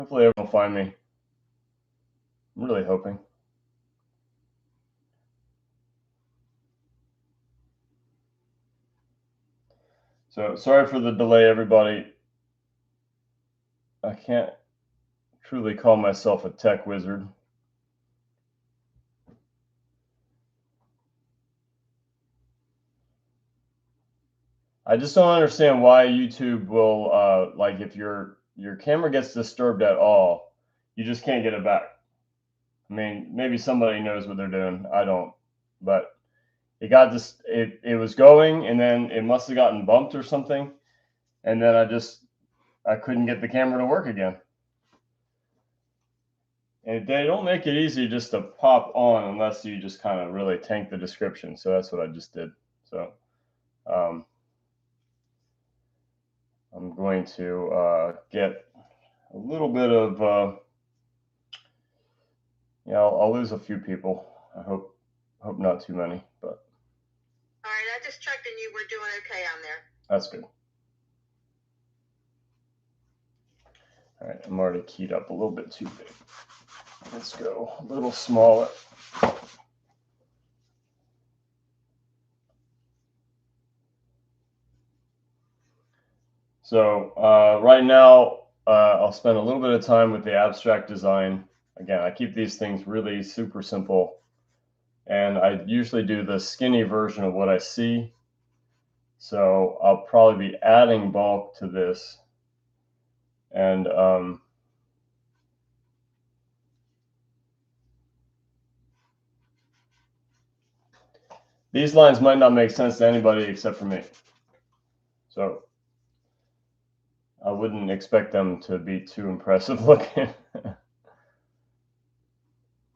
Hopefully everyone will find me. I'm really hoping. So sorry for the delay, everybody. I can't truly call myself a tech wizard. I just don't understand why YouTube will like if your camera gets disturbed at all, you just can't get it back. I mean, maybe somebody knows what they're doing. I don't, but it got this. It was going, and then it must have gotten bumped or something, and then I couldn't get the camera to work again. And they don't make it easy just to pop on unless you just kind of really tank the description. So that's what I just did. So I'm going to get a little bit of, yeah, I'll lose a few people. I hope not too many, but. All right, I just checked and you were doing okay on there. That's good. All right, I'm already keyed up a little bit too big. Let's go a little smaller. So right now, I'll spend a little bit of time with the abstract design. Again, I keep these things really super simple. And I usually do the skinny version of what I see. So I'll probably be adding bulk to this. And these lines might not make sense to anybody except for me. So I wouldn't expect them to be too impressive looking.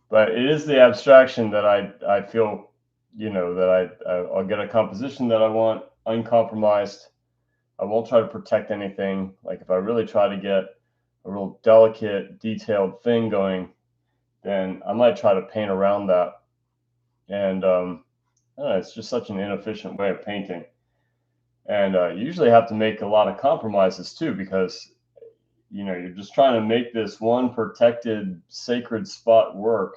But it is the abstraction that I feel, that I'll get a composition that I want, uncompromised. I won't try to protect anything. Like if I really try to get a real delicate, detailed thing going, then I might try to paint around that. And I don't know, it's just such an inefficient way of painting. And you usually have to make a lot of compromises too, because you're just trying to make this one protected sacred spot work,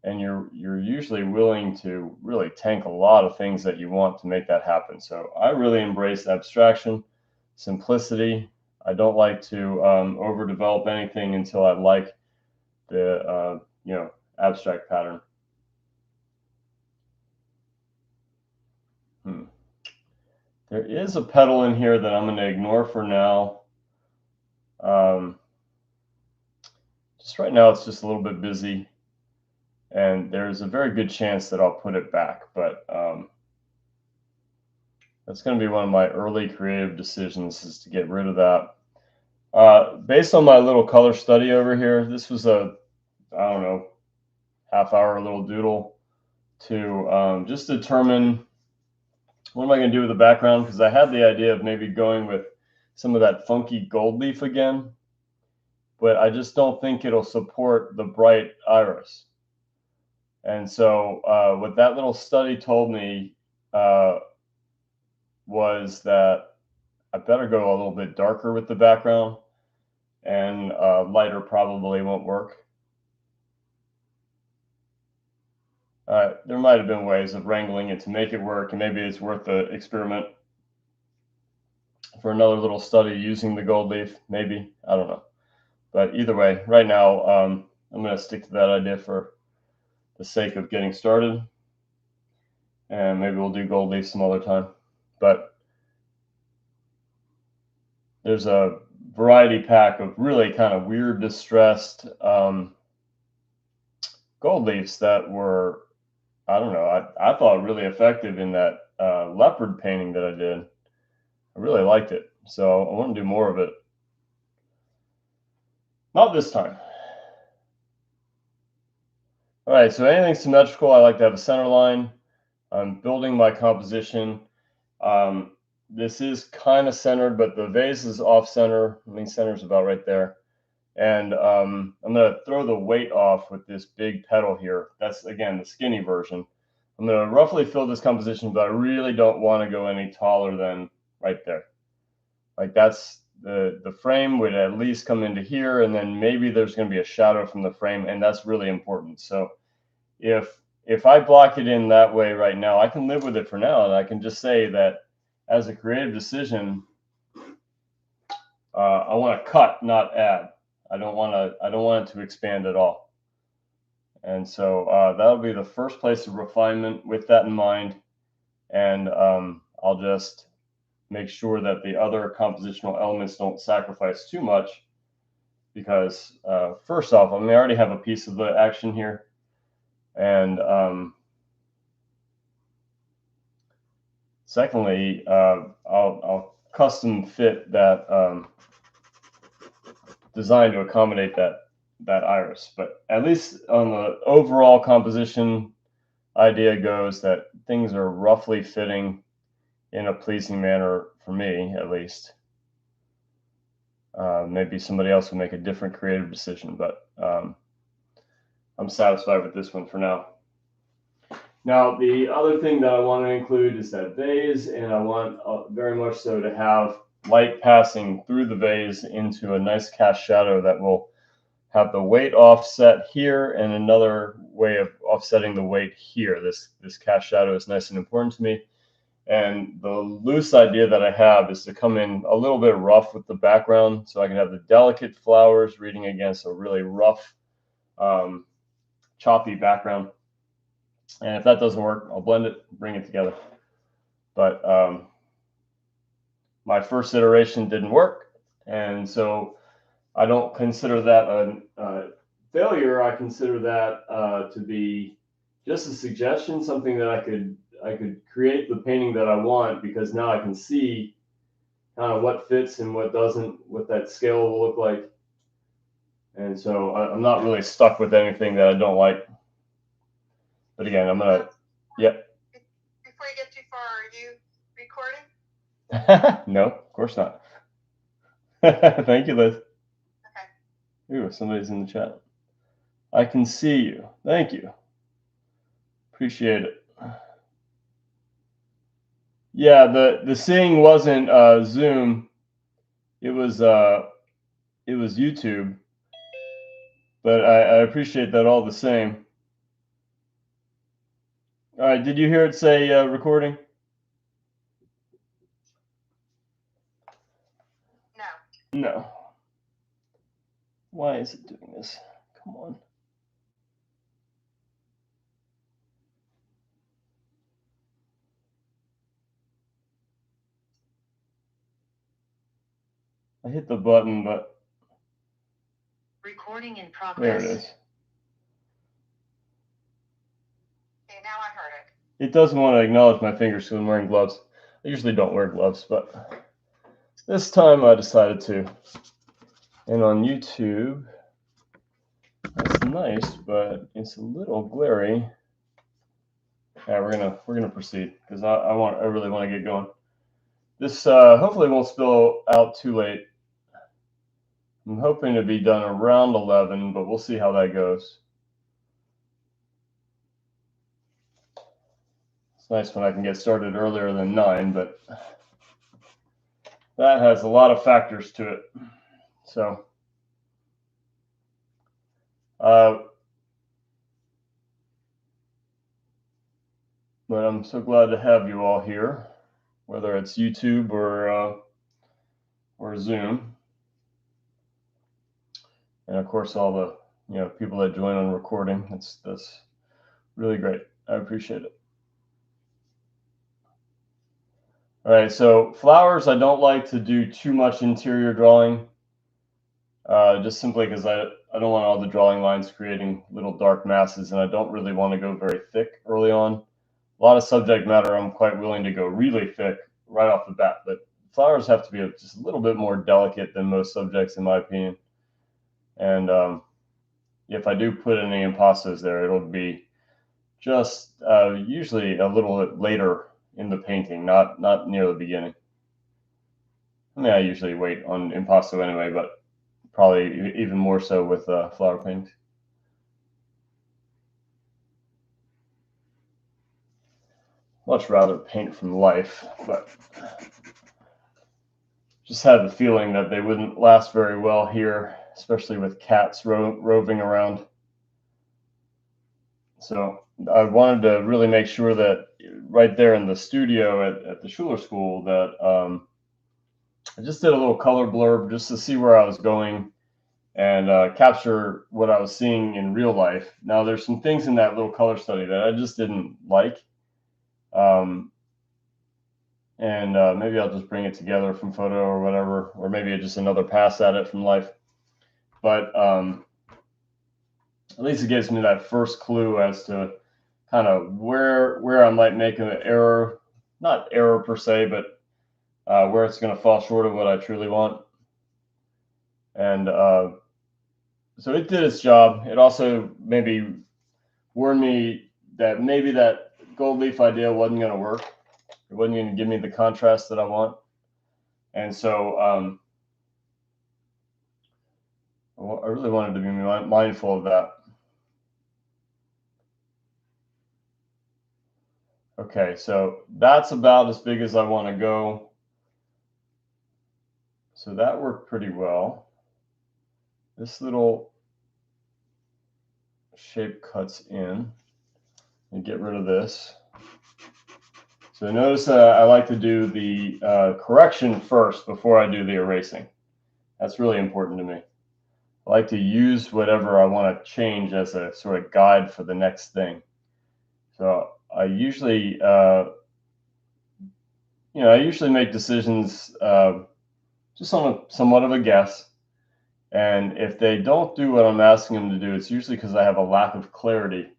and you're usually willing to really tank a lot of things that you want to make that happen. So I really embrace abstraction, simplicity. I don't like to overdevelop anything until I like the abstract pattern. There is a petal in here that I'm going to ignore for now. Just right now, it's just a little bit busy, and there's a very good chance that I'll put it back, but that's going to be one of my early creative decisions, is to get rid of that. Based on my little color study over here, this was I don't know, half-hour little doodle to just determine what am I going to do with the background, because I had the idea of maybe going with some of that funky gold leaf again, but I just don't think it'll support the bright iris. And so what that little study told me was that I better go a little bit darker with the background, and lighter probably won't work. There might have been ways of wrangling it to make it work, and maybe it's worth the experiment for another little study using the gold leaf, maybe. I don't know. But either way, right now, I'm going to stick to that idea for the sake of getting started. And maybe we'll do gold leaf some other time. But there's a variety pack of really kind of weird, distressed gold leaves that were, I don't know, I thought really effective in that leopard painting that I did. I really liked it. So I want to do more of it. Not this time. All right, so anything symmetrical, I like to have a center line. I'm building my composition. This is kind of centered, but the vase is off center. I mean, center's about right there. And I'm going to throw the weight off with this big petal here. That's, again, the skinny version. I'm going to roughly fill this composition, but I really don't want to go any taller than right there. Like that's the frame would at least come into here, and then maybe there's going to be a shadow from the frame, and that's really important. So if I block it in that way right now, I can live with it for now, and I can just say that as a creative decision, I want to cut, not add. I don't want it to expand at all. And so that'll be the first place of refinement with that in mind. And I'll just make sure that the other compositional elements don't sacrifice too much, because first off, I already have a piece of the action here, and secondly, I'll custom fit that design to accommodate that iris. But at least on the overall composition, idea goes that things are roughly fitting in a pleasing manner for me, at least. Maybe somebody else will make a different creative decision, but I'm satisfied with this one for now. Now, the other thing that I want to include is that vase, and I want very much so to have light passing through the vase into a nice cast shadow that will have the weight offset here, and another way of offsetting the weight here. This cast shadow is nice and important to me. And the loose idea that I have is to come in a little bit rough with the background, so I can have the delicate flowers reading against a really rough, choppy background. And if that doesn't work, I'll blend it, bring it together. But my first iteration didn't work, and so I don't consider that a failure. I consider that to be just a suggestion, something that I could create the painting that I want, because now I can see kind of what fits and what doesn't, what that scale will look like. And so I'm not really stuck with anything that I don't like. But again, I'm going to, yep. Before you get too far, are you recording? No, of course not. Thank you, Liz. Okay. Ooh, somebody's in the chat. I can see you. Thank you. Appreciate it. Yeah, the seeing wasn't Zoom. It was YouTube. But I appreciate that all the same. All right, did you hear it say recording? No. No. Why is it doing this? Come on. I hit the button, but Recording in progress. there it is. Okay, now I heard it. It doesn't want to acknowledge my fingers because I'm wearing gloves. I usually don't wear gloves, but this time I decided to. And on YouTube, that's nice, but it's a little glary. Yeah, we're gonna proceed because I really want to get going. This hopefully won't spill out too late. I'm hoping to be done around 11, but we'll see how that goes. It's nice when I can get started earlier than 9, but that has a lot of factors to it. So, but I'm so glad to have you all here, whether it's YouTube or Zoom, and of course all the people that join on recording. That's really great. I appreciate it. All right, so flowers, I don't like to do too much interior drawing, just simply because I don't want all the drawing lines creating little dark masses, and I don't really want to go very thick early on. A lot of subject matter I'm quite willing to go really thick right off the bat, but flowers have to be just a little bit more delicate than most subjects, in my opinion. And if I do put any impastos there, it'll be just usually a little bit later in the painting, not near the beginning. I mean, I usually wait on impasto anyway, but probably even more so with flower paintings. Much rather paint from life, but just had the feeling that they wouldn't last very well here, especially with cats roving around. So I wanted to really make sure that right there in the studio at the Schuler School that I just did a little color blurb just to see where I was going and capture what I was seeing in real life. Now, there's some things in that little color study that I just didn't like. And maybe I'll just bring it together from photo or whatever, or maybe just another pass at it from life. But at least it gives me that first clue as to kind of where I might make an error, not error per se, but where it's going to fall short of what I truly want. And so it did its job. It also maybe warned me that maybe that gold leaf idea wasn't going to work. It wasn't going to give me the contrast that I want. And so I really wanted to be mindful of that. Okay, so that's about as big as I want to go. So that worked pretty well. This little shape cuts in and get rid of this. So notice I like to do the correction first before I do the erasing. That's really important to me. I like to use whatever I want to change as a sort of guide for the next thing. So I usually, I usually make decisions just on somewhat of a guess. And if they don't do what I'm asking them to do, it's usually because I have a lack of clarity.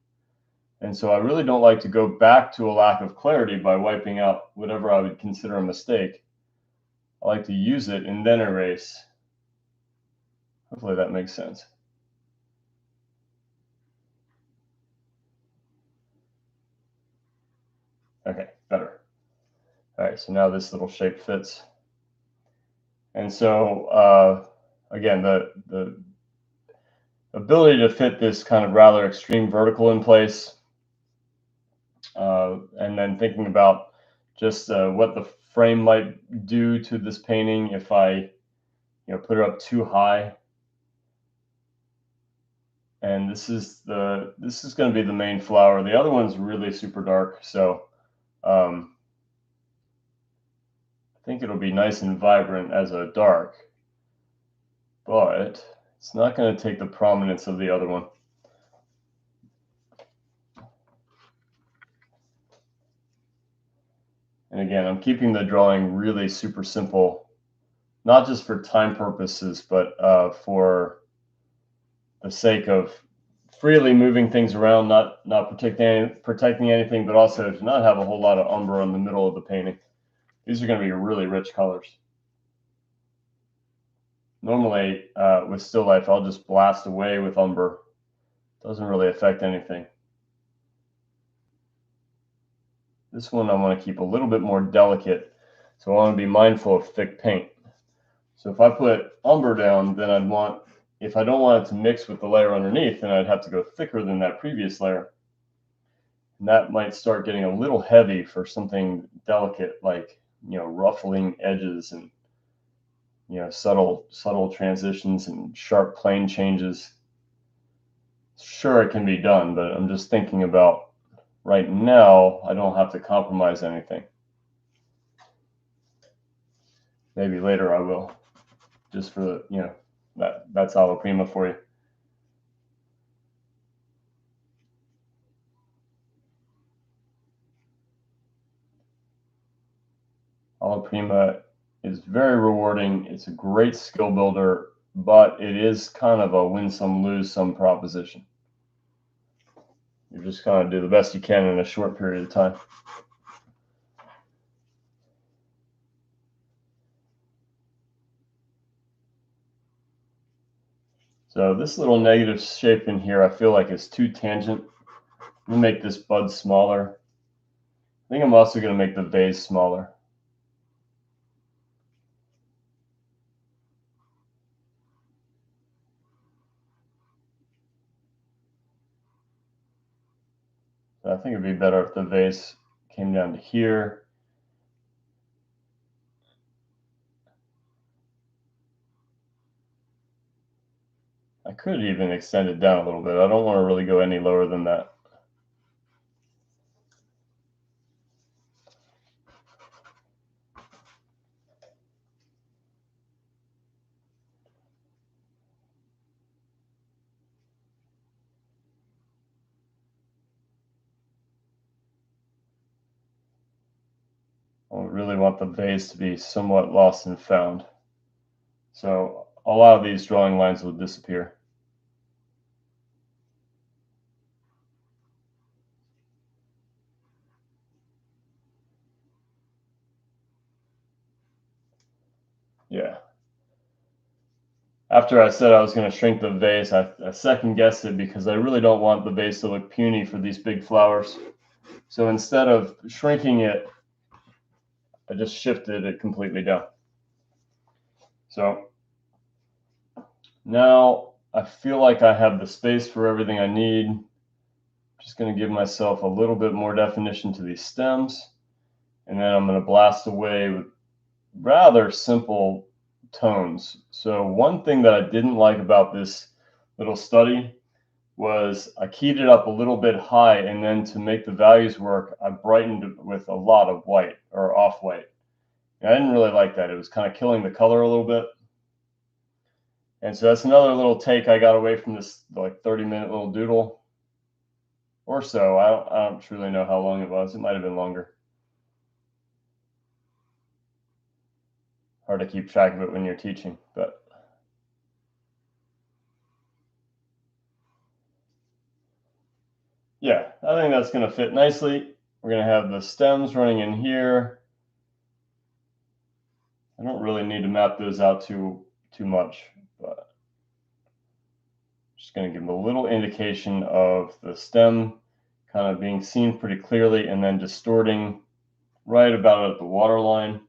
And so I really don't like to go back to a lack of clarity by wiping out whatever I would consider a mistake. I like to use it and then erase. Hopefully that makes sense. Okay, better. All right, so now this little shape fits. And so, again, the ability to fit this kind of rather extreme vertical in place, and then thinking about just what the frame might do to this painting if I, put it up too high. And this is going to be the main flower. The other one's really super dark, so I think it'll be nice and vibrant as a dark, but it's not going to take the prominence of the other one. And again, I'm keeping the drawing really super simple, not just for time purposes, but for the sake of freely moving things around, not protecting anything, but also to not have a whole lot of umber in the middle of the painting. These are going to be really rich colors. Normally, with still life, I'll just blast away with umber. Doesn't really affect anything. This one I want to keep a little bit more delicate, so I want to be mindful of thick paint. So if I put umber down, then I'd want, if I don't want it to mix with the layer underneath, then I'd have to go thicker than that previous layer. And that might start getting a little heavy for something delicate like, ruffling edges and, subtle transitions and sharp plane changes. Sure, it can be done, but I'm just thinking about right now, I don't have to compromise anything. Maybe later I will, just for the, that's Alla Prima for you. Alla Prima is very rewarding. It's a great skill builder, but it is kind of a win some, lose some proposition. You're just kind of do the best you can in a short period of time. So this little negative shape in here, I feel like is too tangent. I'm gonna make this bud smaller. I think I'm also gonna make the vase smaller. So I think it'd be better if the vase came down to here. could even extend it down a little bit. I don't want to really go any lower than that. I really want the vase to be somewhat lost and found. So a lot of these drawing lines will disappear. Yeah. After I said I was going to shrink the vase, I second guessed it because I really don't want the vase to look puny for these big flowers. So instead of shrinking it, I just shifted it completely down. So now I feel like I have the space for everything I need. Just going to give myself a little bit more definition to these stems. And then I'm going to blast away with rather simple tones. So one thing that I didn't like about this little study was I keyed it up a little bit high, and then to make the values work, I brightened it with a lot of white or off-white. And I didn't really like that. It was kind of killing the color a little bit. And so that's another little take I got away from this like 30-minute little doodle or so. I don't truly know how long it was. It might have been longer. Hard to keep track of it when you're teaching, but yeah, I think that's going to fit nicely. We're going to have the stems running in here. I don't really need to map those out too much, but just going to give them a little indication of the stem kind of being seen pretty clearly and then distorting right about at the water line.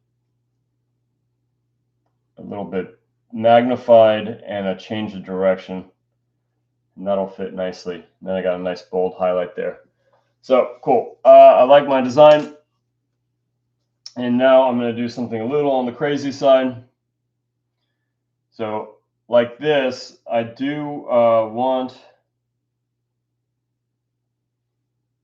A little bit magnified and a change of direction. And that'll fit nicely. And then I got a nice bold highlight there. So cool. I like my design. And now I'm going to do something a little on the crazy side. So like this, I do want,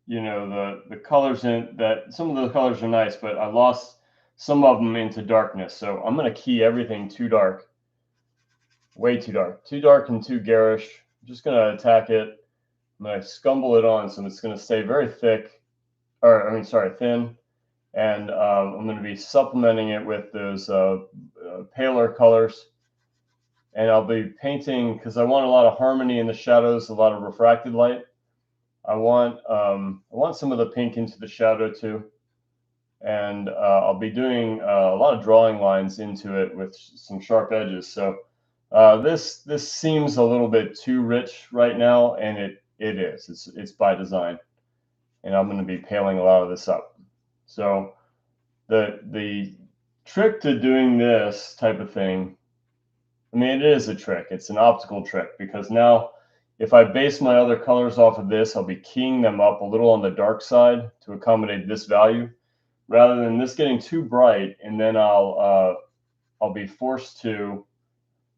you know, the colors in that. Some of the colors are nice, but I lost some of them into darkness. So I'm going to key everything too dark, way too dark and too garish. I'm just going to attack it. I'm going to scumble it on, so it's going to stay very thick, or I mean, sorry, thin. And I'm going to be supplementing it with those paler colors. And I'll be painting because I want a lot of harmony in the shadows, a lot of refracted light. I want some of the pink into the shadow too. And I'll be doing a lot of drawing lines into it with some sharp edges. So this seems a little bit too rich right now, and it is. It's by design. And I'm going to be paling a lot of this up. So the trick to doing this type of thing, I mean, it is a trick. It's an optical trick, because now if I base my other colors off of this, I'll be keying them up a little on the dark side to accommodate this value, rather than this getting too bright, and then I'll be forced to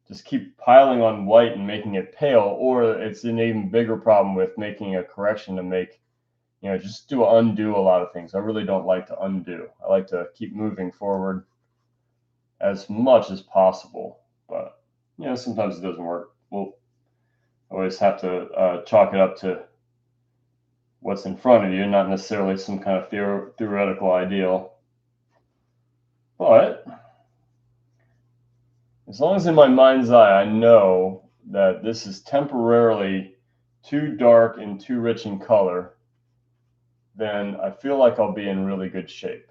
just keep piling on white and making it pale, or it's an even bigger problem with making a correction to make, you know, just undo a lot of things. I really don't like to undo. I like to keep moving forward as much as possible, but you know, sometimes it doesn't work. We'll always have to chalk it up to what's in front of you, not necessarily some kind of theoretical ideal. But as long as in my mind's eye I know that this is temporarily too dark and too rich in color, then I feel like I'll be in really good shape.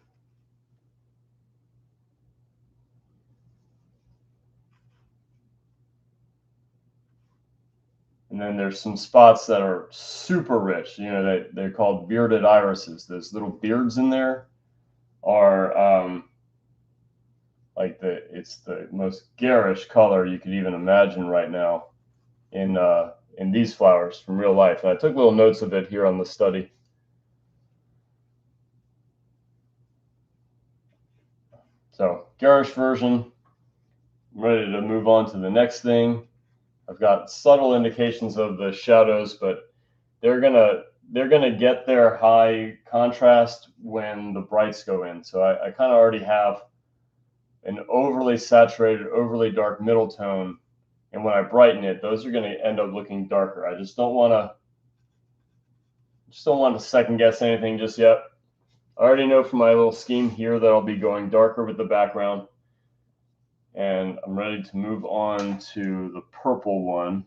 And then there's some spots that are super rich. You know, they're called bearded irises. Those little beards in there are like it's the most garish color you could even imagine right now in these flowers from real life. And I took little notes of it here on the study. So garish version. I'm ready to move on to the next thing. I've got subtle indications of the shadows, but they're gonna get their high contrast when the brights go in. So I kind of already have an overly saturated, overly dark middle tone, and when I brighten it, those are going to end up looking darker. I just don't want to second guess anything just yet. I already know from my little scheme here that I'll be going darker with the background, and I'm ready to move on to the purple one.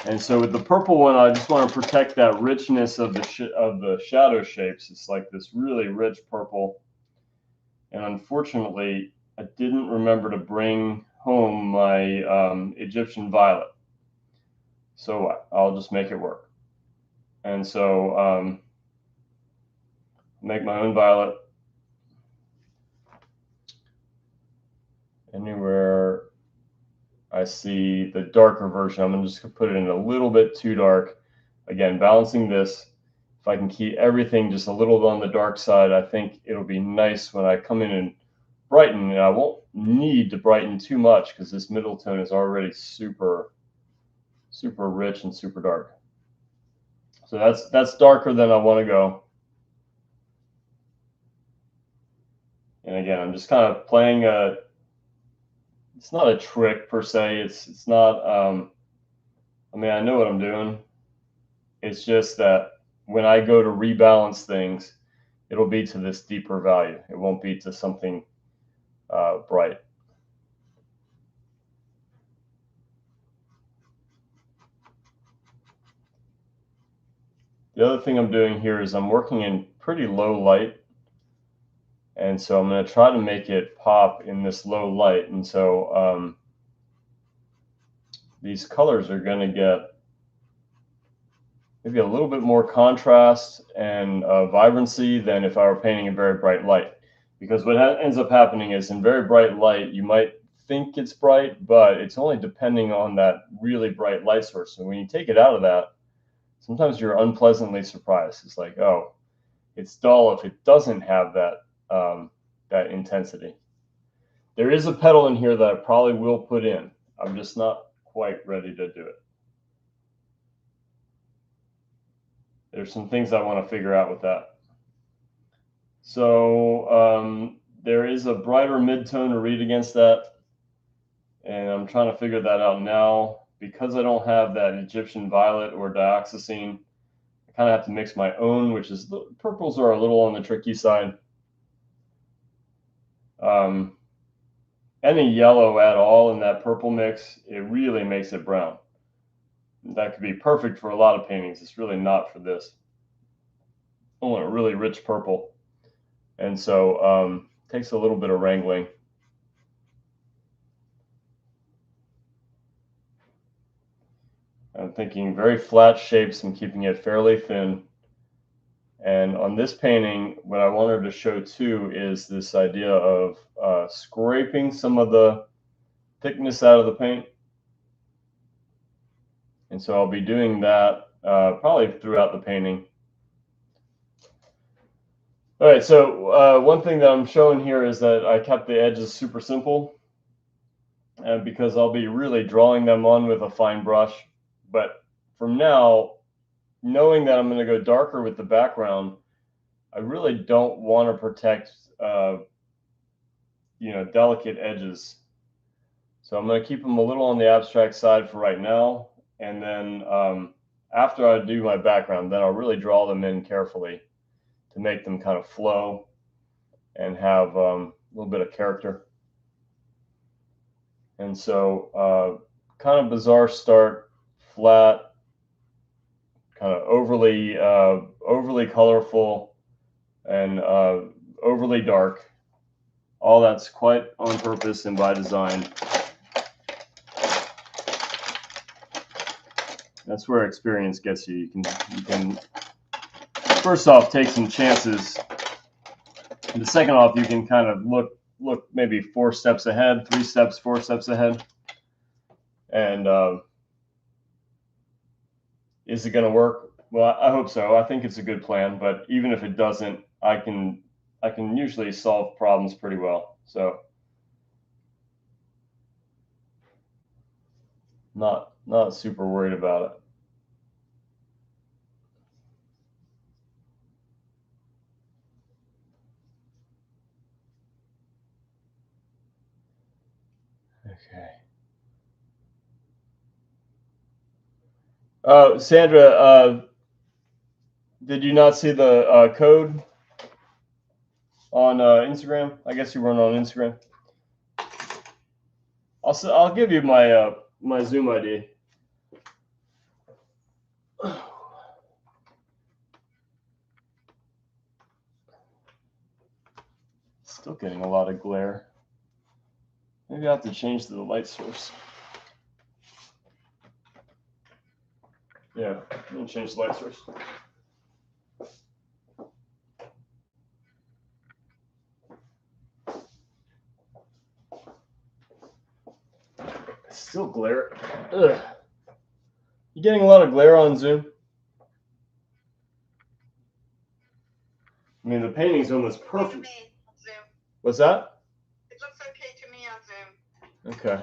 And so with the purple one, I just want to protect that richness of the shadow shapes. It's like this really rich purple. And unfortunately, I didn't remember to bring home my Egyptian violet. So I'll just make it work. And so make my own violet. Anywhere I see the darker version, I'm just going to put it in a little bit too dark. Again, balancing this. If I can keep everything just a little on the dark side, I think it'll be nice when I come in and brighten. And I won't need to brighten too much because this middle tone is already super rich and super dark. So that's darker than I want to go. And again, I'm just kind of playing it's not a trick per se. It's not, I mean, I know what I'm doing. It's just that when I go to rebalance things, it'll be to this deeper value. It won't be to something bright. The other thing I'm doing here is I'm working in pretty low light. And so I'm going to try to make it pop in this low light. And so these colors are going to get maybe a little bit more contrast and vibrancy than if I were painting in very bright light. Because what ends up happening is in very bright light, you might think it's bright, but it's only depending on that really bright light source. And when you take it out of that, sometimes you're unpleasantly surprised. It's like, oh, it's dull if it doesn't have that that intensity. There is a petal in here that I probably will put in. I'm just not quite ready to do it. There's some things I want to figure out with that. So there is a brighter midtone to read against that. And I'm trying to figure that out now. Because I don't have that Egyptian violet or dioxazine, I kind of have to mix my own, which is the purples are a little on the tricky side. Any yellow at all in that purple mix, it really makes it brown. That could be perfect for a lot of paintings. It's really not for this. I want a really rich purple. And so it takes a little bit of wrangling. I'm thinking very flat shapes and keeping it fairly thin. And on this painting, what I wanted to show too is this idea of scraping some of the thickness out of the paint. And so I'll be doing that probably throughout the painting. All right, so one thing that I'm showing here is that I kept the edges super simple because I'll be really drawing them on with a fine brush. But from now, knowing that I'm going to go darker with the background, I really don't want to protect, delicate edges. So I'm going to keep them a little on the abstract side for right now. And then after I do my background, then I'll really draw them in carefully to make them kind of flow and have a little bit of character. And so kind of bizarre start, flat, kind of overly colorful and overly dark. All that's quite on purpose and by design. That's where experience gets you. You can first off take some chances. And the second off, you can kind of look maybe 4 steps ahead, 3 steps, 4 steps ahead. And is it going to work? Well, I hope so. I think it's a good plan, but even if it doesn't, I can usually solve problems pretty well. So Not super worried about it. Okay. Sandra, did you not see the code on Instagram? I guess you weren't on Instagram. I'll give you my my Zoom ID. Still getting a lot of glare. Maybe I have to change the light source. Yeah, let me change the light source. Still glare. Ugh. You getting a lot of glare on Zoom? I mean, the painting's almost perfect. What's that? It looks okay to me on Zoom. Okay.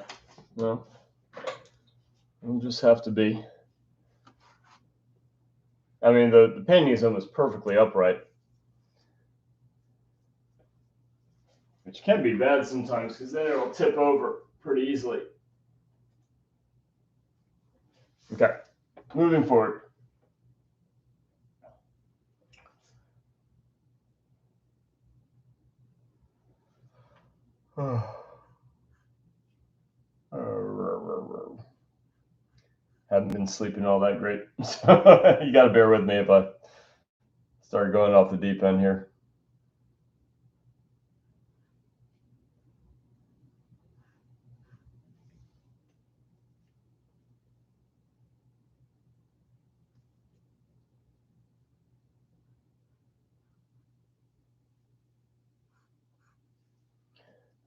Well, we'll just have to be. I mean, the painting is almost perfectly upright, which can be bad sometimes because then it'll tip over pretty easily. Okay, moving forward. Haven't been sleeping all that great, so you got to bear with me if I start going off the deep end here.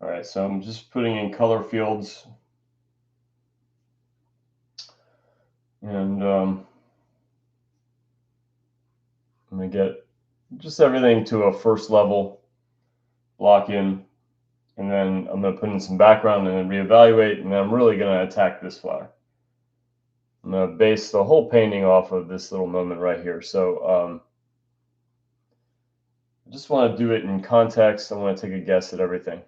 All right, so I'm just putting in color fields, and I'm gonna get just everything to a first level block in, and then I'm gonna put in some background and then reevaluate, and then I'm really gonna attack this flower. I'm gonna base the whole painting off of this little moment right here. So I just want to do it in context. I want to take a guess at everything.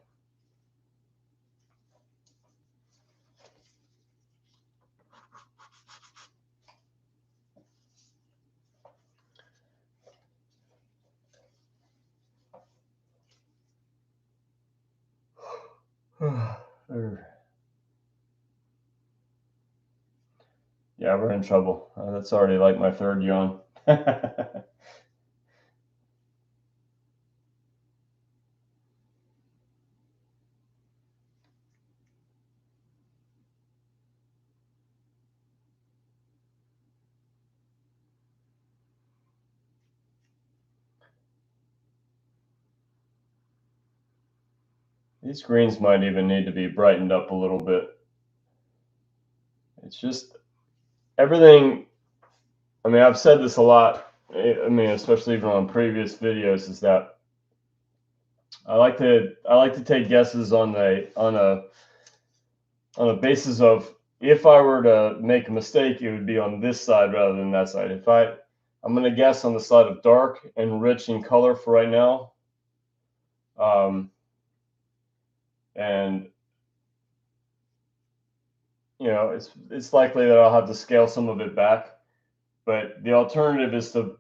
Yeah, we're in trouble. That's already like my third yawn. These greens might even need to be brightened up a little bit. It's just everything. I mean, I've said this a lot. I mean, especially even on previous videos, is that I like to take guesses on a basis of if I were to make a mistake, it would be on this side rather than that side. I'm going to guess on the side of dark and rich in color for right now. And you know, it's likely that I'll have to scale some of it back, but the alternative is to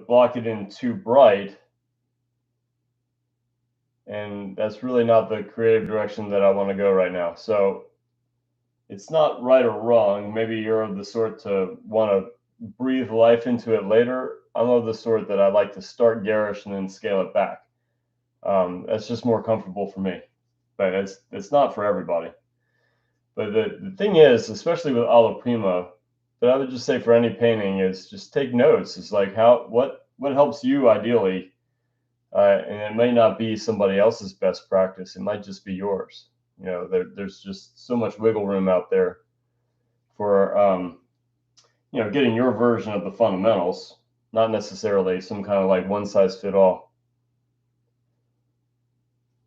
block it in too bright, and that's really not the creative direction that I want to go right now. So it's not right or wrong. Maybe you're of the sort to want to breathe life into it later. I'm of the sort that I like to start garish and then scale it back. That's just more comfortable for me, but it's not for everybody. But the thing is, especially with Alla Prima, but I would just say for any painting is just take notes. It's like what helps you ideally, and it may not be somebody else's best practice. It might just be yours. You know, there's just so much wiggle room out there for you know, getting your version of the fundamentals, not necessarily some kind of like one size fit all.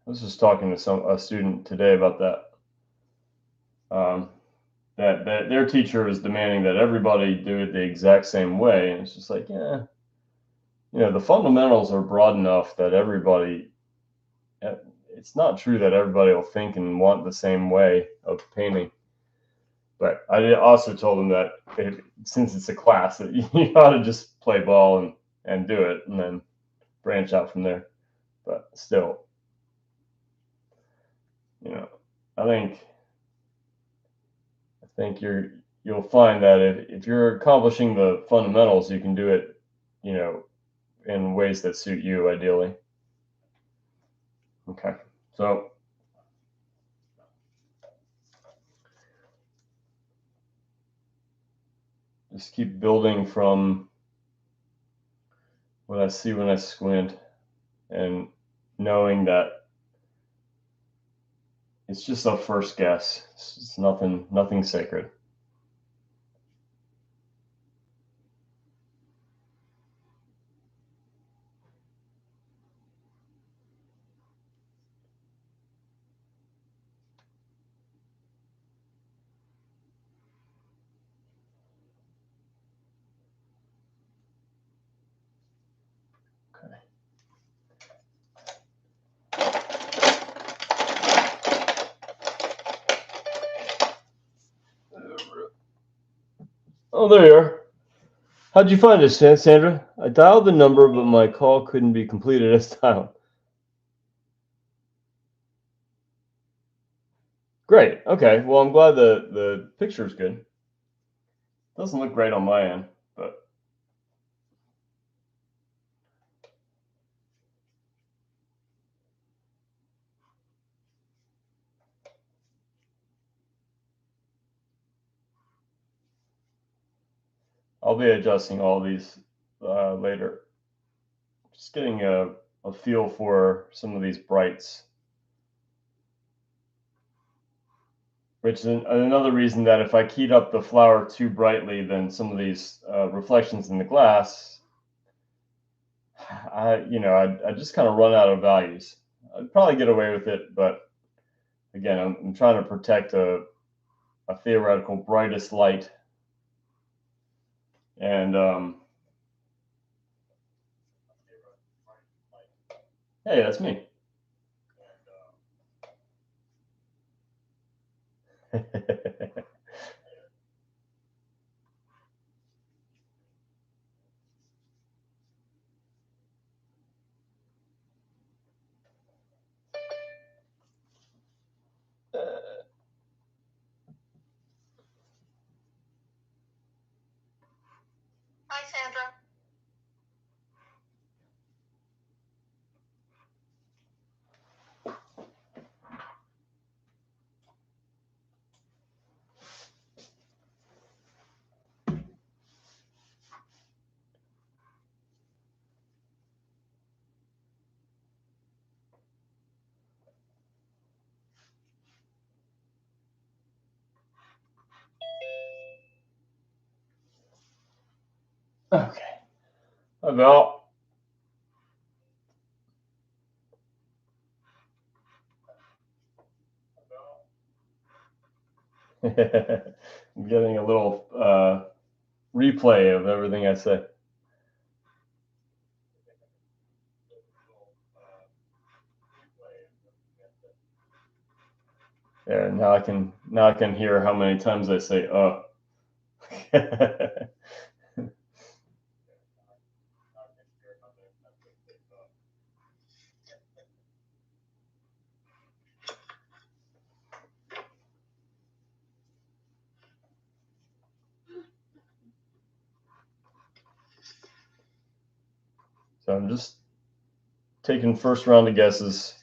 I was just talking to a student today about that. that their teacher is demanding that everybody do it the exact same way, and it's just like, yeah, the fundamentals are broad enough that everybody. It's not true that everybody will think and want the same way of painting. But I also told them that since it's a class, that you ought to just play ball and do it, and then branch out from there. But still, I think you'll find that if you're accomplishing the fundamentals, you can do it, in ways that suit you ideally. Okay, so just keep building from what I see when I squint, and knowing that it's just a first guess. It's nothing sacred. Okay. Oh, there you are. How'd you find us, Sandra? I dialed the number, but my call couldn't be completed as dialed. Great. Okay. Well, I'm glad the picture's good. Doesn't look great on my end, but I'll be adjusting all these later. Just getting a feel for some of these brights, which is another reason that if I keyed up the flower too brightly, then some of these reflections in the glass, I just kind of run out of values. I'd probably get away with it, but again, I'm trying to protect a theoretical brightest light, and hey, that's me. Hi, Sandra. Okay. About I'm getting a little replay of everything I say. Yeah, now I can hear how many times I say So I'm just taking first round of guesses.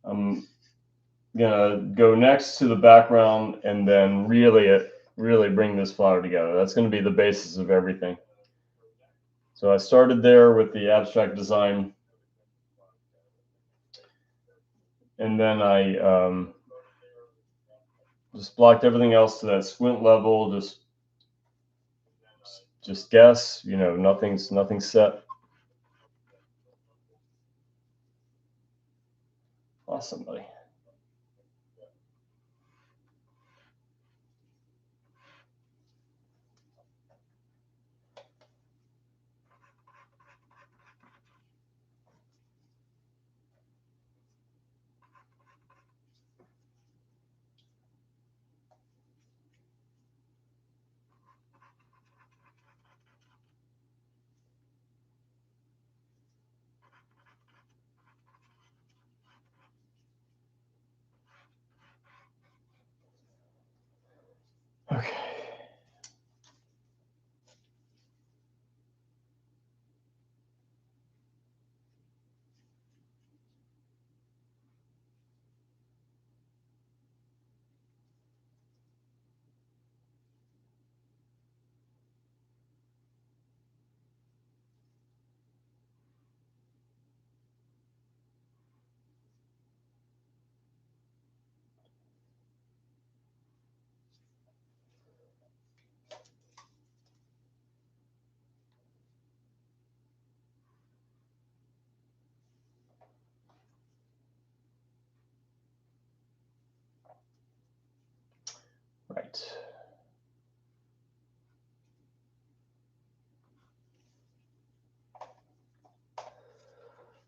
I'm gonna go next to the background and then really bring this flower together. That's gonna be the basis of everything. So I started there with the abstract design, and then I just blocked everything else to that squint level. Just guess. Nothing's set. Awesome, buddy.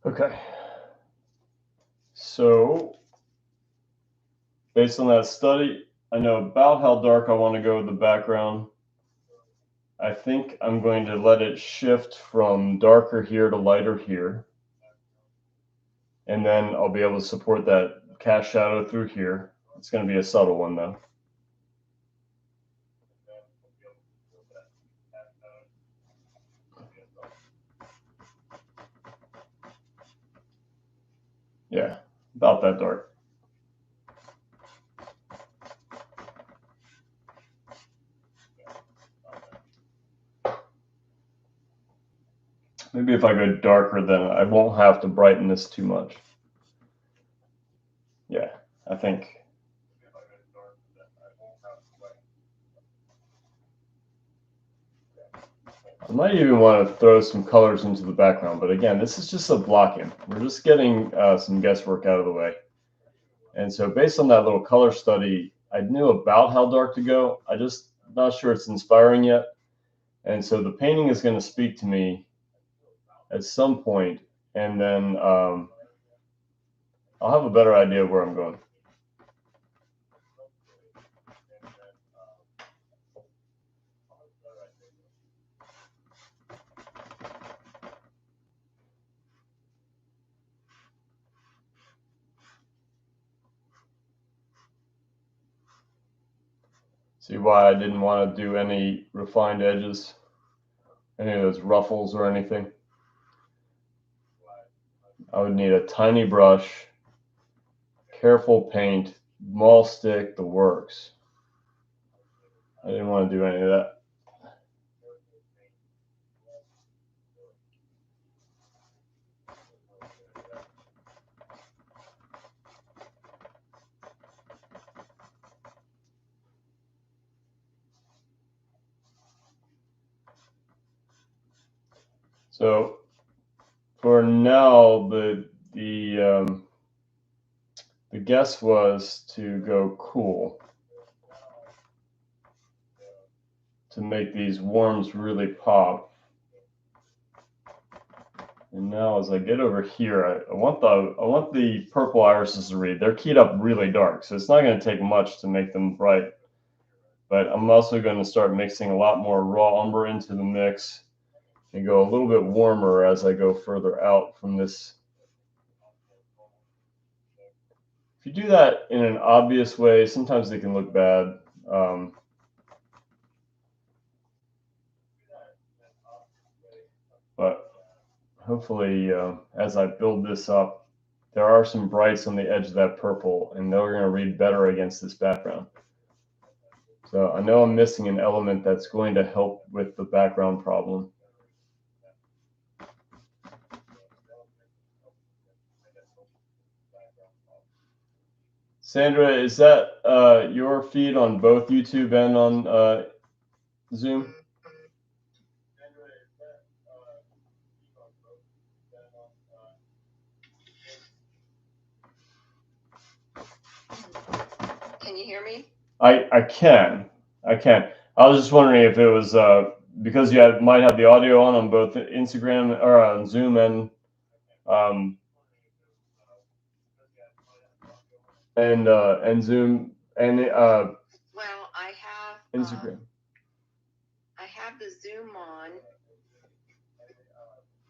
Okay. So based on that study, I know about how dark I want to go with the background. I think I'm going to let it shift from darker here to lighter here. And then I'll be able to support that cast shadow through here. It's going to be a subtle one though. Yeah, about that dark. Maybe if I go darker, then I won't have to brighten this too much. Yeah, I think. I might even want to throw some colors into the background, but again, this is just a block-in. We're just getting some guesswork out of the way. And so based on that little color study, I knew about how dark to go. I just not sure it's inspiring yet. And so the painting is going to speak to me at some point, and then I'll have a better idea of where I'm going. See why I didn't want to do any refined edges, any of those ruffles or anything. I would need a tiny brush, careful paint, mall stick, the works. I didn't want to do any of that. So for now, the guess was to go cool, to make these worms really pop. And now as I get over here, I want the purple irises to read. They're keyed up really dark, so it's not going to take much to make them bright. But I'm also going to start mixing a lot more raw umber into the mix and go a little bit warmer as I go further out from this. If you do that in an obvious way, sometimes they can look bad. But hopefully, as I build this up, there are some brights on the edge of that purple, and they're going to read better against this background. So I know I'm missing an element that's going to help with the background problem. Sandra, is that your feed on both YouTube and on Zoom? Can you hear me? I can. I was just wondering if it was because you might have the audio on both Instagram or on Zoom and Zoom and Well, I have Instagram. I have the Zoom on.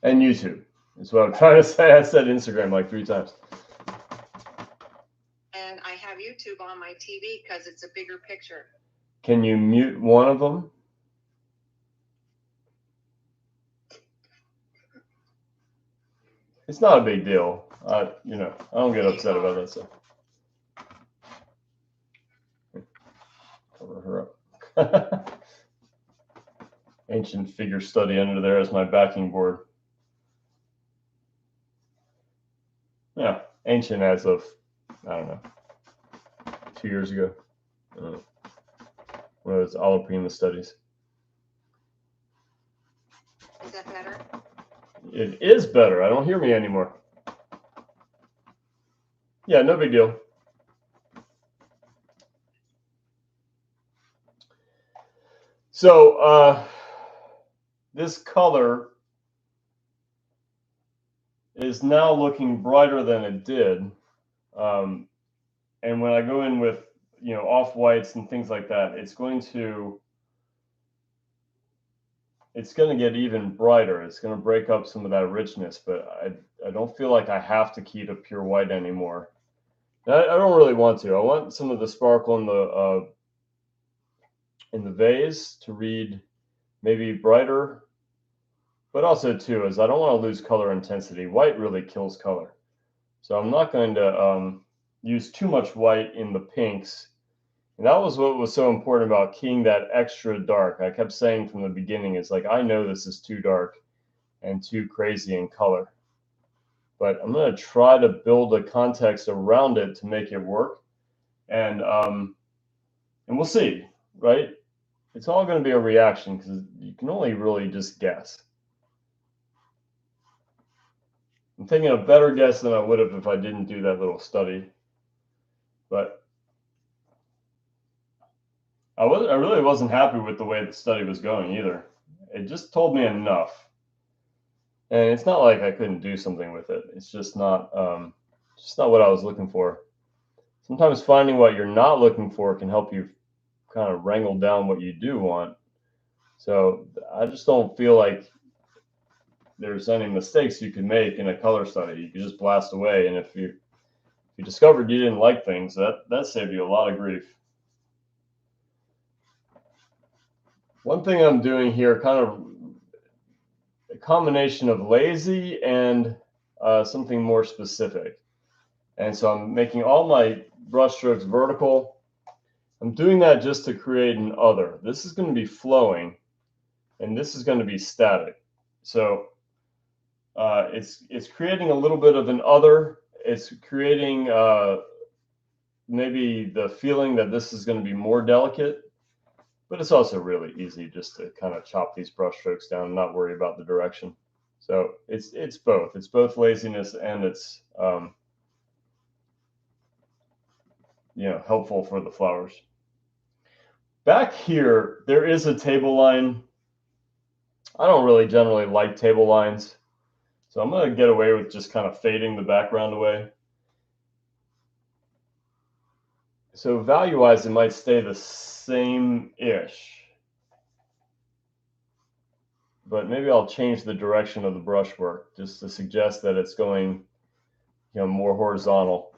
And YouTube is what I'm trying to say. I said Instagram like 3 times. And I have YouTube on my TV because it's a bigger picture. Can you mute one of them? It's not a big deal. I don't get upset about that stuff. Cover her up. Ancient figure study under there as my backing board. Yeah, ancient as of, I don't know, 2 years ago. One of those Alla Prima studies. Is that better? It is better. I don't hear me anymore. Yeah, no big deal. So this color is now looking brighter than it did. And when I go in with, off whites and things like that, it's going to get even brighter. It's going to break up some of that richness, but I don't feel like I have to keep it pure white anymore. I don't really want to. I want some of the sparkle in the vase to read maybe brighter, but also too is I don't want to lose color intensity. White really kills color, so I'm not going to use too much white in the pinks. And that was what was so important about keying that extra dark. I kept saying from the beginning, it's like, I know this is too dark and too crazy in color, but I'm going to try to build a context around it to make it work. And we'll see, right? It's all going to be a reaction because you can only really just guess. I'm taking a better guess than I would have if I didn't do that little study. But I really wasn't happy with the way the study was going either. It just told me enough. And it's not like I couldn't do something with it. It's just not what I was looking for. Sometimes finding what you're not looking for can help you kind of wrangle down what you do want. So I just don't feel like there's any mistakes you can make in a color study. You can just blast away, and if you discovered you didn't like things, that saved you a lot of grief. One thing I'm doing here, kind of a combination of lazy and something more specific. And so I'm making all my brush strokes vertical. I'm doing that just to create an other. This is going to be flowing, and this is going to be static. So it's creating a little bit of an other. It's creating maybe the feeling that this is going to be more delicate, but it's also really easy just to kind of chop these brush strokes down and not worry about the direction. So it's both. It's both laziness and it's helpful for the flowers. Back here, there is a table line. I don't really generally like table lines, so I'm going to get away with just kind of fading the background away. So value-wise, it might stay the same-ish, but maybe I'll change the direction of the brushwork just to suggest that it's going, more horizontal.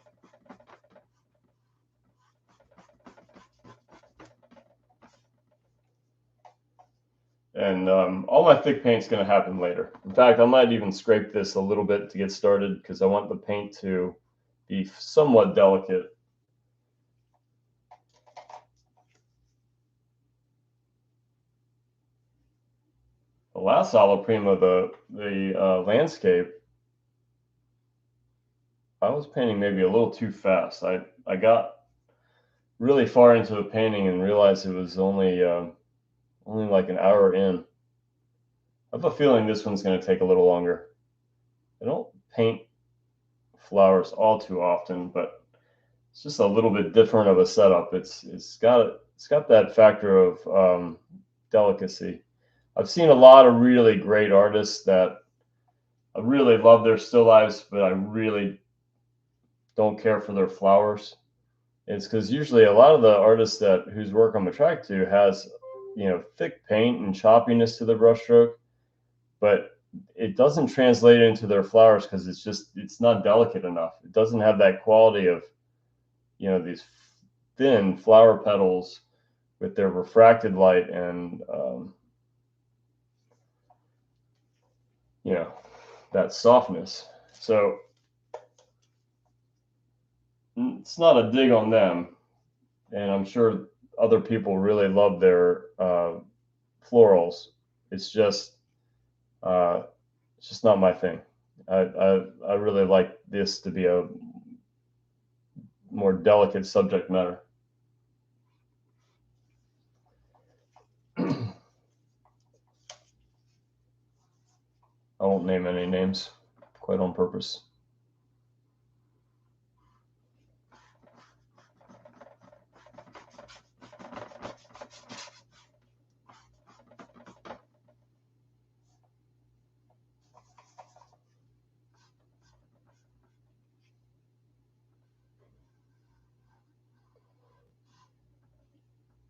And all my thick paint's going to happen later. In fact, I might even scrape this a little bit to get started because I want the paint to be somewhat delicate. The last Alla Prima, the landscape, I was painting maybe a little too fast. I got really far into the painting and realized it was only like an hour in. I have a feeling this one's going to take a little longer. I don't paint flowers all too often, but it's just a little bit different of a setup. It's got that factor of delicacy. I've seen a lot of really great artists that I really love their still lifes, but I really don't care for their flowers. It's because usually a lot of the artists whose work I'm attracted to has thick paint and choppiness to the brushstroke, but it doesn't translate into their flowers because it's not delicate enough. It doesn't have that quality of these thin flower petals with their refracted light and that softness. So it's not a dig on them, and I'm sure other people really love their florals. It's just not my thing. I really like this to be a more delicate subject matter. I won't name any names, quite on purpose.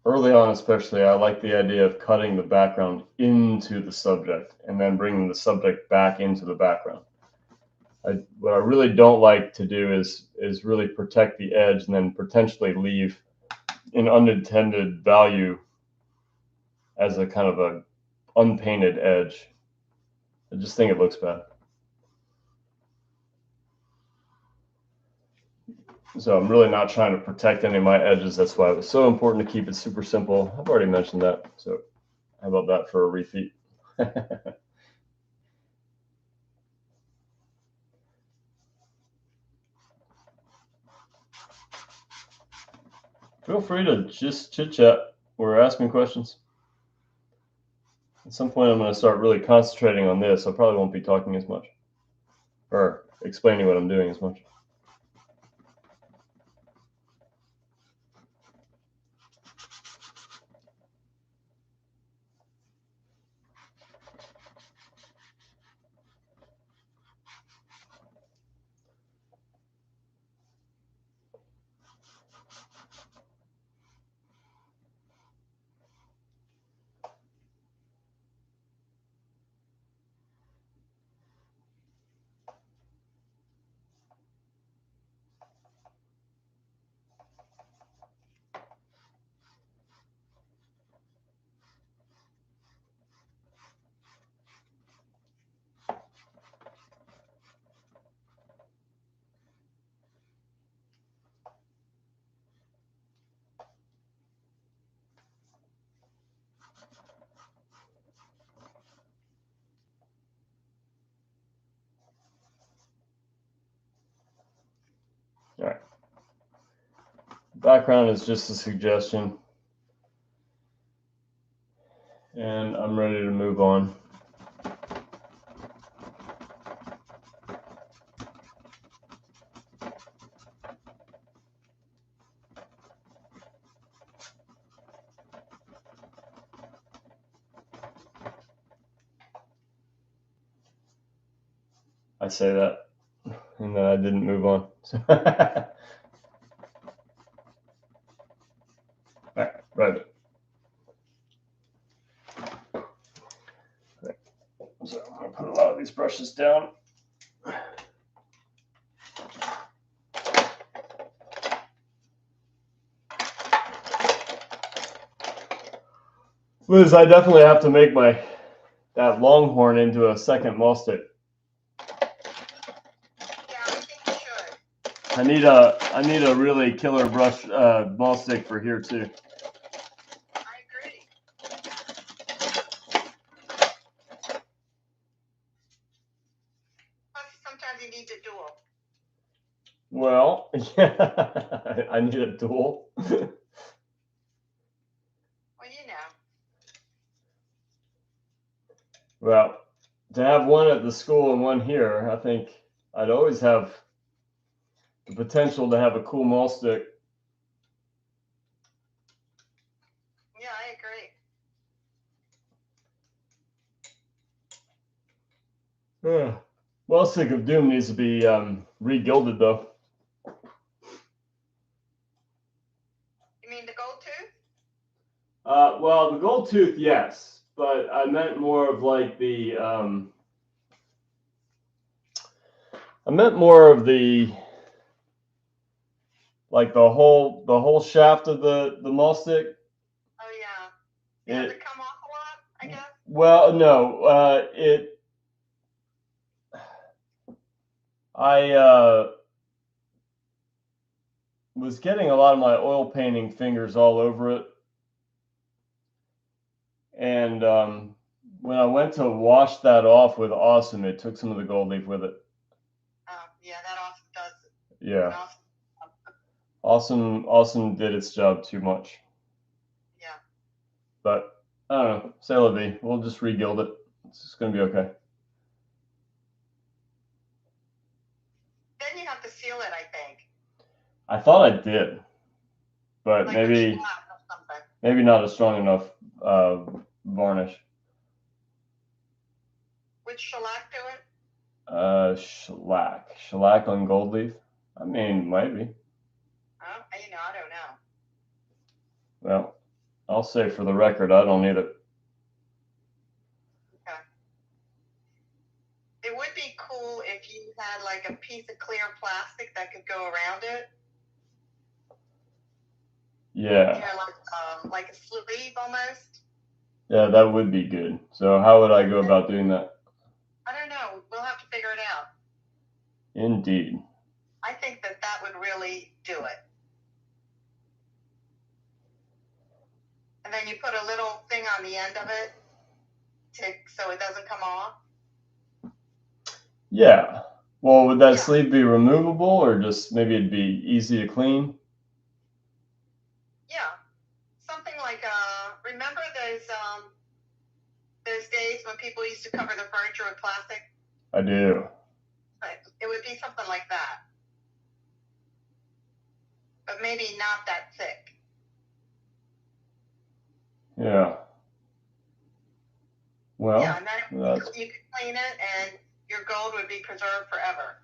early on especially, I like the idea of cutting the background into the subject and then bringing the subject back into the background. What I really don't like to do is really protect the edge and then potentially leave an unintended value as a kind of a unpainted edge. I just think it looks bad. So I'm really not trying to protect any of my edges. That's why it was so important to keep it super simple. I've already mentioned that. So how about that for a repeat? Feel free to just chit chat or ask me questions. At some point, I'm going to start really concentrating on this. I probably won't be talking as much or explaining what I'm doing as much. All right. Background is just a suggestion. And I'm ready to move on. I say that, and then I didn't move on. All right, right. So I'm going to put a lot of these brushes down. Liz, I definitely have to make that longhorn into a second mall stick. I need a really killer brush ball stick for here too. I agree. Plus, sometimes you need a duel. Well, yeah, I need a duel. Well, you know. Well, to have one at the school and one here, I think I'd always have the potential to have a cool mall stick. Yeah, I agree. Yeah. Well, Stick of Doom needs to be re-gilded though. You mean the gold tooth? Well, the gold tooth, yes, but I meant more of like the like the whole shaft of the mall stick. Oh yeah. Does it come off a lot, I guess? Well, no, I was getting a lot of my oil painting fingers all over it, and when I went to wash that off with Awesome, it took some of the gold leaf with it. Oh yeah, that Awesome does. Yeah. Awesome did its job too much. Yeah. But I don't know. C'est la vie. We'll just re-gild it. It's just gonna be okay. Then you have to seal it, I think. I thought I did, but Like maybe not a strong enough varnish. With shellac to it? Shellac on gold leaf. I mean, maybe. Oh, I don't know. Well, I'll say for the record, I don't need it. Okay. It would be cool if you had like a piece of clear plastic that could go around it. Yeah. You know, like a sleeve almost. Yeah, that would be good. So how would I go about doing that? I don't know. We'll have to figure it out. Indeed. I think that that would really do it. And then you put a little thing on the end of it so it doesn't come off. Yeah. Well, would that Yeah. sleeve be removable, or just maybe it'd be easy to clean? Yeah. Something like remember those days when people used to cover the furniture with plastic? I do. It would be something like that. But maybe not that thick. Yeah. Well, yeah, and then you could clean it and your gold would be preserved forever.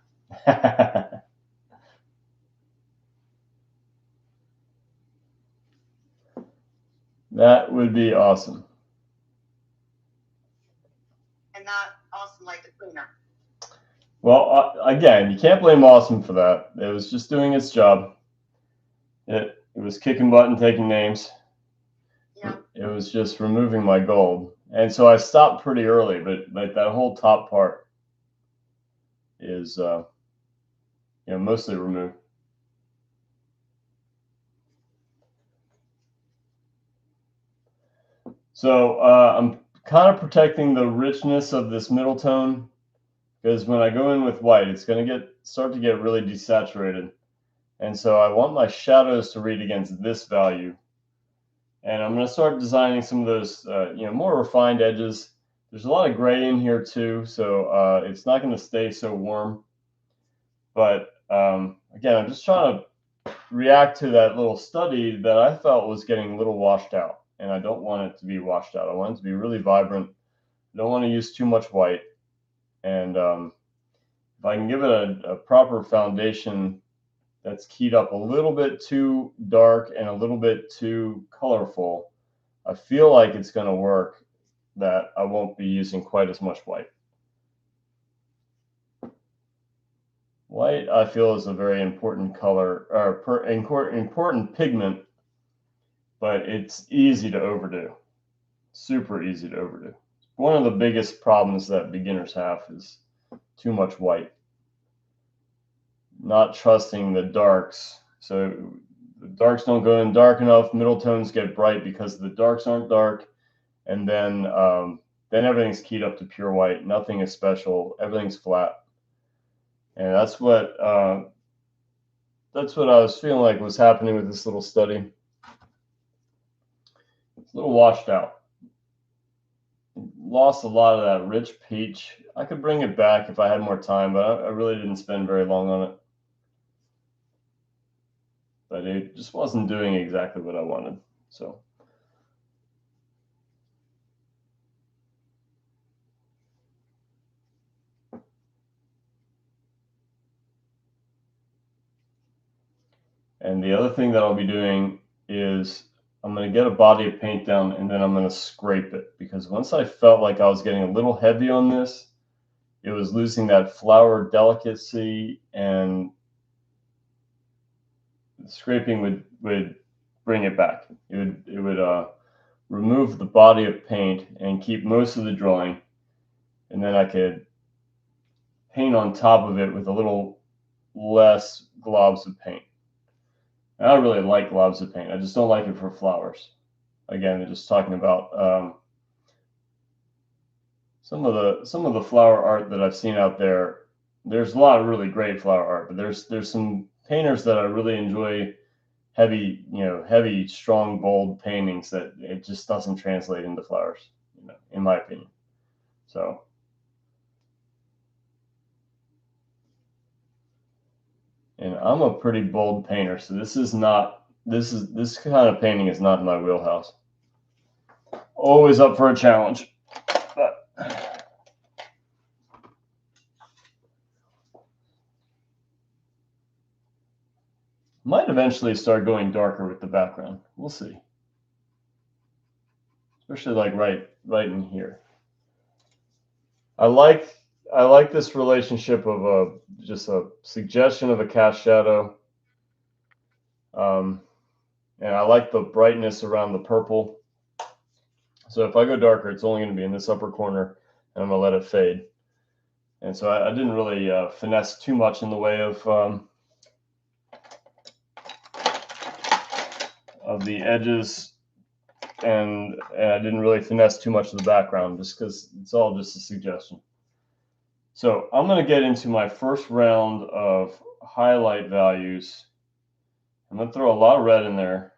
That would be awesome. And not awesome like the cleaner. Well, again, you can't blame Awesome for that. It was just doing its job. It was kicking butt and taking names. Yeah. It was just removing my gold. And so I stopped pretty early, but like that whole top part is mostly removed. So I'm kind of protecting the richness of this middle tone, because when I go in with white, it's going to start to get really desaturated. And so I want my shadows to read against this value. And I'm going to start designing some of those, more refined edges. There's a lot of gray in here too, so it's not going to stay so warm. But again, I'm just trying to react to that little study that I felt was getting a little washed out. And I don't want it to be washed out. I want it to be really vibrant. I don't want to use too much white. And if I can give it a proper foundation that's keyed up a little bit too dark and a little bit too colorful, I feel like it's going to work, that I won't be using quite as much white. White, I feel, is a very important color, or important pigment, but it's easy to overdo. Super easy to overdo. One of the biggest problems that beginners have is too much white. Not trusting the darks. So the darks don't go in dark enough, middle tones get bright because the darks aren't dark, and then everything's keyed up to pure white. Nothing is special. Everything's flat. And that's what I was feeling like was happening with this little study. It's a little washed out. Lost a lot of that rich peach. I could bring it back if I had more time, but I really didn't spend very long on it. But it just wasn't doing exactly what I wanted. So and the other thing that I'll be doing is I'm going to get a body of paint down, and then I'm going to scrape it, because once I felt like I was getting a little heavy on this, it was losing that flower delicacy, and scraping would bring it back. It would remove the body of paint and keep most of the drawing, and then I could paint on top of it with a little less globs of paint. And I really like globs of paint. I just don't like it for flowers. Again, they're just talking about some of the flower art that I've seen out there. There's a lot of really great flower art, but there's some painters that I really enjoy, heavy, strong, bold paintings that it just doesn't translate into flowers, in my opinion. So and I'm a pretty bold painter, so this kind of painting is not in my wheelhouse. Always up for a challenge, but might eventually start going darker with the background. We'll see. especially like right in here. I like this relationship of just a suggestion of a cast shadow, and I like the brightness around the purple. So if I go darker, it's only going to be in this upper corner, and I'm going to let it fade. And so I didn't really finesse too much in the way of the edges, and I didn't really finesse too much of the background, just because it's all just a suggestion. So I'm going to get into my first round of highlight values. I'm going to throw a lot of red in there.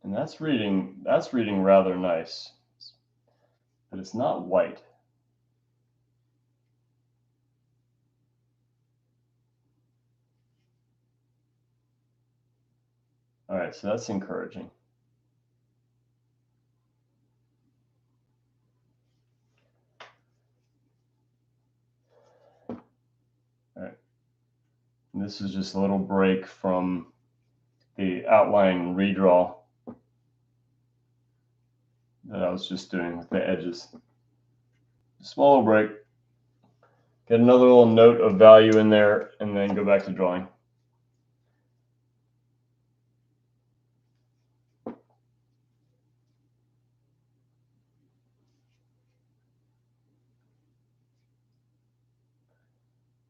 And that's reading rather nice, but it's not white. All right, so that's encouraging. All right, and this is just a little break from the outline redraw that I was just doing with the edges. Small break. Get another little note of value in there, and then go back to drawing.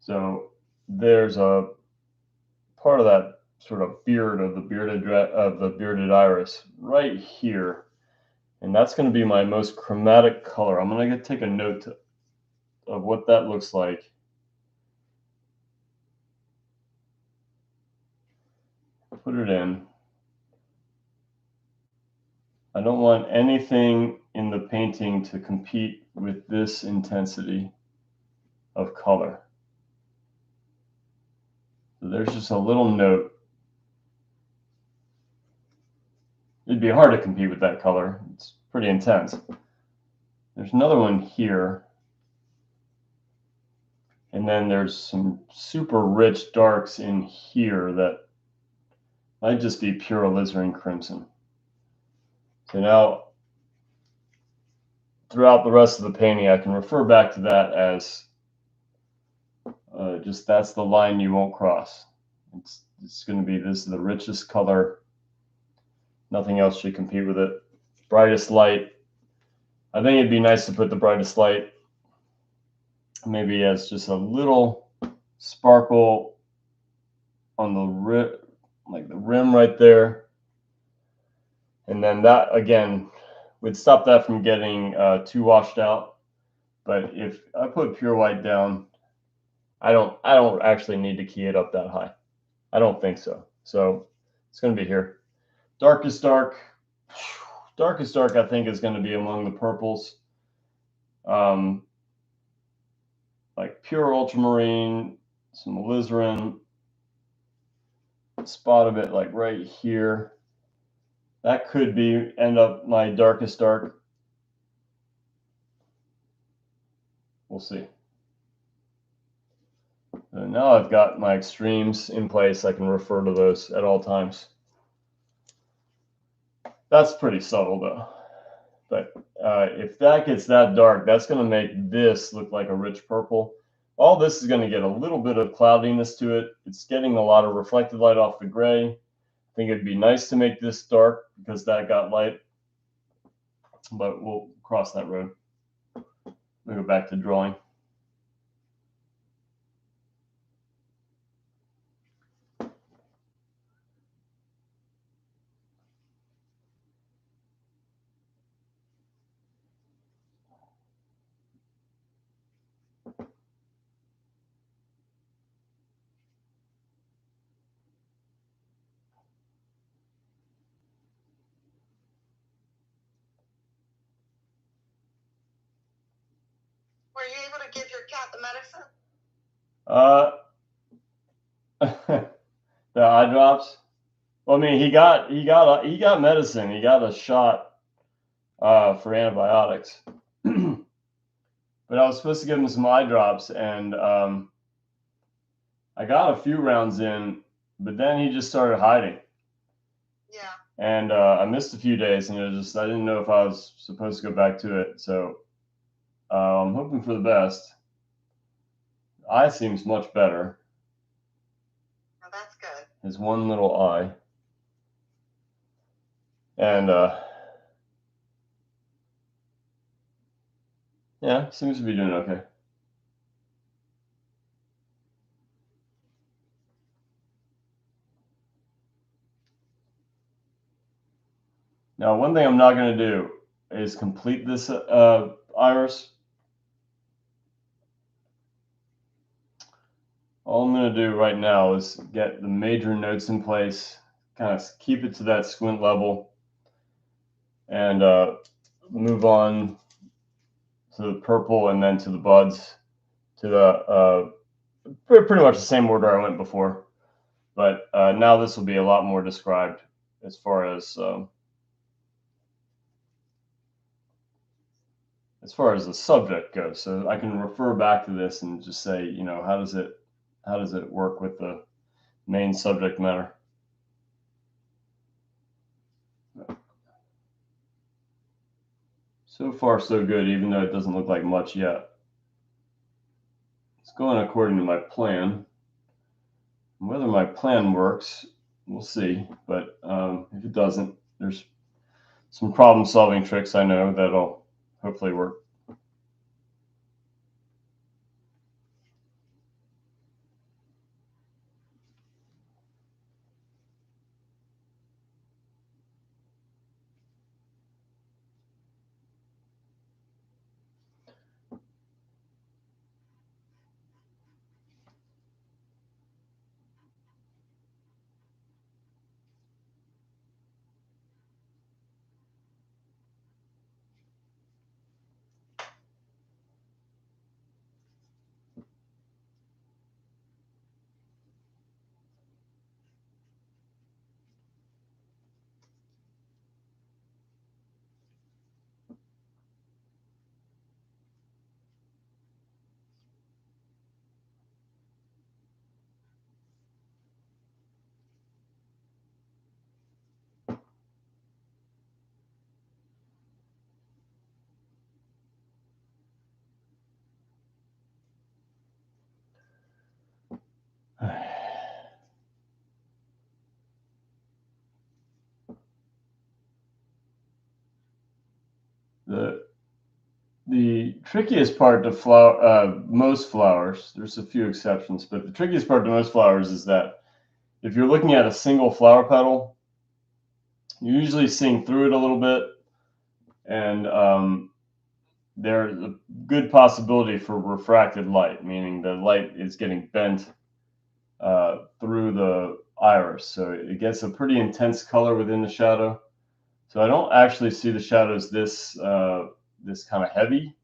So there's a part of that sort of beard of the bearded iris right here, and that's going to be my most chromatic color. I'm going to take a note of what that looks like. Put it in. I don't want anything in the painting to compete with this intensity of color. So there's just a little note. It'd be hard to compete with that color. It's pretty intense. There's another one here. And then there's some super rich darks in here that might just be pure alizarin crimson. So now, throughout the rest of the painting, I can refer back to that as just that's the line you won't cross. It's going to be this is the richest color. Nothing else should compete with it. Brightest light. I think it'd be nice to put the brightest light maybe as just a little sparkle on the rim right there. And then that, again, would stop that from getting too washed out. But if I put pure white down, I don't actually need to key it up that high. I don't think so. So it's going to be here. Darkest dark. Darkest dark, I think, is going to be among the purples. Like pure ultramarine, some alizarin, a spot of it like right here. That could end up my darkest dark. We'll see. And now I've got my extremes in place. I can refer to those at all times. That's pretty subtle though. But if that gets that dark, that's going to make this look like a rich purple. All this is going to get a little bit of cloudiness to it. It's getting a lot of reflected light off the gray. I think it'd be nice to make this dark because that got light. But we'll cross that road. We'll go back to drawing. Were you able to give your cat the medicine? The eye drops. Well, I mean, he got medicine. He got a shot for antibiotics. But I was supposed to give him some eye drops, and I got a few rounds in but then he just started hiding. Yeah. And I missed a few days, and I didn't know if I was supposed to go back to it. So I'm hoping for the best. Eye seems much better. Oh, that's good. His one little eye. And yeah, seems to be doing okay. Now, one thing I'm not going to do is complete this iris. All I'm going to do right now is get the major notes in place, kind of keep it to that squint level, and move on to the purple and then to the buds, to the pretty much the same order I went before. But now this will be a lot more described as far as the subject goes. So I can refer back to this and just say, you know, how does it work with the main subject matter? So far, so good, even though it doesn't look like much yet. It's going according to my plan. Whether my plan works, we'll see. But if it doesn't, there's some problem-solving tricks I know that'll hopefully work. The trickiest part to most flowers, there's a few exceptions, but the trickiest part to most flowers is that if you're looking at a single flower petal, you're usually seeing through it a little bit, and there's a good possibility for refracted light, meaning the light is getting bent through the iris, so it gets a pretty intense color within the shadow. So I don't actually see the shadows this kind of heavy,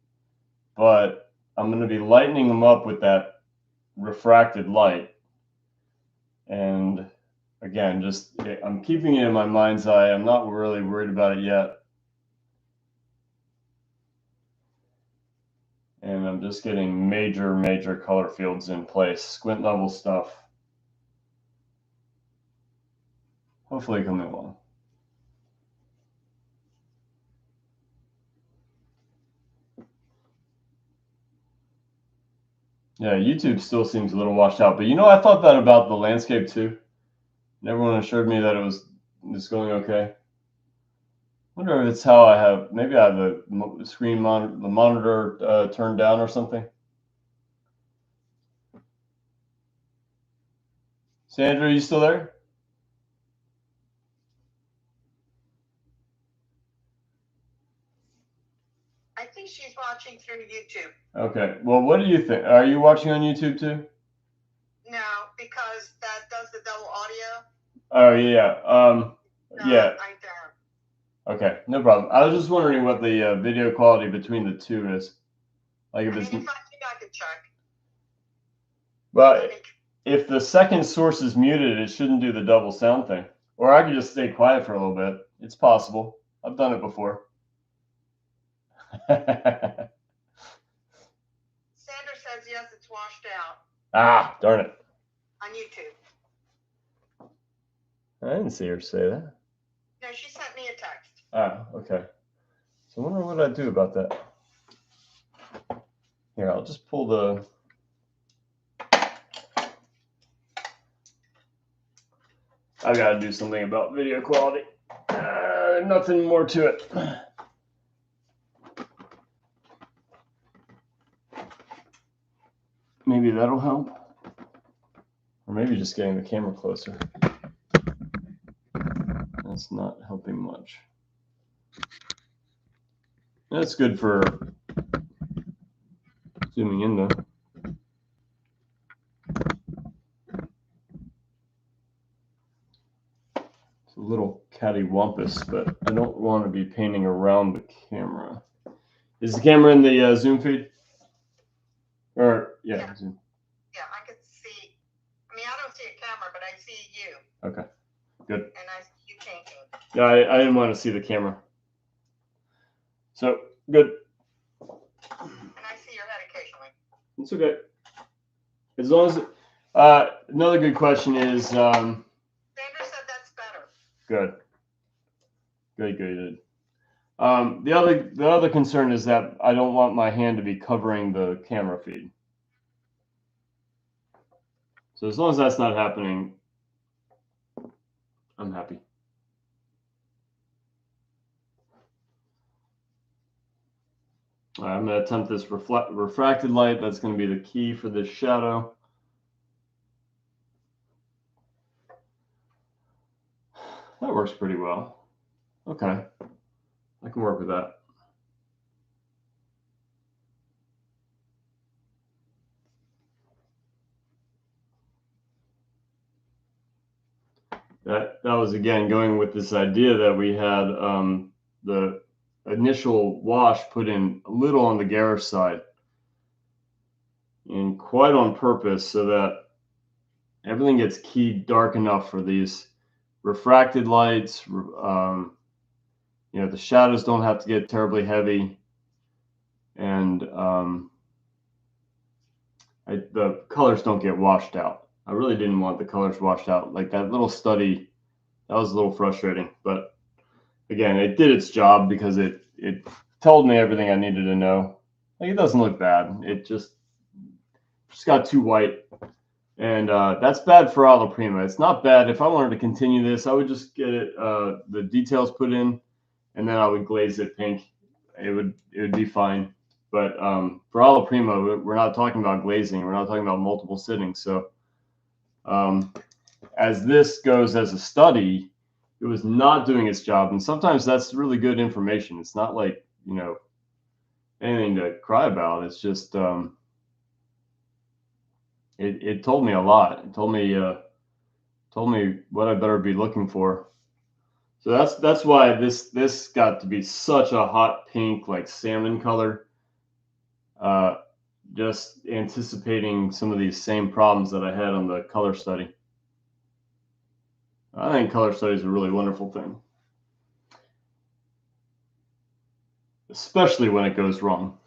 but I'm going to be lightening them up with that refracted light. And again, I'm keeping it in my mind's eye. I'm not really worried about it yet. And I'm just getting major color fields in place, squint level stuff. Hopefully coming along. Yeah, YouTube still seems a little washed out, but you know, I thought that about the landscape too. And everyone assured me that it was just going okay. I wonder if it's how maybe I have the screen monitor, the monitor turned down or something. Sandra, are you still there? I think she's watching through YouTube. Okay. Well, what do you think? Are you watching on YouTube too? No, because that does the double audio. Oh yeah. No, yeah. I don't. Okay, no problem. I was just wondering what the video quality between the two is. Like if it's. I think I could check. Well, if the second source is muted, it shouldn't do the double sound thing. Or I could just stay quiet for a little bit. It's possible. I've done it before. Sandra says yes, it's washed out. Ah, darn it. On YouTube. I didn't see her say that. No, she sent me a text. Ah, okay. So I wonder what I'd do about that. Here, I'll just pull the... I gotta do something about video quality. Nothing more to it. Maybe that'll help. Or maybe just getting the camera closer. That's not helping much. That's good for zooming in though. It's a little cattywampus, but I don't want to be painting around the camera. Is the camera in the zoom feed? Or, yeah. Zoom. Yeah, I could see. I mean, I don't see a camera, but I see you. Okay, good. And I see you painting. Yeah, I didn't want to see the camera. So, good. And I see your head occasionally. It's okay. As long as... another good question is... Sandra said that's better. Good. Good. The other concern is that I don't want my hand to be covering the camera feed. So as long as that's not happening, I'm happy. All right, I'm going to attempt this refracted light. That's going to be the key for this shadow. That works pretty well. Okay, I can work with that. That was, again, going with this idea that we had the initial wash put in a little on the garish side, and quite on purpose, so that everything gets keyed dark enough for these refracted lights. The shadows don't have to get terribly heavy, and the colors don't get washed out. I really didn't want the colors washed out. Like that little study, that was a little frustrating. But again, it did its job because it told me everything I needed to know. Like, it doesn't look bad. It just got too white. And that's bad for Alla Prima. It's not bad. If I wanted to continue this, I would just get it, the details put in, and then I would glaze it pink. It would be fine. But for Alla Prima, we're not talking about glazing. We're not talking about multiple sittings. So as this goes as a study, it was not doing its job. And sometimes that's really good information. It's not like, anything to cry about. It's just it told me a lot. It told me what I better be looking for. So that's why this got to be such a hot pink, like salmon color. Just anticipating some of these same problems that I had on the color study. I think color study is a really wonderful thing, especially when it goes wrong.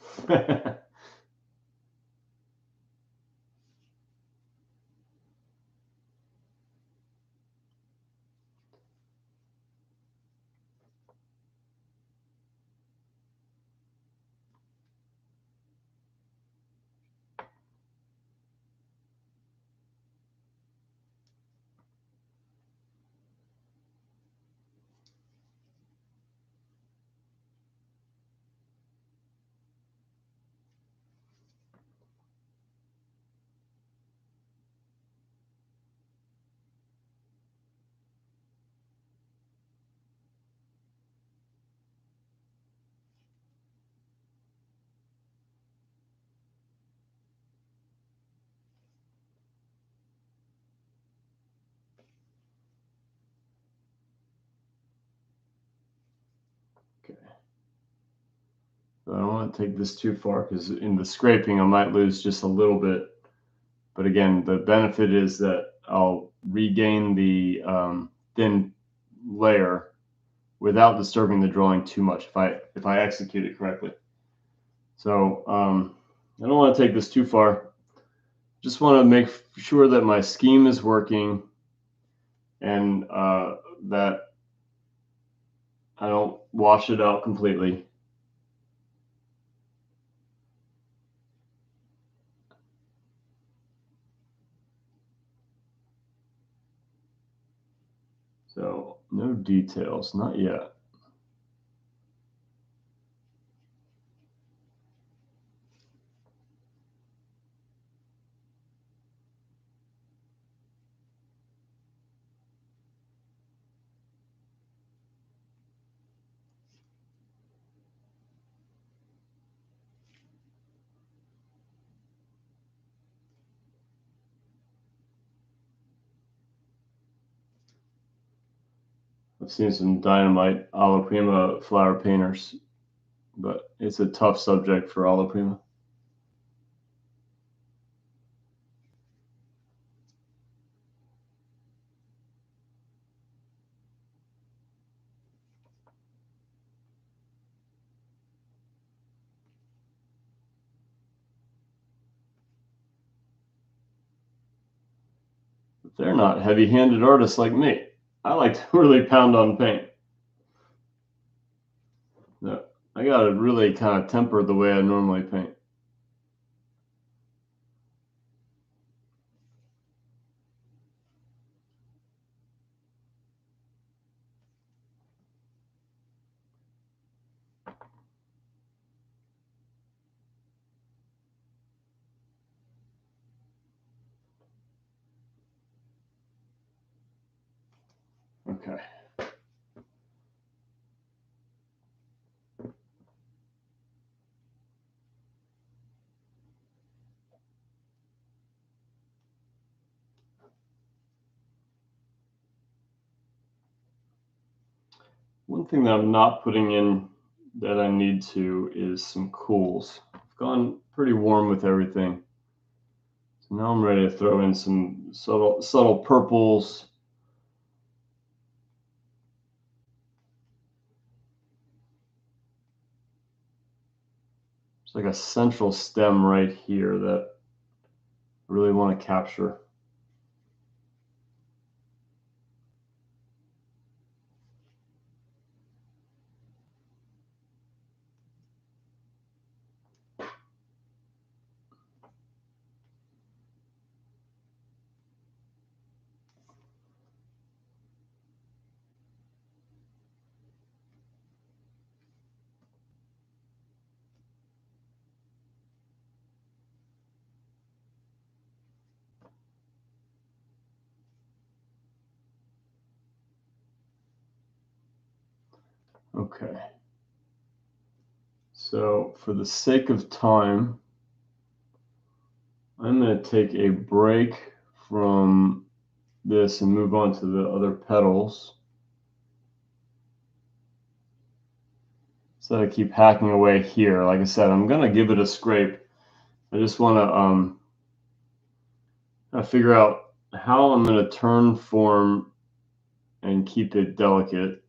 I don't want to take this too far because in the scraping I might lose just a little bit. But again, the benefit is that I'll regain the thin layer without disturbing the drawing too much if I execute it correctly. So I don't want to take this too far. Just want to make sure that my scheme is working and that I don't wash it out completely. So no details, not yet. I've seen some dynamite Alla Prima flower painters, but it's a tough subject for Alla Prima. But they're not heavy-handed artists like me. I like to really pound on paint. No, I gotta really kind of temper the way I normally paint. Okay. One thing that I'm not putting in that I need to is some cools. I've gone pretty warm with everything. So now I'm ready to throw in some subtle purples. It's like a central stem right here that I really want to capture. Okay. So for the sake of time, I'm going to take a break from this and move on to the other petals. So I keep hacking away here. Like I said, I'm going to give it a scrape. I just want to figure out how I'm going to turn form and keep it delicate.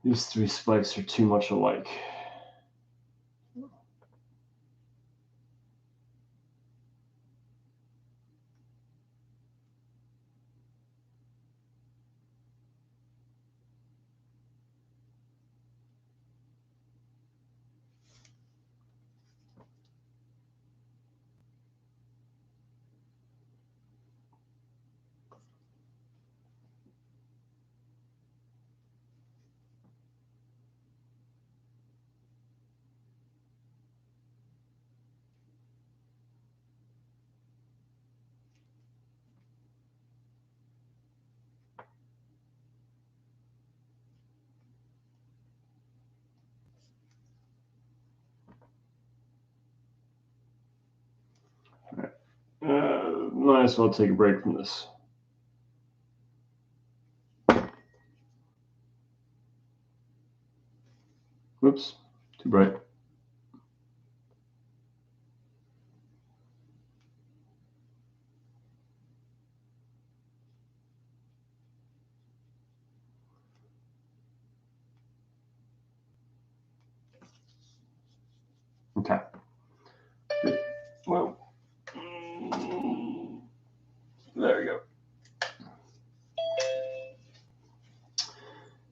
These three spikes are too much alike. Might as well take a break from this. Whoops, too bright. Okay. Well, there we go.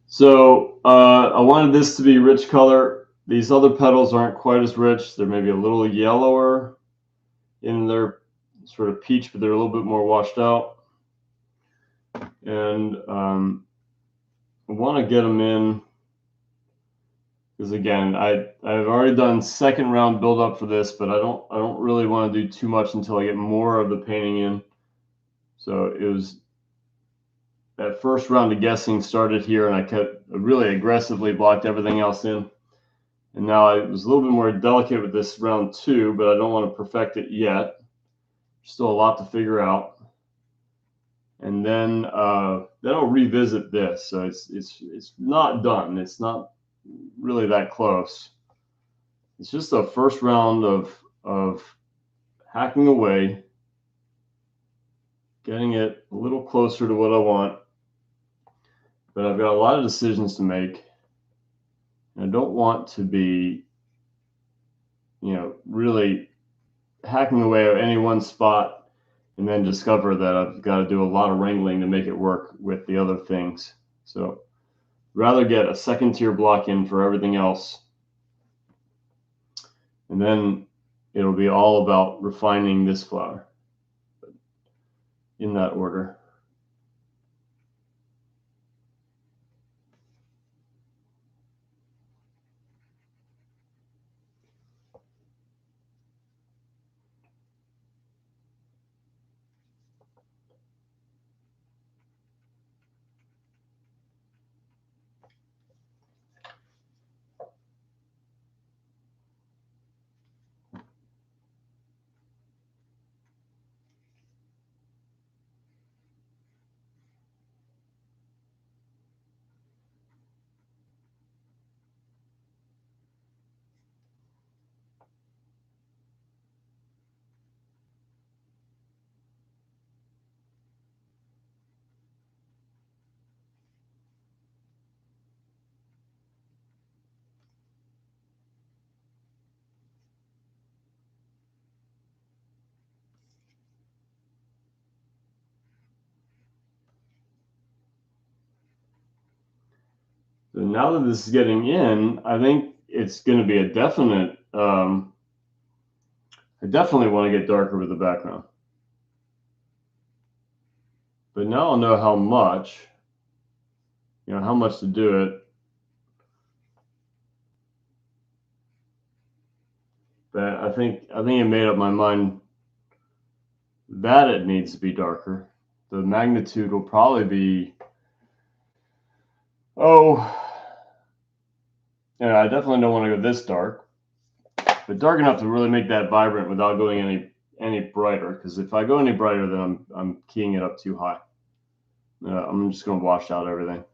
So I wanted this to be rich color. These other petals aren't quite as rich. They're maybe a little yellower in their sort of peach, but they're a little bit more washed out. And I want to get them in because again, I've already done second round build up for this, but I don't really want to do too much until I get more of the painting in. So it was that first round of guessing started here, and I kept really aggressively blocked everything else in. And now I was a little bit more delicate with this round 2, but I don't want to perfect it yet. Still a lot to figure out. And then I'll revisit this. So it's not done. It's not really that close. It's just a first round of hacking away, getting it a little closer to what I want. But I've got a lot of decisions to make. And I don't want to be, really hacking away at any one spot and then discover that I've got to do a lot of wrangling to make it work with the other things. So rather get a second tier block in for everything else. And then it'll be all about refining this flower in that order. So now that this is getting in, I think it's going to be a definite, I definitely want to get darker with the background. But now I'll know how much, how much to do it. But I think I made up my mind that it needs to be darker. The magnitude will probably be, I definitely don't want to go this dark, but dark enough to really make that vibrant without going any brighter. Because if I go any brighter, then I'm keying it up too high. I'm just going to wash out everything.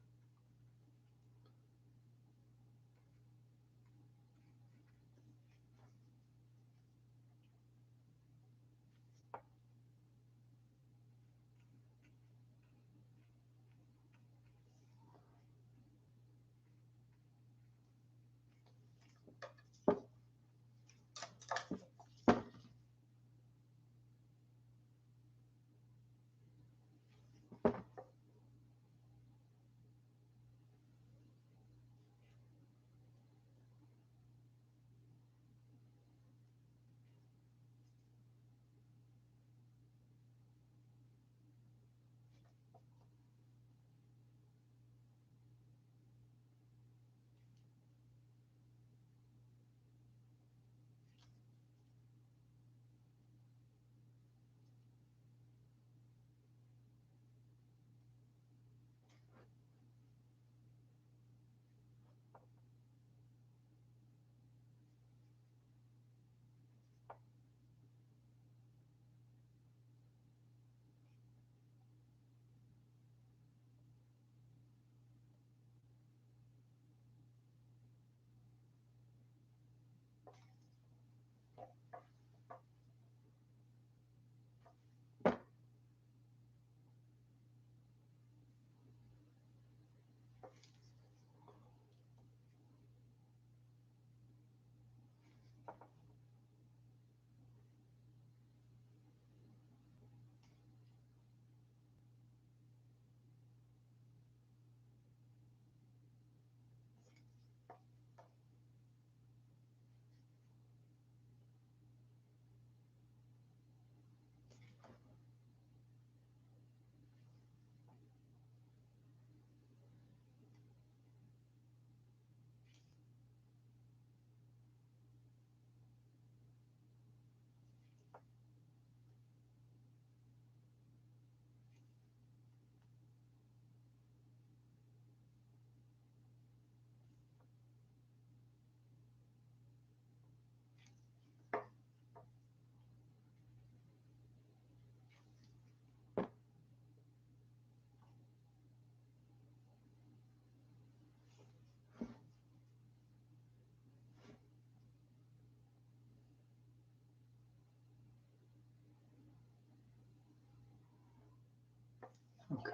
Okay.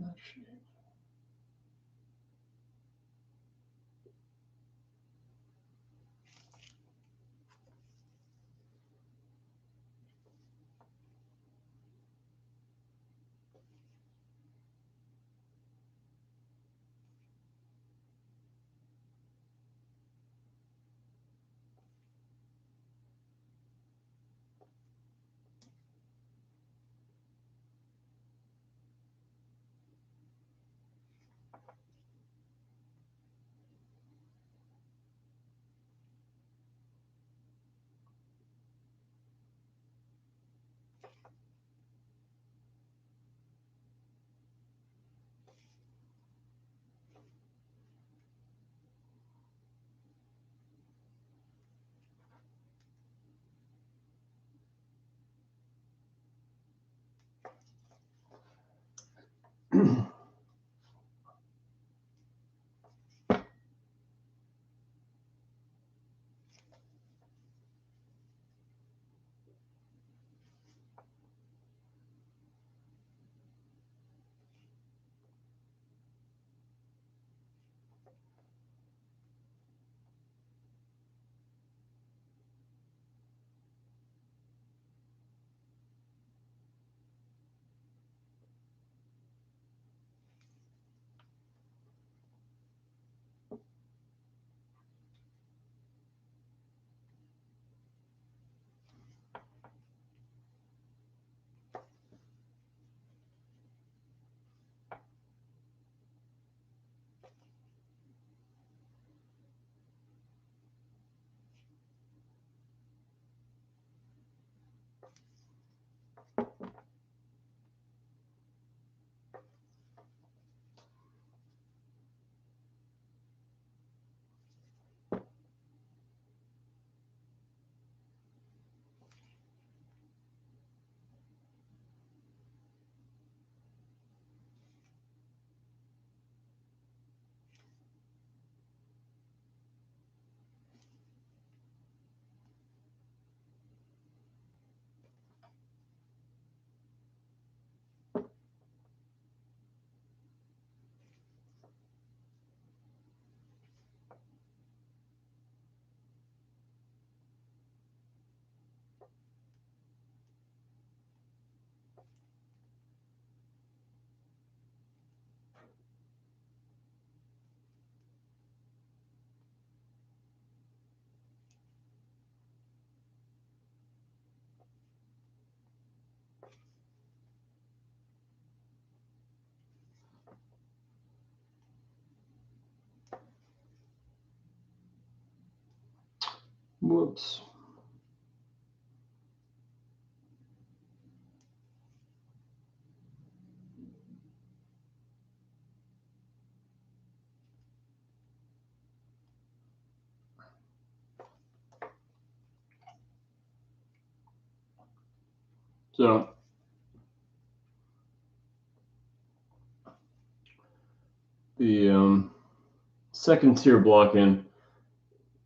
That shape. Whoops. So the second tier block-in,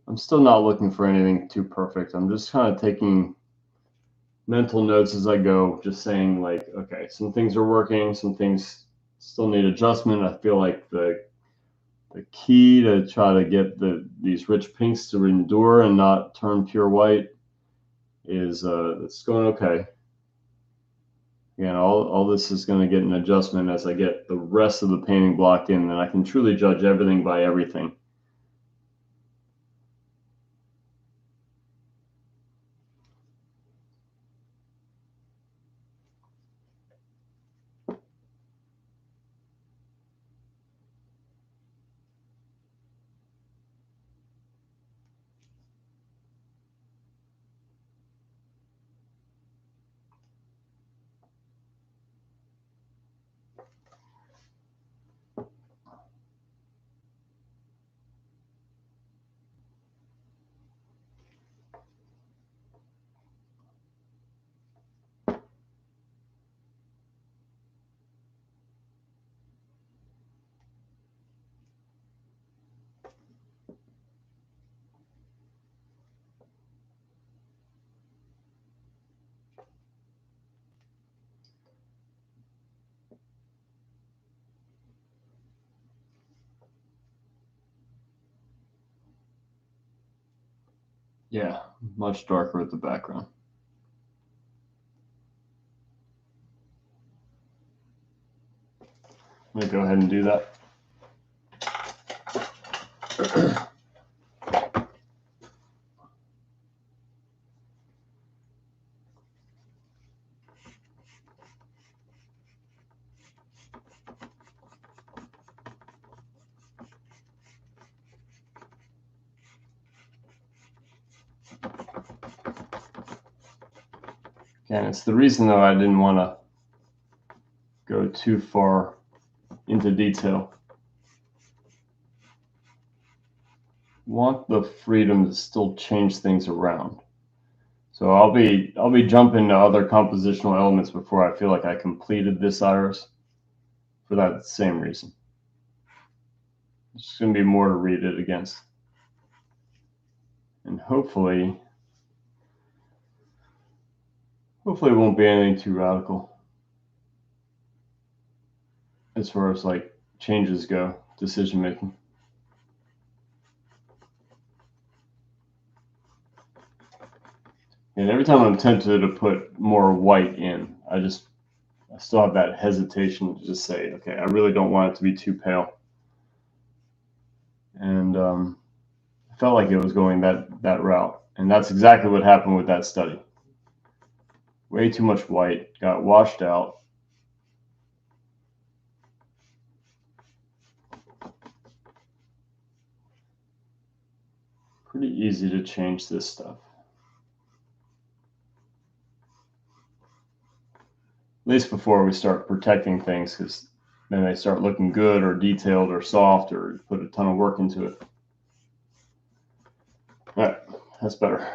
I'm still not looking for anything too perfect. I'm just kind of taking mental notes as I go, just saying like, okay, some things are working, some things still need adjustment. I feel like the key to try to get these rich pinks to endure and not turn pure white is it's going okay. Again, all this is going to get an adjustment as I get the rest of the painting blocked in, then I can truly judge everything by everything. Yeah, much darker with the background. I'm going to go ahead and do that. And it's the reason, though, I didn't want to go too far into detail. Want the freedom to still change things around. So I'll be jumping to other compositional elements before I feel like I completed this iris for that same reason. There's going to be more to read it against. And hopefully it won't be anything too radical as far as like changes go, decision making. And every time I'm tempted to put more white in, I still have that hesitation to just say, okay, I really don't want it to be too pale. And I felt like it was going that route. And that's exactly what happened with that study. Way too much white, got washed out. Pretty easy to change this stuff. At least before we start protecting things, because then they start looking good or detailed or soft or put a ton of work into it. All right, that's better.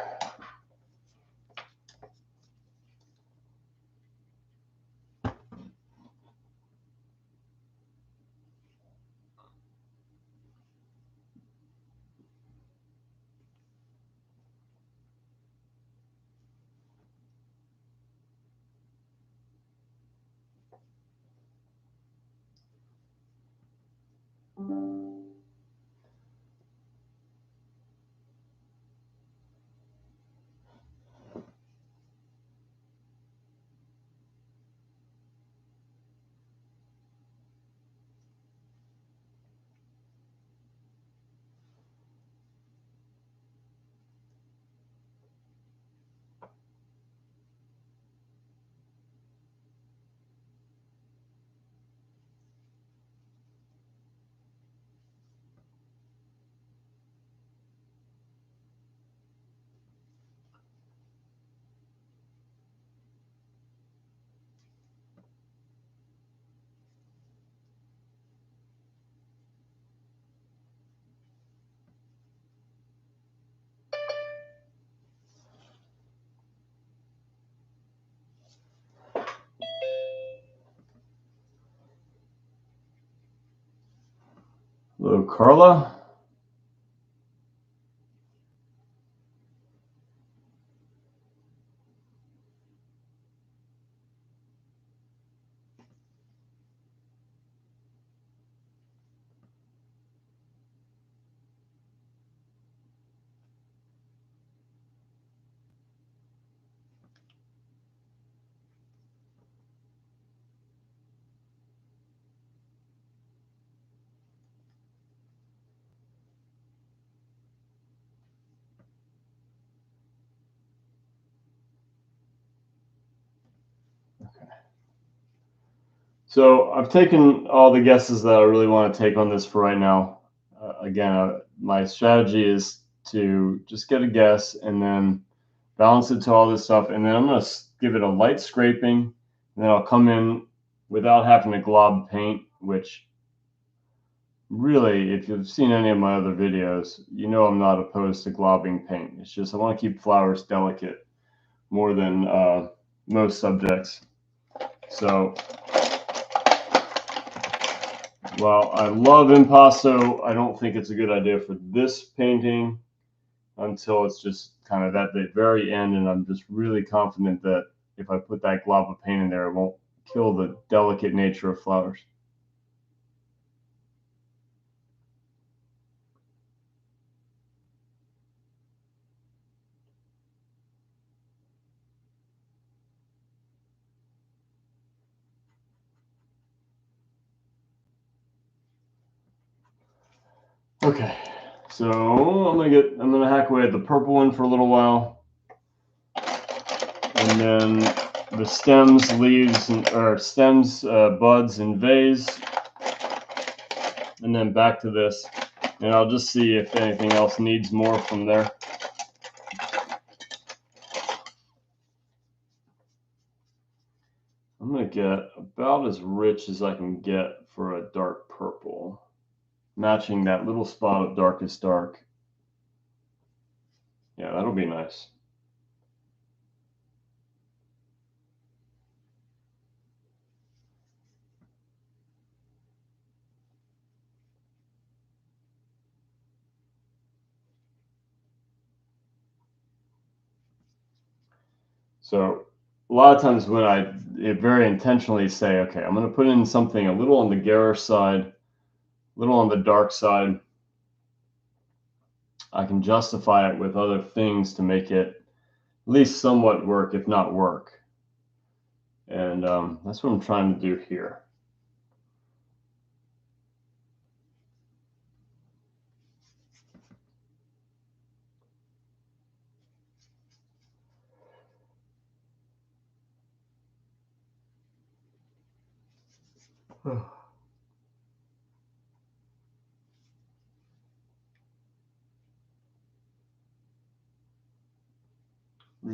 Hello, Carla. So I've taken all the guesses that I really want to take on this for right now. Again, my strategy is to just get a guess and then balance it to all this stuff, and then I'm going to give it a light scraping, and then I'll come in without having to glob paint, which really, if you've seen any of my other videos, you know I'm not opposed to globbing paint. It's just I want to keep flowers delicate more than most subjects. So while I love impasto, I don't think it's a good idea for this painting until it's just kind of at the very end, and I'm just really confident that if I put that glob of paint in there, it won't kill the delicate nature of flowers. Okay, so I'm gonna hack away at the purple one for a little while, and then the stems, leaves, or stems, buds, and vase, and then back to this, and I'll just see if anything else needs more from there. I'm gonna get about as rich as I can get for a dark purple, matching that little spot of darkest dark. Yeah, that'll be nice. So a lot of times when I very intentionally say, okay, I'm going to put in something a little on the garish side, a little on the dark side, I can justify it with other things to make it at least somewhat work, if not work. And that's what I'm trying to do here.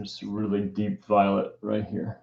Just really deep violet right here.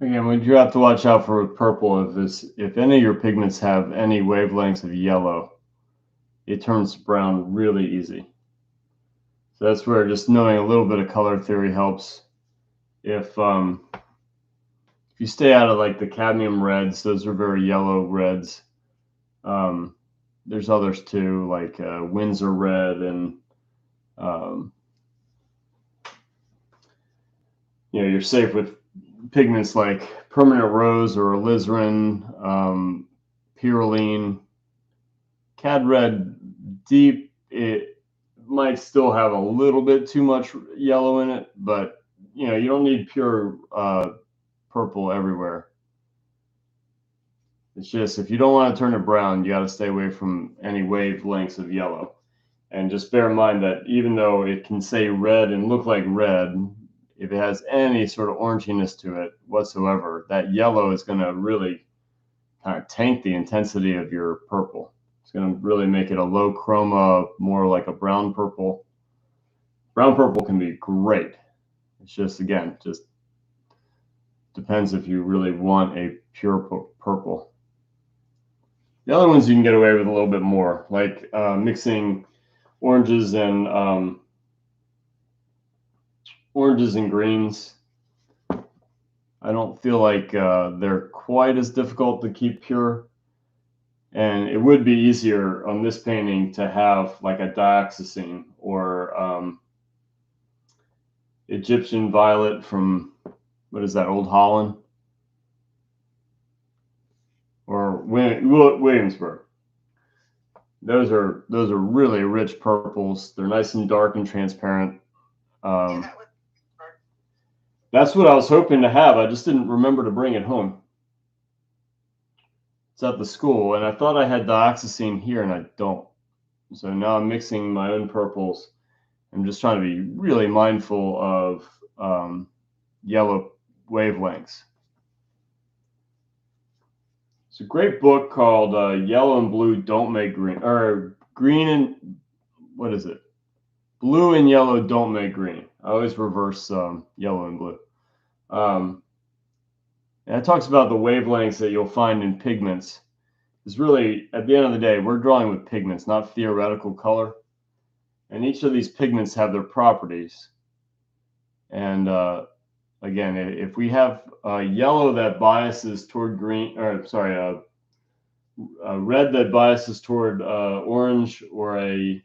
Again, what you have to watch out for with purple is if any of your pigments have any wavelengths of yellow, it turns brown really easy. So that's where just knowing a little bit of color theory helps. If you stay out of like the cadmium reds, those are very yellow reds. There's others too, like Windsor red and you're safe with pigments like permanent rose or alizarin, pyrroline. Cad red deep, it might still have a little bit too much yellow in it, but you don't need pure purple everywhere. It's just if you don't want to turn it brown, you got to stay away from any wavelengths of yellow. And just bear in mind that even though it can say red and look like red, if it has any sort of oranginess to it whatsoever, that yellow is going to really kind of tank the intensity of your purple. It's going to really make it a low chroma, more like a brown purple. Brown purple can be great. It's just, again, just depends if you really want a pure purple. The other ones you can get away with a little bit more, like mixing oranges and greens. I don't feel like they're quite as difficult to keep pure. And it would be easier on this painting to have like a dioxazine or Egyptian violet from, what is that, Old Holland? Or Williamsburg. Those are really rich purples. They're nice and dark and transparent. That's what I was hoping to have. I just didn't remember to bring it home. It's at the school, and I thought I had dioxazine here, and I don't. So now I'm mixing my own purples. I'm just trying to be really mindful of yellow wavelengths. It's a great book called Yellow and Blue Don't Make Green, or Green and, what is it? Blue and Yellow Don't Make Green. I always reverse yellow and blue. And it talks about the wavelengths that you'll find in pigments. It's really, at the end of the day, we're drawing with pigments, not theoretical color. And each of these pigments have their properties. And again, if we have yellow that biases toward green, or sorry, red that biases toward orange, or a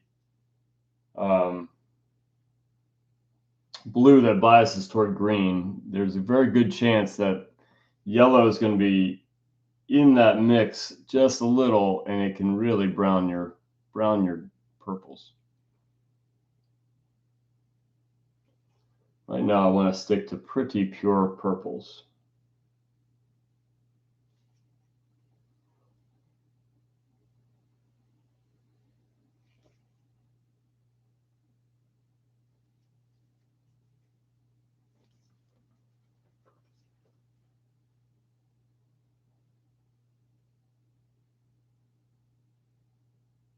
blue that biases toward green, there's a very good chance that yellow is going to be in that mix just a little, and it can really brown your purples. Right now I want to stick to pretty pure purples.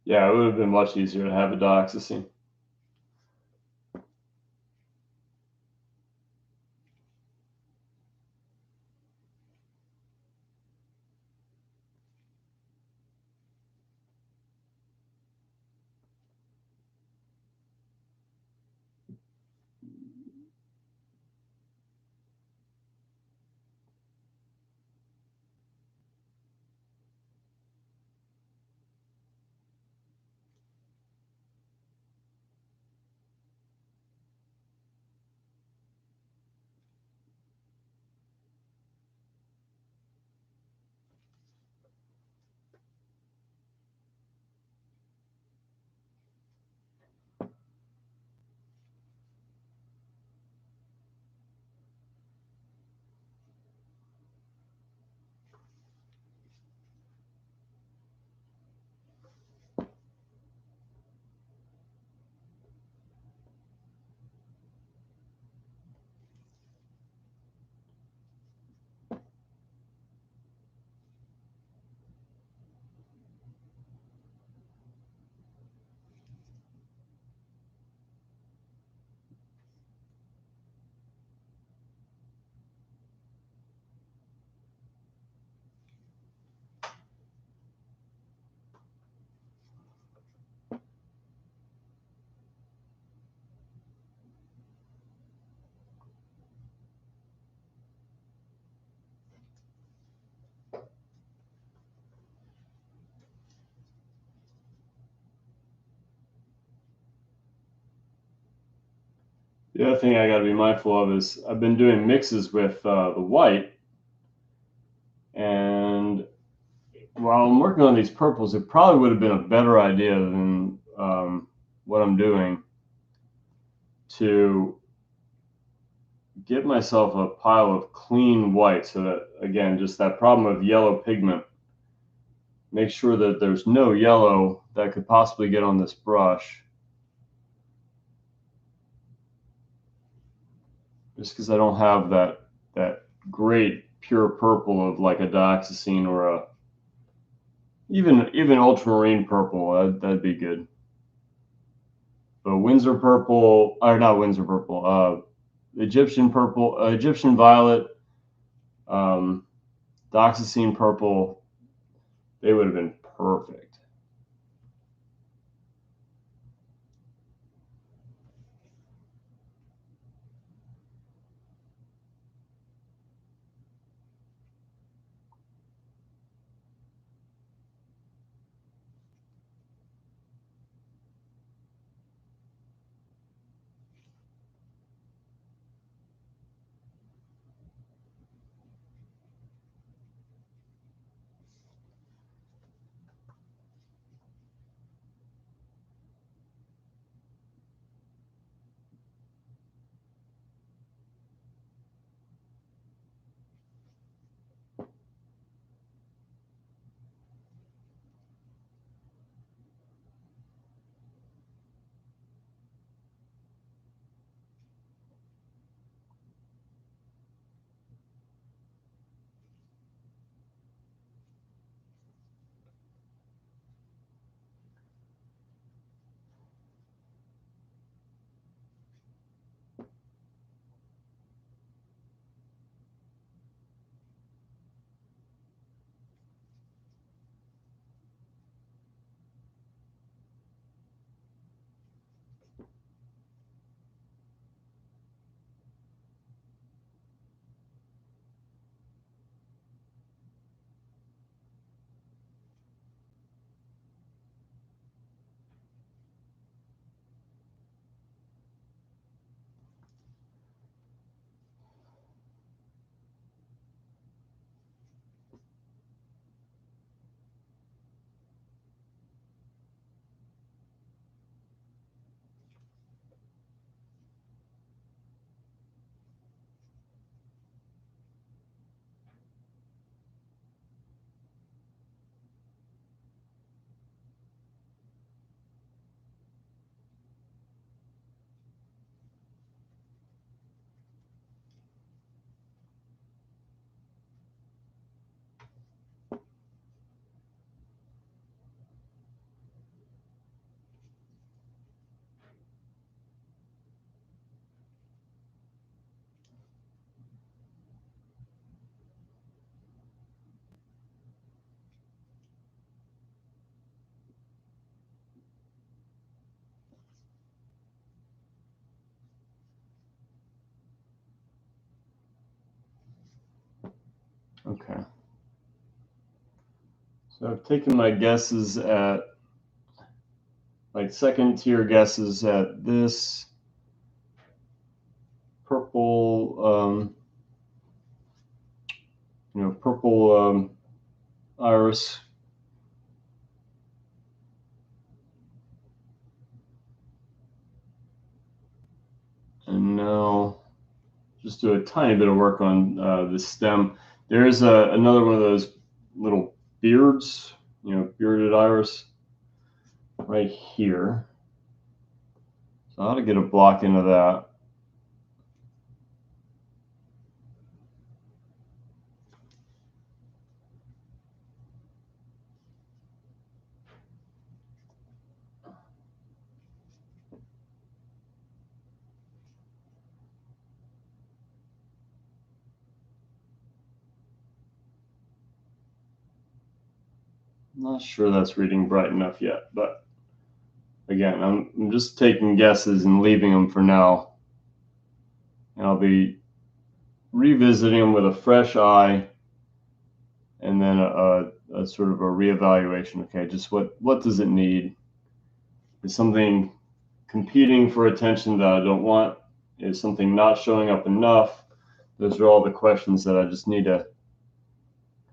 Yeah, it would have been much easier to have a dioxazine. The other thing I got to be mindful of is I've been doing mixes with the white, and while I'm working on these purples, it probably would have been a better idea than what I'm doing to get myself a pile of clean white so that, again, just that problem of yellow pigment, make sure that there's no yellow that could possibly get on this brush. Just because I don't have that great pure purple of like a dioxazine or a even ultramarine purple, that'd be good. But Windsor purple, or not Windsor purple, Egyptian purple, Egyptian violet, um, dioxazine purple, they would have been perfect. Okay. So I've taken my guesses at like second tier guesses at this purple, purple iris. And now just do a tiny bit of work on the stem. There's another one of those little beards, bearded iris right here. So I ought to get a block into that. I'm not sure that's reading bright enough yet, but again, I'm just taking guesses and leaving them for now. And I'll be revisiting them with a fresh eye and then a sort of a reevaluation. Okay, just what does it need? Is something competing for attention that I don't want? Is something not showing up enough? Those are all the questions that I just need to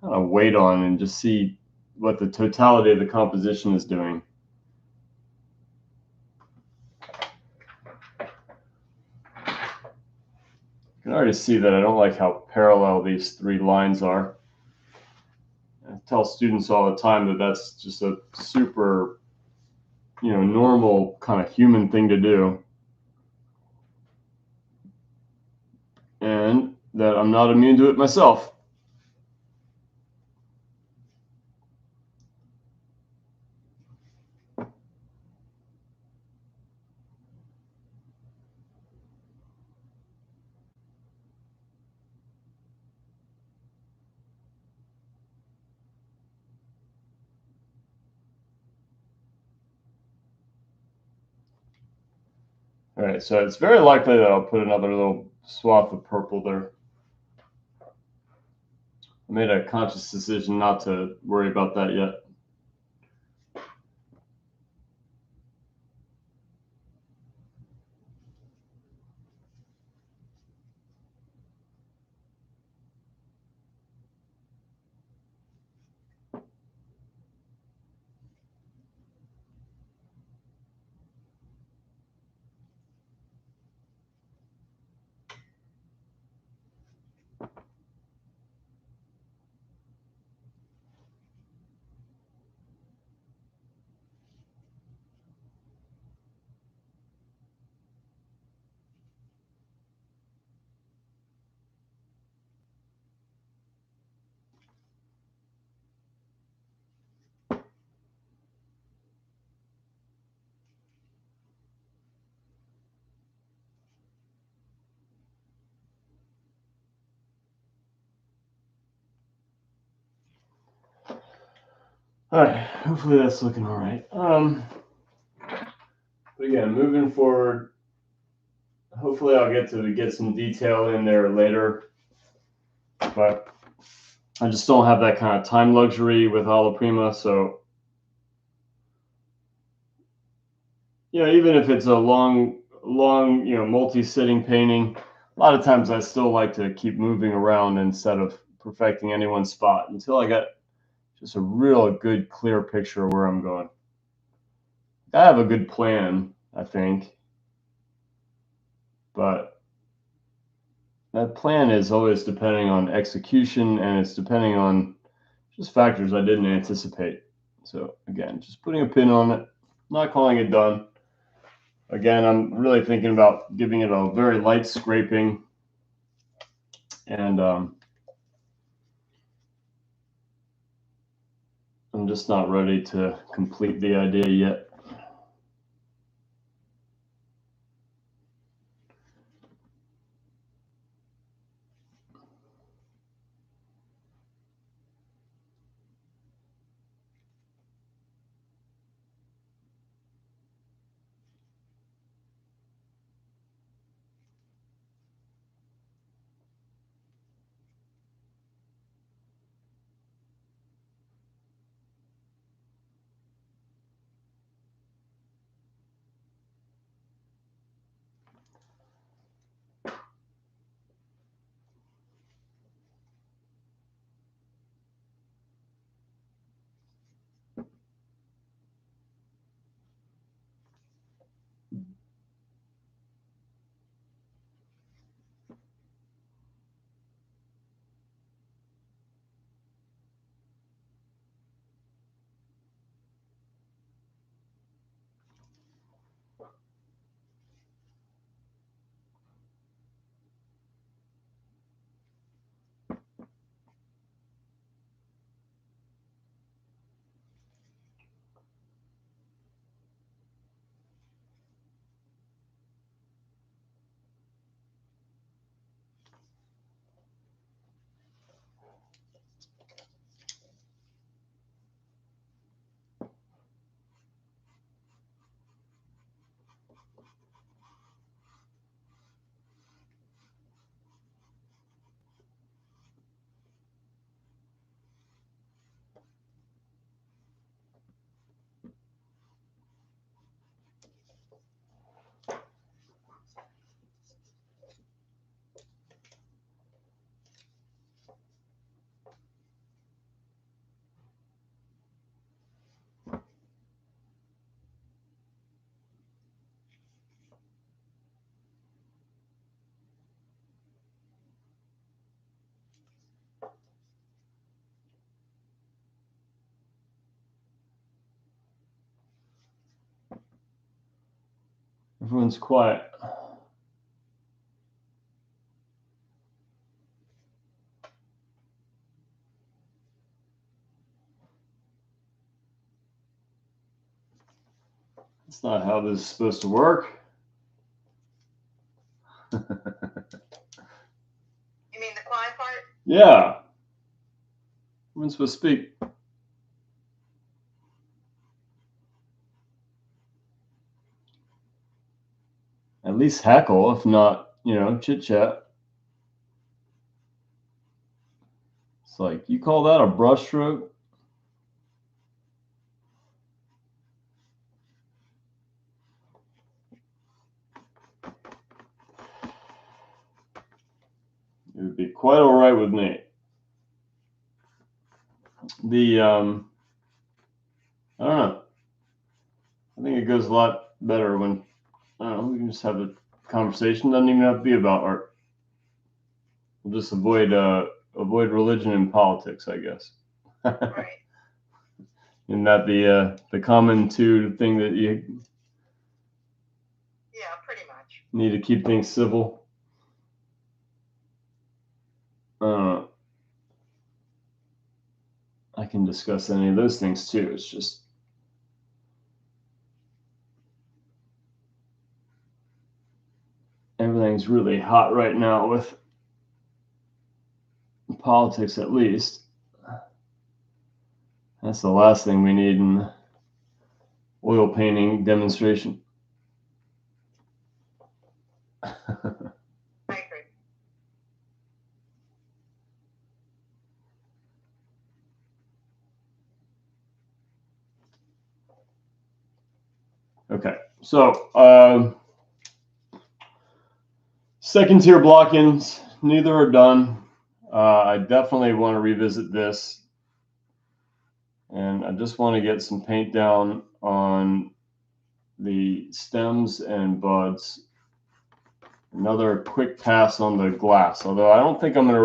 kind of wait on and just see what the totality of the composition is doing. You can already see that I don't like how parallel these three lines are. I tell students all the time that that's just a super, normal kind of human thing to do. And that I'm not immune to it myself. All right, so it's very likely that I'll put another little swath of purple there. I made a conscious decision not to worry about that yet. All right, hopefully that's looking all right. But again, moving forward, hopefully I'll get some detail in there later, but I just don't have that kind of time luxury with Alla Prima. So, even if it's a long, multi-sitting painting, a lot of times I still like to keep moving around instead of perfecting any one spot until I get just a real good, clear picture of where I'm going. I have a good plan, I think, but that plan is always depending on execution, and it's depending on just factors I didn't anticipate. So again, just putting a pin on it, not calling it done. Again, I'm really thinking about giving it a very light scraping, and I'm just not ready to complete the idea yet. Everyone's quiet. That's not how this is supposed to work. You mean the quiet part? Yeah. Everyone's supposed to speak. At least heckle, if not, chit chat. It's like, you call that a brushstroke? It would be quite all right with me. I don't know. I think it goes a lot better when, we can just have a conversation. Doesn't even have to be about art. We'll just avoid religion and politics, I guess. Right. Isn't that the common thing that you? Yeah, pretty much. Need to keep things civil. I can discuss any of those things too. It's just everything's really hot right now with politics, at least. That's the last thing we need in the oil painting demonstration. I agree. Okay, so second tier block-ins, neither are done. I definitely want to revisit this, and I just want to get some paint down on the stems and buds. Another quick pass on the glass, although I don't think I'm going to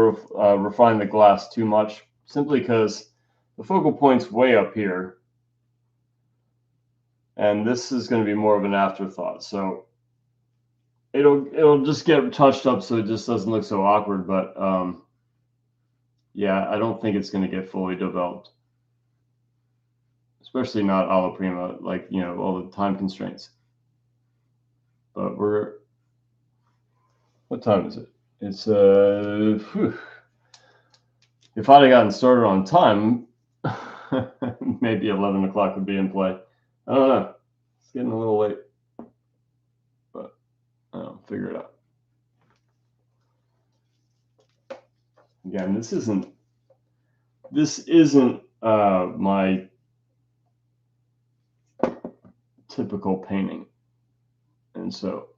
refine the glass too much, simply because the focal point's way up here, and this is going to be more of an afterthought. So it'll just get touched up so it just doesn't look so awkward. But yeah, I don't think it's going to get fully developed, especially not Alla Prima, like all the time constraints. But what time is it? It's if I'd have gotten started on time, maybe 11 o'clock would be in play. I don't know. It's getting a little late, but I'll figure it out. Again, this isn't my typical painting, and so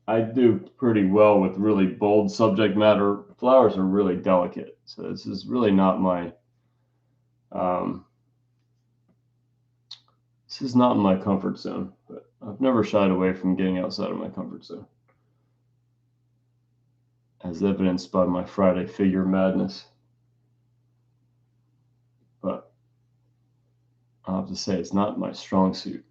I do pretty well with really bold subject matter. Flowers are really delicate, so this is really not my this is not in my comfort zone, but I've never shied away from getting outside of my comfort zone, as evidenced by my Friday figure madness. But I'll have to say it's not my strong suit.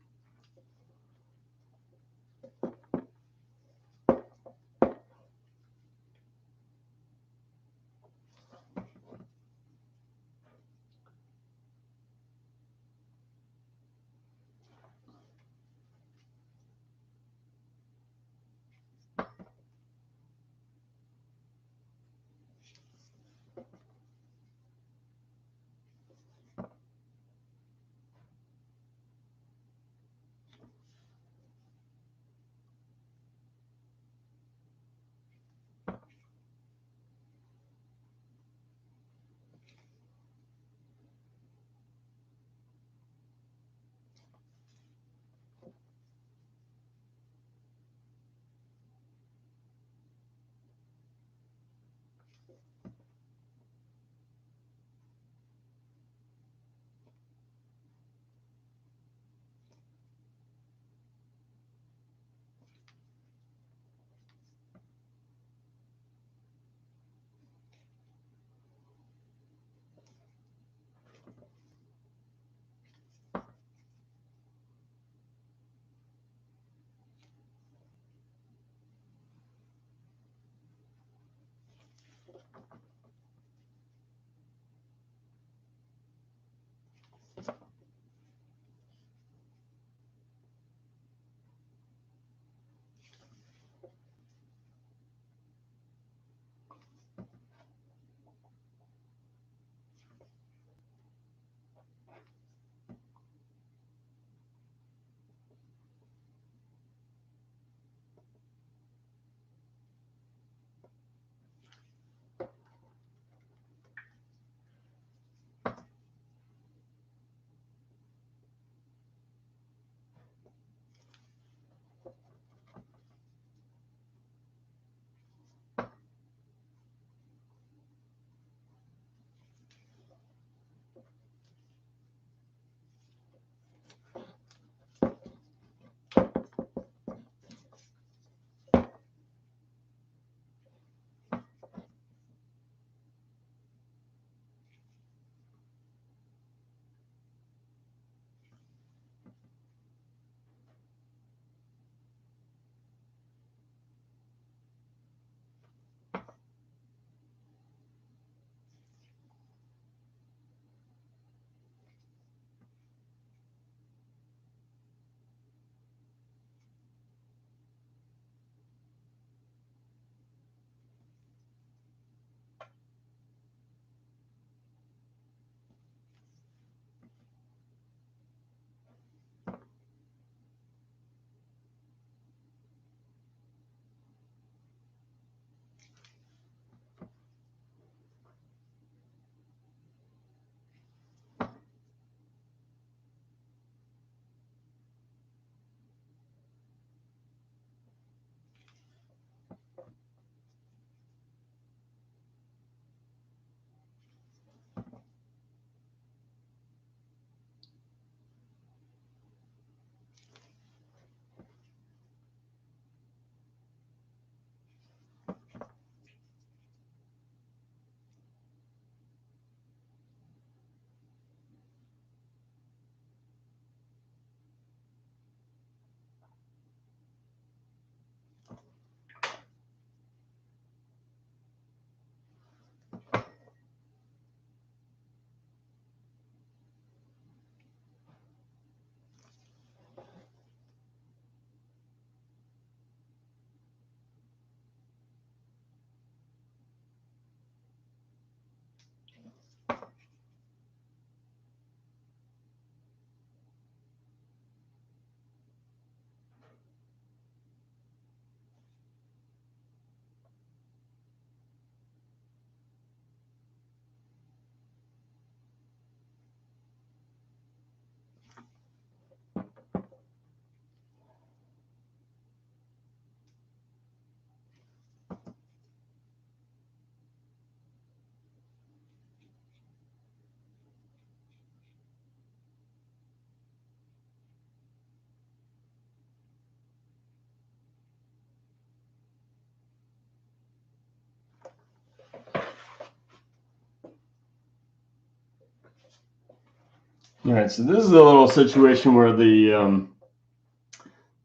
All right, so this is a little situation where the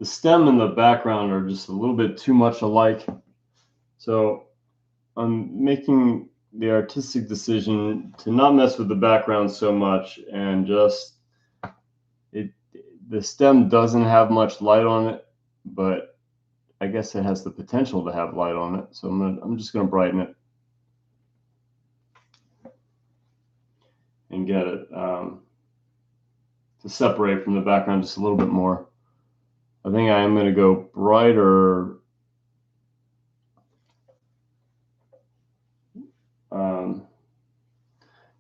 stem and the background are just a little bit too much alike. So I'm making the artistic decision to not mess with the background so much and just the stem doesn't have much light on it, but I guess it has the potential to have light on it. So I'm just gonna brighten it and get it to separate from the background just a little bit more. I think I am going to go brighter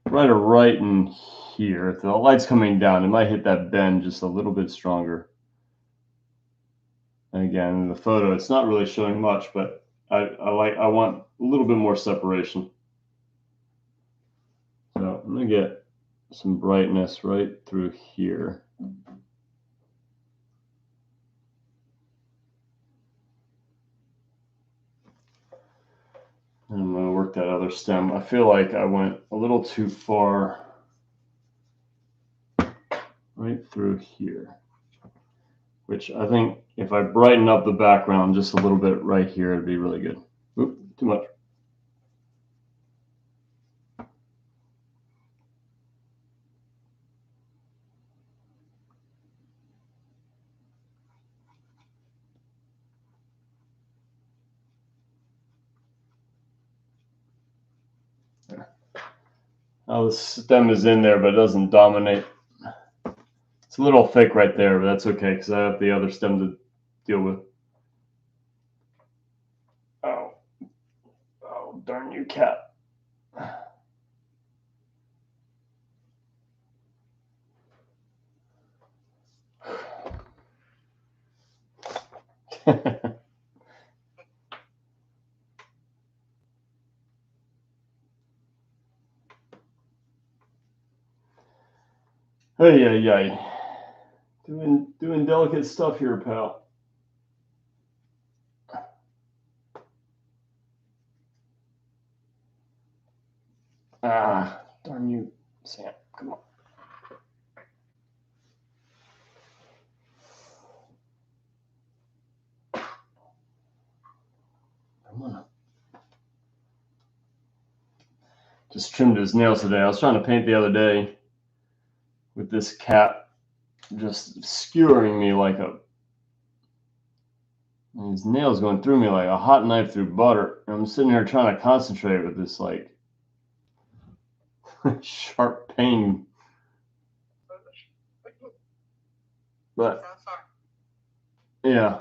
brighter right in here. If the light's coming down, it might hit that bend just a little bit stronger. And again, in the photo, it's not really showing much, but I want a little bit more separation. So I'm going to get some brightness right through here. And I'm going to work that other stem. I feel like I went a little too far right through here, which I think if I brighten up the background just a little bit right here, it'd be really good. Oop, too much. Now the stem is in there, but it doesn't dominate. It's a little thick right there, but that's okay because I have the other stem to deal with. Oh, oh, darn you, cat. Hey, yeah, yeah. Doing delicate stuff here, pal. Ah, darn you, Sam. Come on. Come on. Just trimmed his nails today. I was trying to paint the other day with this cat just skewering me like his nails going through me like a hot knife through butter. And I'm sitting here trying to concentrate with this like sharp pain. But yeah,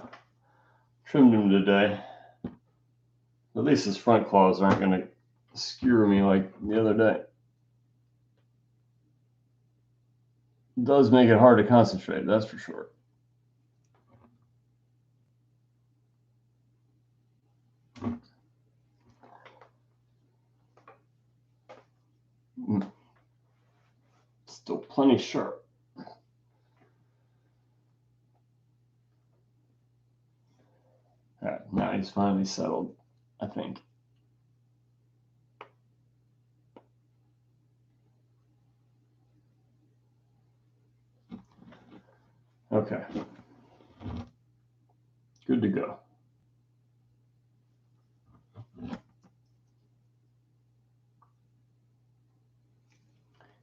trimmed him today. At least his front claws aren't going to skewer me like the other day. It does make it hard to concentrate, that's for sure. Still plenty sharp. All right, now he's finally settled, I think. Okay. Good to go.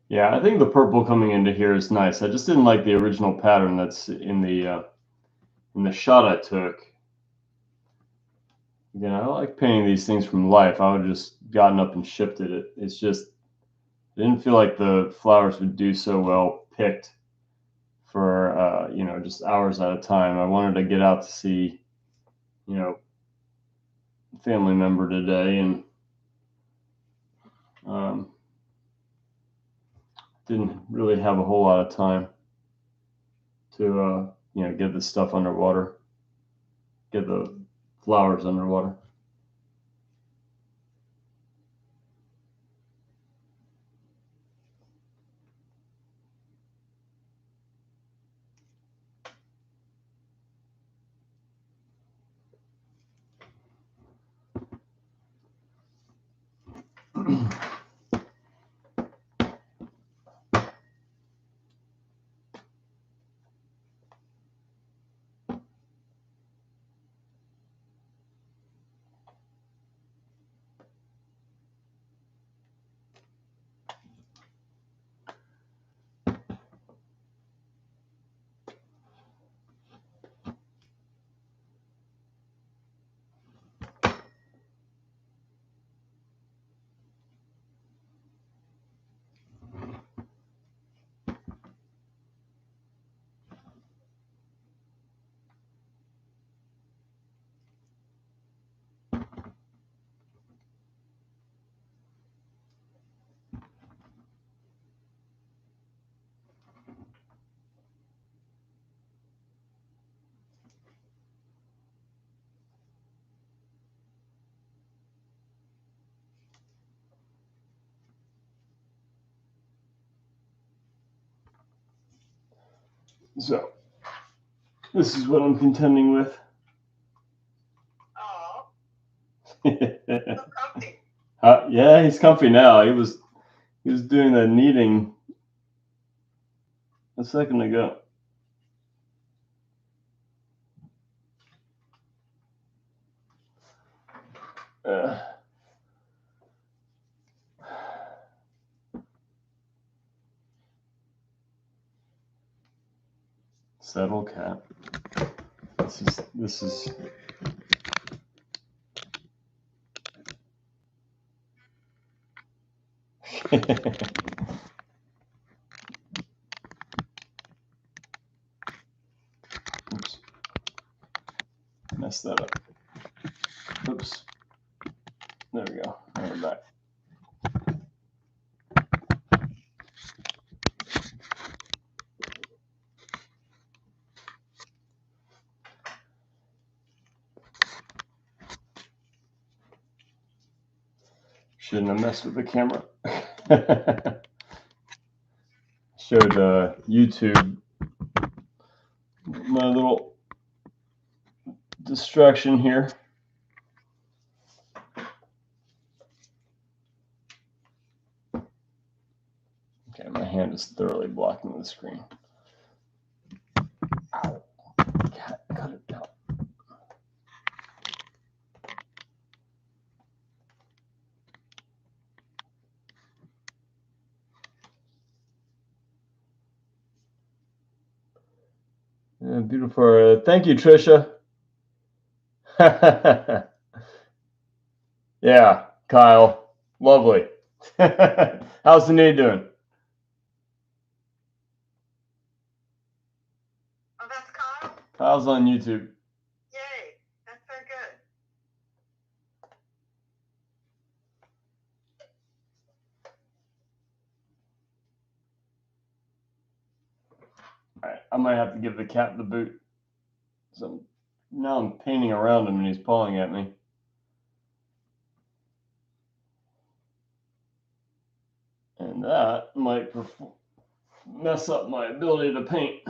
Yeah, I think the purple coming into here is nice. I just didn't like the original pattern that's in the shot I took. Again, I like painting these things from life. I would have just gotten up and shifted it. It's just, I didn't feel like the flowers would do so well picked for, just hours at a time. I wanted to get out to see, family member today and didn't really have a whole lot of time to, get the stuff underwater, get the flowers underwater. So this is what I'm contending with. Oh, so comfy. Yeah, he's comfy now. He was doing the kneading a second ago. Settle cat. This is Oops. Messed that up. Oops. There we go. Now we're back. Shouldn't have messed with the camera. Showed YouTube my little distraction here. Okay, my hand is thoroughly blocking the screen. Ow. Cut it down. Yeah, beautiful. Thank you, Trisha. Yeah, Kyle. Lovely. How's the knee doing? Oh, that's Kyle? Kyle's on YouTube. Yay, that's so good. All right, I might have to give the cat the boot. So now I'm painting around him and he's pawing at me. And that might mess up my ability to paint.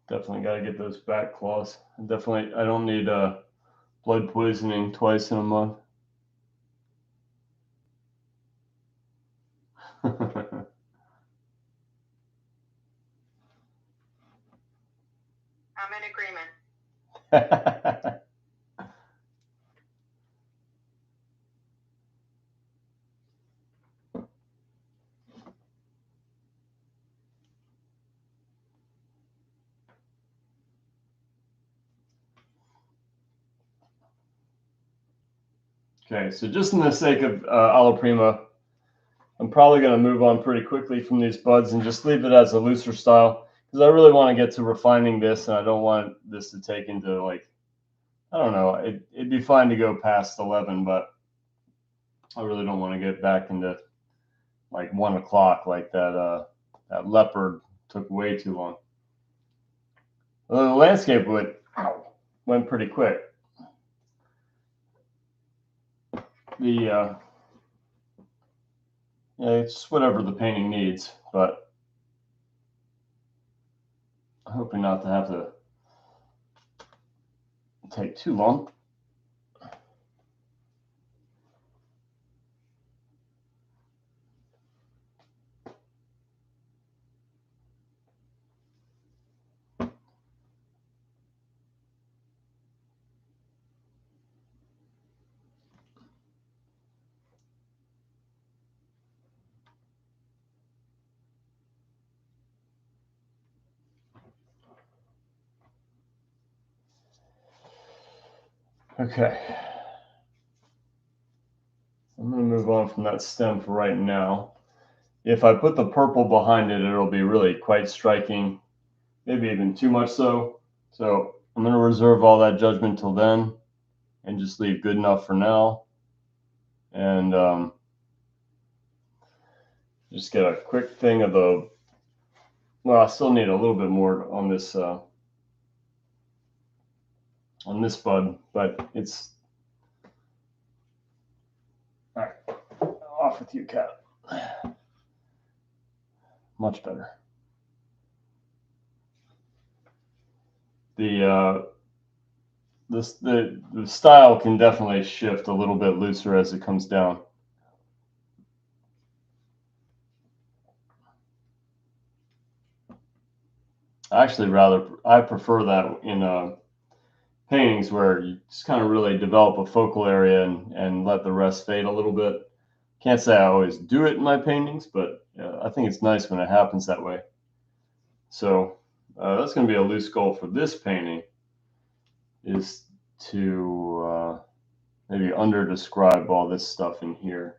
Definitely got to get those back claws. I don't need blood poisoning twice in a month. I'm in agreement. Okay, so just in the sake of Alla Prima, I'm probably going to move on pretty quickly from these buds and just leave it as a looser style because I really want to get to refining this and I don't want this to take into like, I don't know, it'd be fine to go past 11, but I really don't want to get back into like 1 o'clock like that leopard took way too long. Well, the landscape went pretty quick. Yeah, it's whatever the painting needs, but I'm hoping not to have to take too long. Okay. I'm going to on from that stem for right now. If I put the purple behind it, it'll be really quite striking, maybe even too much so. So I'm going to reserve all that judgment till then and just leave good enough for now. And just get a quick thing of the, well, I still need a little bit more on this bud, but it's, all right, off with you, cat. Much better. The style can definitely shift a little bit looser as it comes down. Actually, I prefer that in paintings where you just kind of really develop a focal area and let the rest fade a little bit. Can't say I always do it in my paintings, but I think it's nice when it happens that way. So that's going to be a loose goal for this painting, is to maybe under describe all this stuff in here.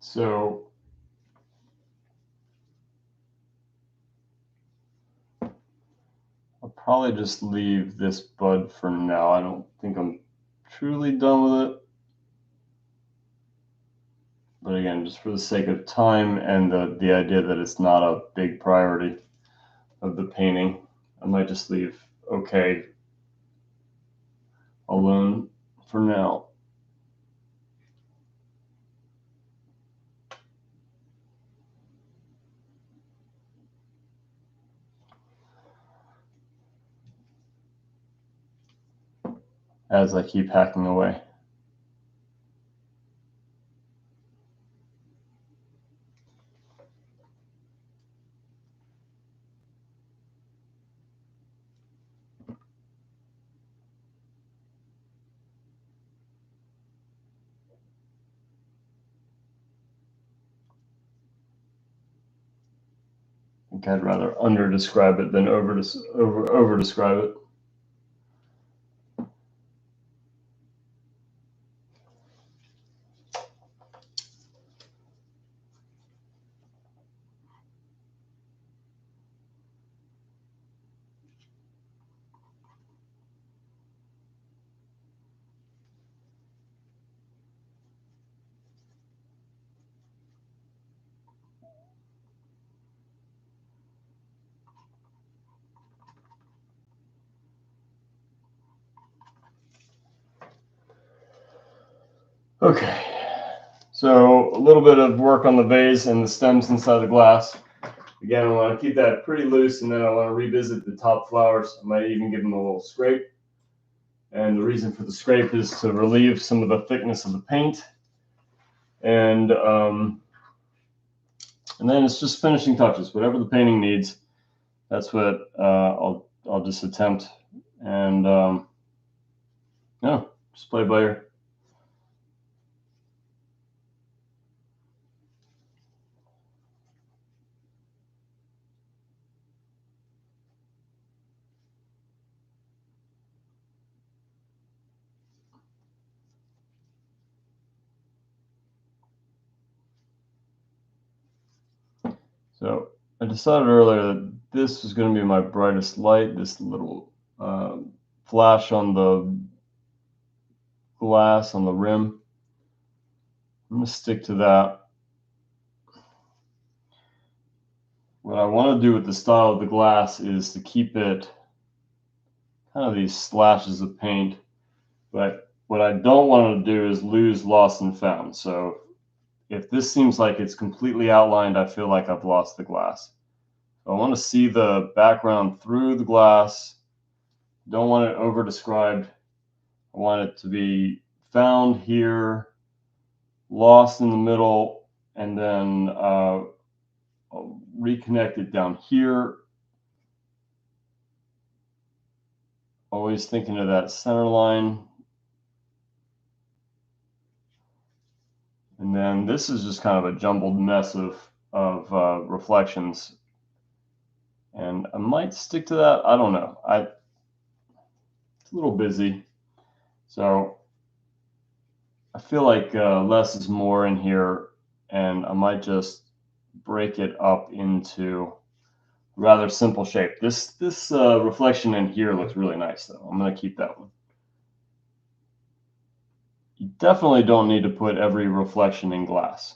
So I'll probably just leave this bud for now. I don't think I'm truly done with it. But again, just for the sake of time and the idea that it's not a big priority of the painting, I might just leave okay alone for now. As I keep hacking away. I think I'd rather under describe it than over describe it. Okay, so a little bit of work on the vase and the stems inside the glass. Again, I want to keep that pretty loose, and then I want to revisit the top flowers. I might even give them a little scrape. And the reason for the scrape is to relieve some of the thickness of the paint. And then it's just finishing touches. Whatever the painting needs, that's what I'll just attempt. And yeah, just play by ear. So I decided earlier that this is going to be my brightest light, this little flash on the glass on the rim. I'm going to stick to that. What I want to do with the style of the glass is to keep it kind of these slashes of paint, but what I don't want to do is lose lost and found. So if this seems like it's completely outlined, I feel like I've lost the glass. So I want to see the background through the glass. Don't want it over described. I want it to be found here, lost in the middle, and then I'll reconnect it down here. Always thinking of that center line. And then this is just kind of a jumbled mess of reflections. And I might stick to that. I don't know. It's a little busy. So I feel like less is more in here, and I might just break it up into rather simple shape. This reflection in here looks really nice, though. I'm going to keep that one. You definitely don't need to put every reflection in glass,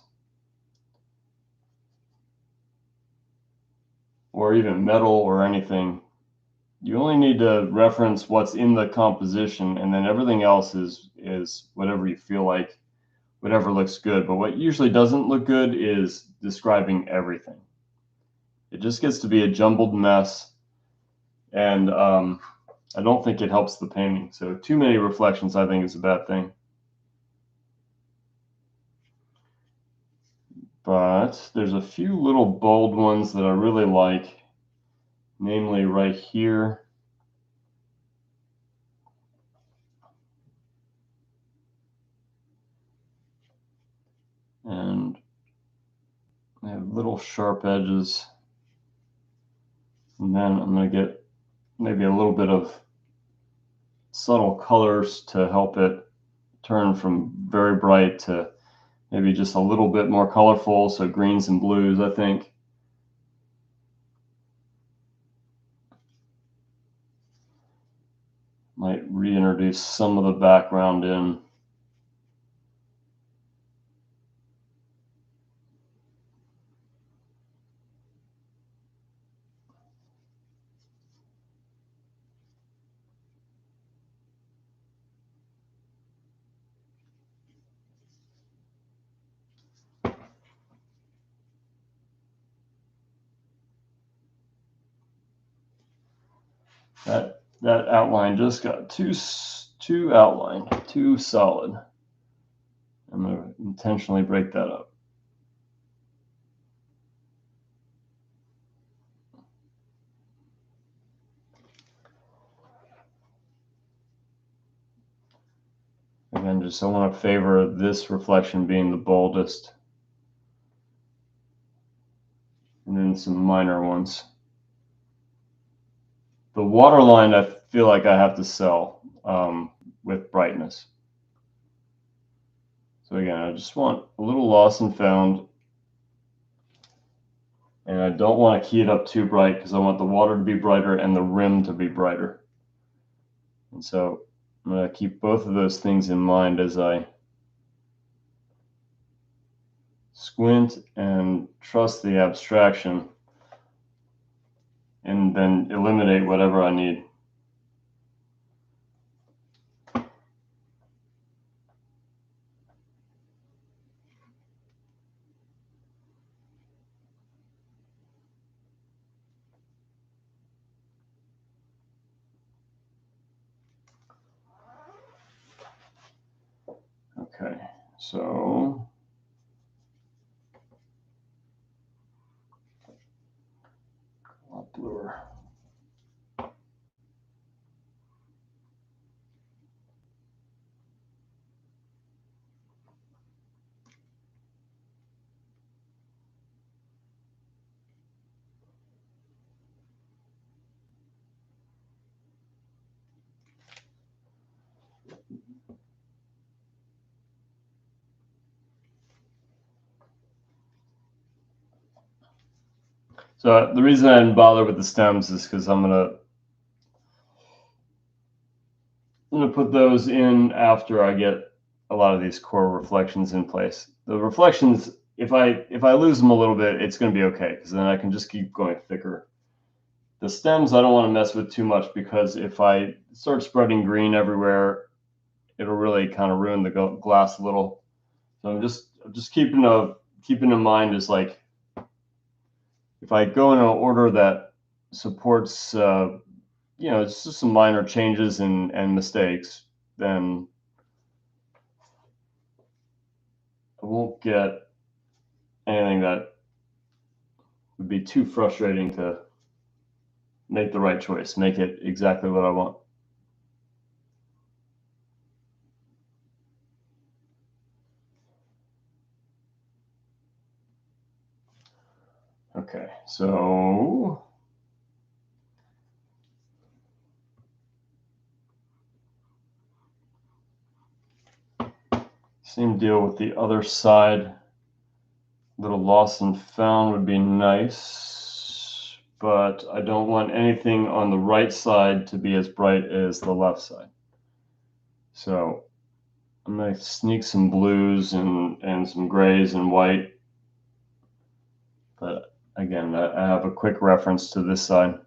or even metal or anything. You only need to reference what's in the composition, and then everything else is whatever you feel like, whatever looks good. But what usually doesn't look good is describing everything. It just gets to be a jumbled mess, and I don't think it helps the painting. So too many reflections, I think, is a bad thing. But there's a few little bold ones that I really like, namely right here. And they have little sharp edges. And then I'm going to get maybe a little bit of subtle colors to help it turn from very bright to maybe just a little bit more colorful. So greens and blues, I think. Might reintroduce some of the background in. That outline just got too outlined, too solid. I'm going to intentionally break that up. Again, just I want to favor this reflection being the boldest, and then some minor ones. The waterline I feel like I have to sell with brightness. So again, I just want a little lost and found, and I don't want to key it up too bright because I want the water to be brighter and the rim to be brighter. And so I'm going to keep both of those things in mind as I squint and trust the abstraction, and then eliminate whatever I need. So a lot bluer. So the reason I didn't bother with the stems is because I'm gonna put those in after I get a lot of these core reflections in place. The reflections, if I lose them a little bit, it's going to be okay because then I can just keep going thicker. The stems I don't want to mess with too much because if I start spreading green everywhere, it'll really kind of ruin the glass a little. So I'm just keeping in mind is like if I go in an order that supports it's just some minor changes and mistakes, then I won't get anything that would be too frustrating to make the right choice, make it exactly what I want. Okay, so same deal with the other side. Little lost and found would be nice, but I don't want anything on the right side to be as bright as the left side. So I'm going to sneak some blues and some grays and white. But again, I have a quick reference to this side.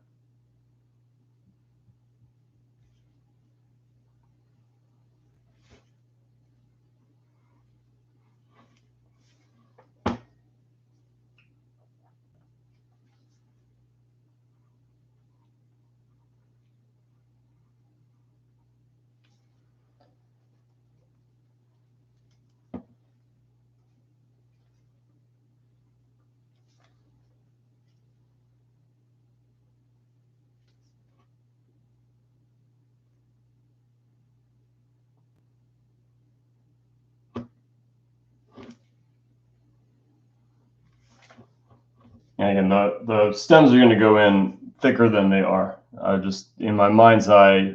And again, the stems are going to go in thicker than they are. Just in my mind's eye,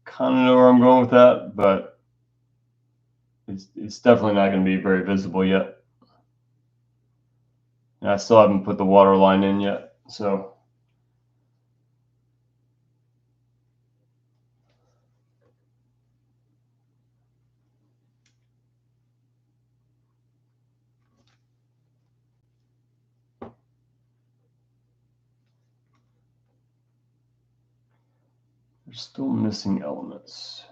kind of know where I'm going with that, but it's definitely not going to be very visible yet. And I still haven't put the water line in yet, so there's still missing elements.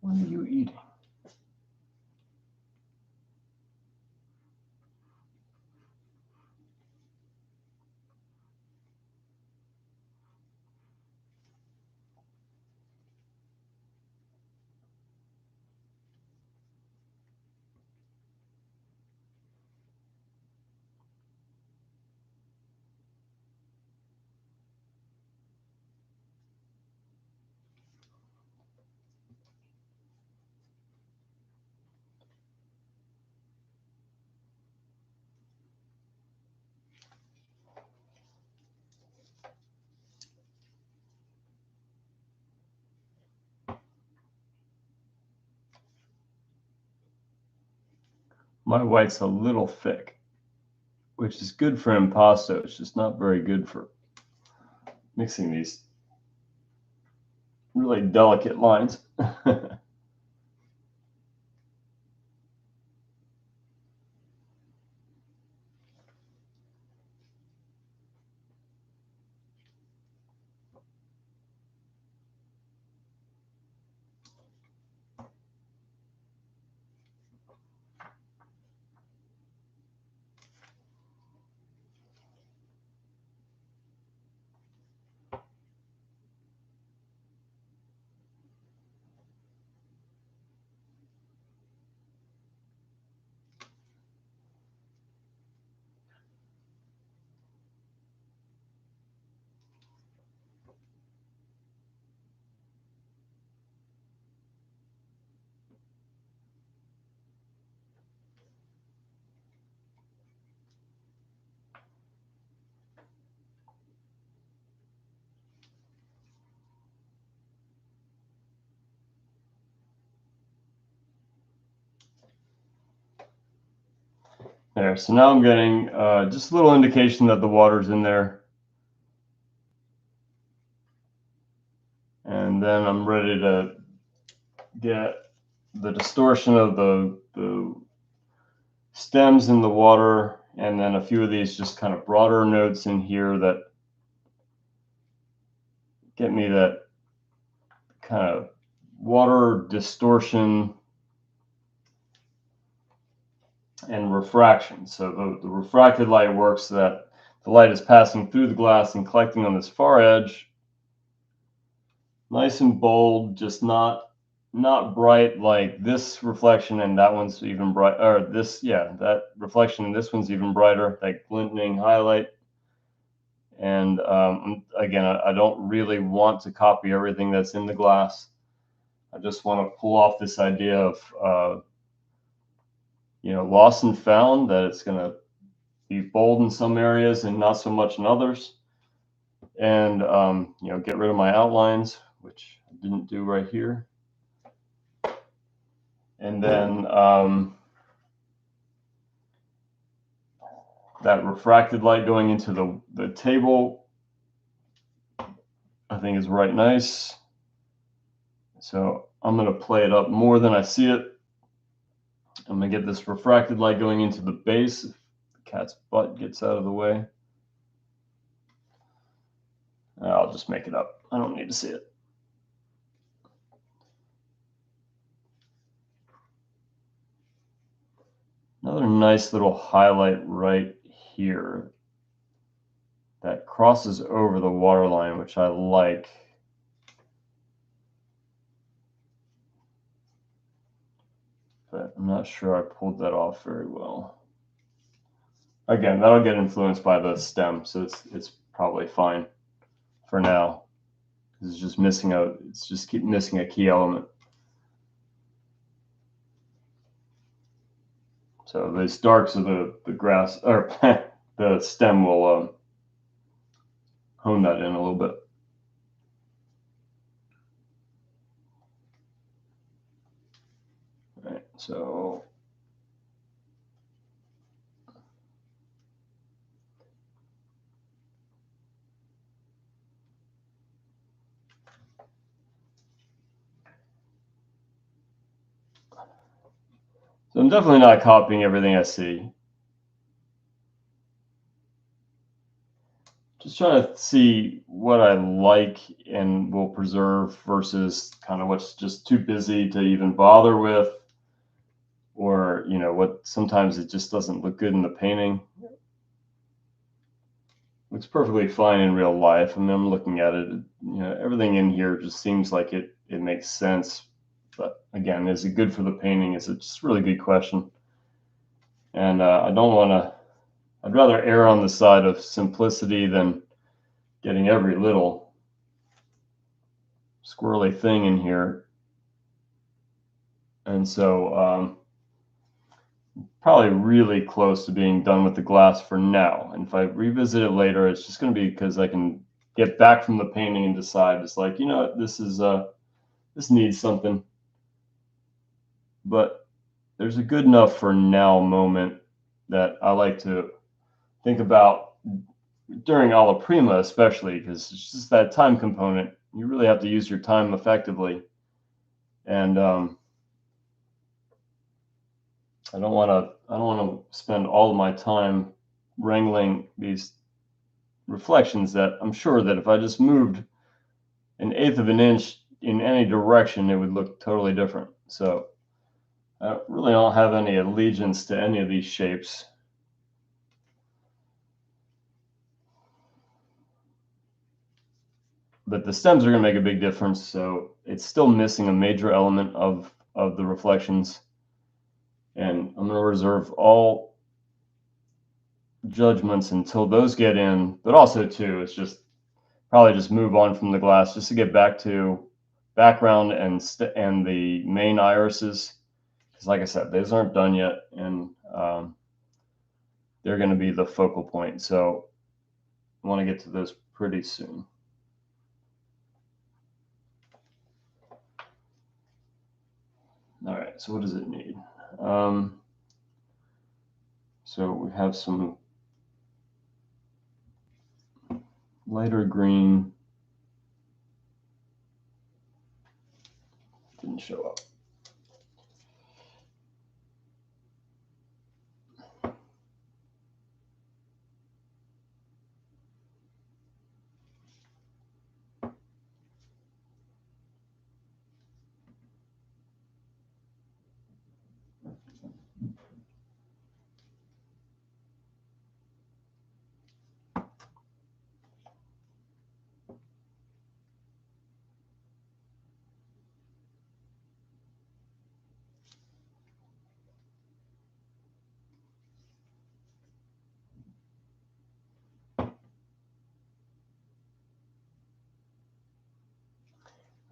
What are you eating? My white's a little thick, which is good for impasto. It's just not very good for mixing these really delicate lines. There, so now I'm getting just a little indication that the water's in there. And then I'm ready to get the distortion of the stems in the water, and then a few of these just kind of broader notes in here that get me that kind of water distortion and refraction. So the refracted light works so that the light is passing through the glass and collecting on this far edge, nice and bold, just not bright like this reflection, and that one's even bright, or this, yeah, that reflection and this one's even brighter, that glinting highlight. And again, I don't really want to copy everything that's in the glass. I just want to pull off this idea of lost and found, that it's going to be bold in some areas and not so much in others. And get rid of my outlines, which I didn't do right here. And then that refracted light going into the table, I think is right nice. So I'm going to play it up more than I see it. I'm going to get this refracted light going into the base if the cat's butt gets out of the way. I'll just make it up. I don't need to see it. Another nice little highlight right here that crosses over the waterline, which I like. But I'm not sure I pulled that off very well. Again, that'll get influenced by the stem, so it's probably fine for now. It's just missing keep missing a key element. So these darks of the grass, or the stem, will hone that in a little bit. All right, so I'm definitely not copying everything I see. Just trying to see what I like and will preserve versus kind of what's just too busy to even bother with, or what sometimes it just doesn't look good in the painting. Looks perfectly fine in real life. I mean, I'm looking at it, everything in here just seems like it makes sense. But again, is it good for the painting? Is it just a really good question? And I don't want to, I'd rather err on the side of simplicity than getting every little squirrely thing in here. And so probably really close to being done with the glass for now. And if I revisit it later, it's just going to be because I can get back from the painting and decide, it's like, this needs something. But there's a good enough for now moment that I like to think about during Alla Prima, especially because it's just that time component. You really have to use your time effectively. And I don't want to spend all of my time wrangling these reflections that I'm sure that if I just moved an eighth of an inch in any direction, it would look totally different. So I really don't have any allegiance to any of these shapes. But the stems are going to make a big difference. So it's still missing a major element of the reflections. And I'm going to reserve all judgments until those get in. But also, too, it's just probably just move on from the glass just to get back to background and the main irises. Because like I said, those aren't done yet. And they're going to be the focal point. So I want to get to those pretty soon. All right, so what does it need? So we have some lighter green. Didn't show up.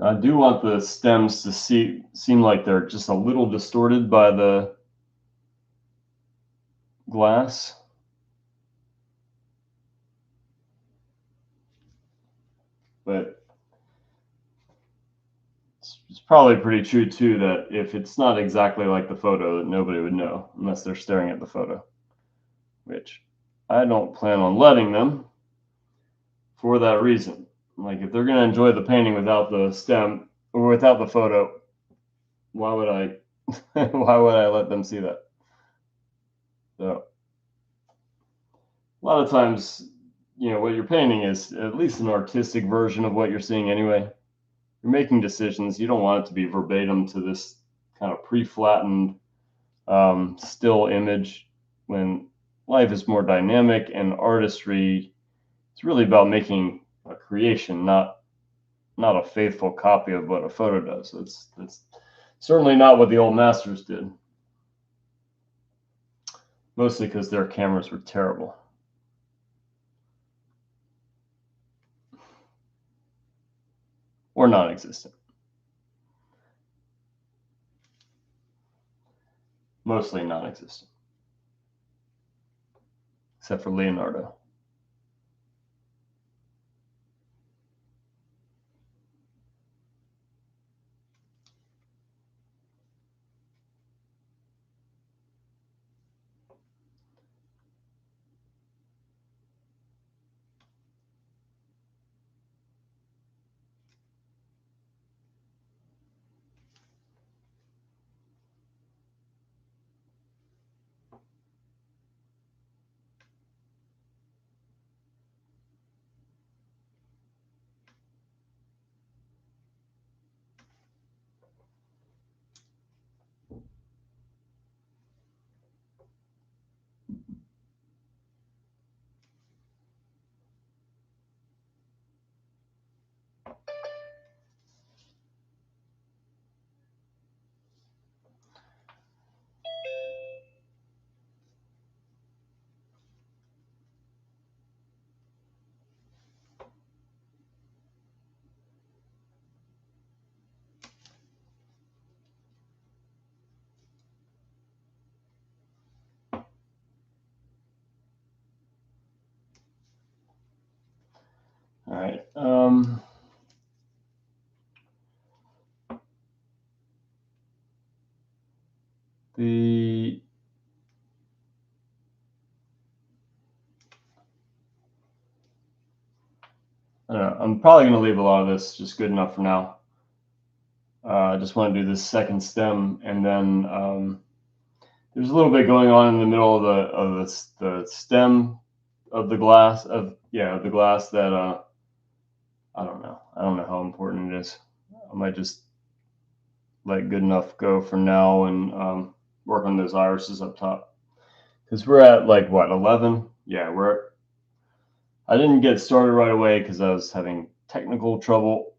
I do want the stems to seem like they're just a little distorted by the glass. But it's probably pretty true too that if it's not exactly like the photo, that nobody would know unless they're staring at the photo, which I don't plan on letting them for that reason. Like if they're going to enjoy the painting without the stem or without the photo, why would I why would I let them see that? So a lot of times, what you're painting is at least an artistic version of what you're seeing anyway. You're making decisions. You don't want it to be verbatim to this kind of pre-flattened still image, when life is more dynamic and artistry, it's really about making a creation, not a faithful copy of what a photo does. It's certainly not what the old masters did, mostly because their cameras were terrible. Or non-existent. Mostly non-existent. Except for Leonardo. All right. I don't know. I'm probably going to leave a lot of this just good enough for now. I just want to do this second stem, and then there's a little bit going on in the middle of the stem of the glass the glass that I don't know. I don't know how important it is. I might just let good enough go for now and work on those irises up top, because we're at like what, 11? Yeah, I didn't get started right away because I was having technical trouble.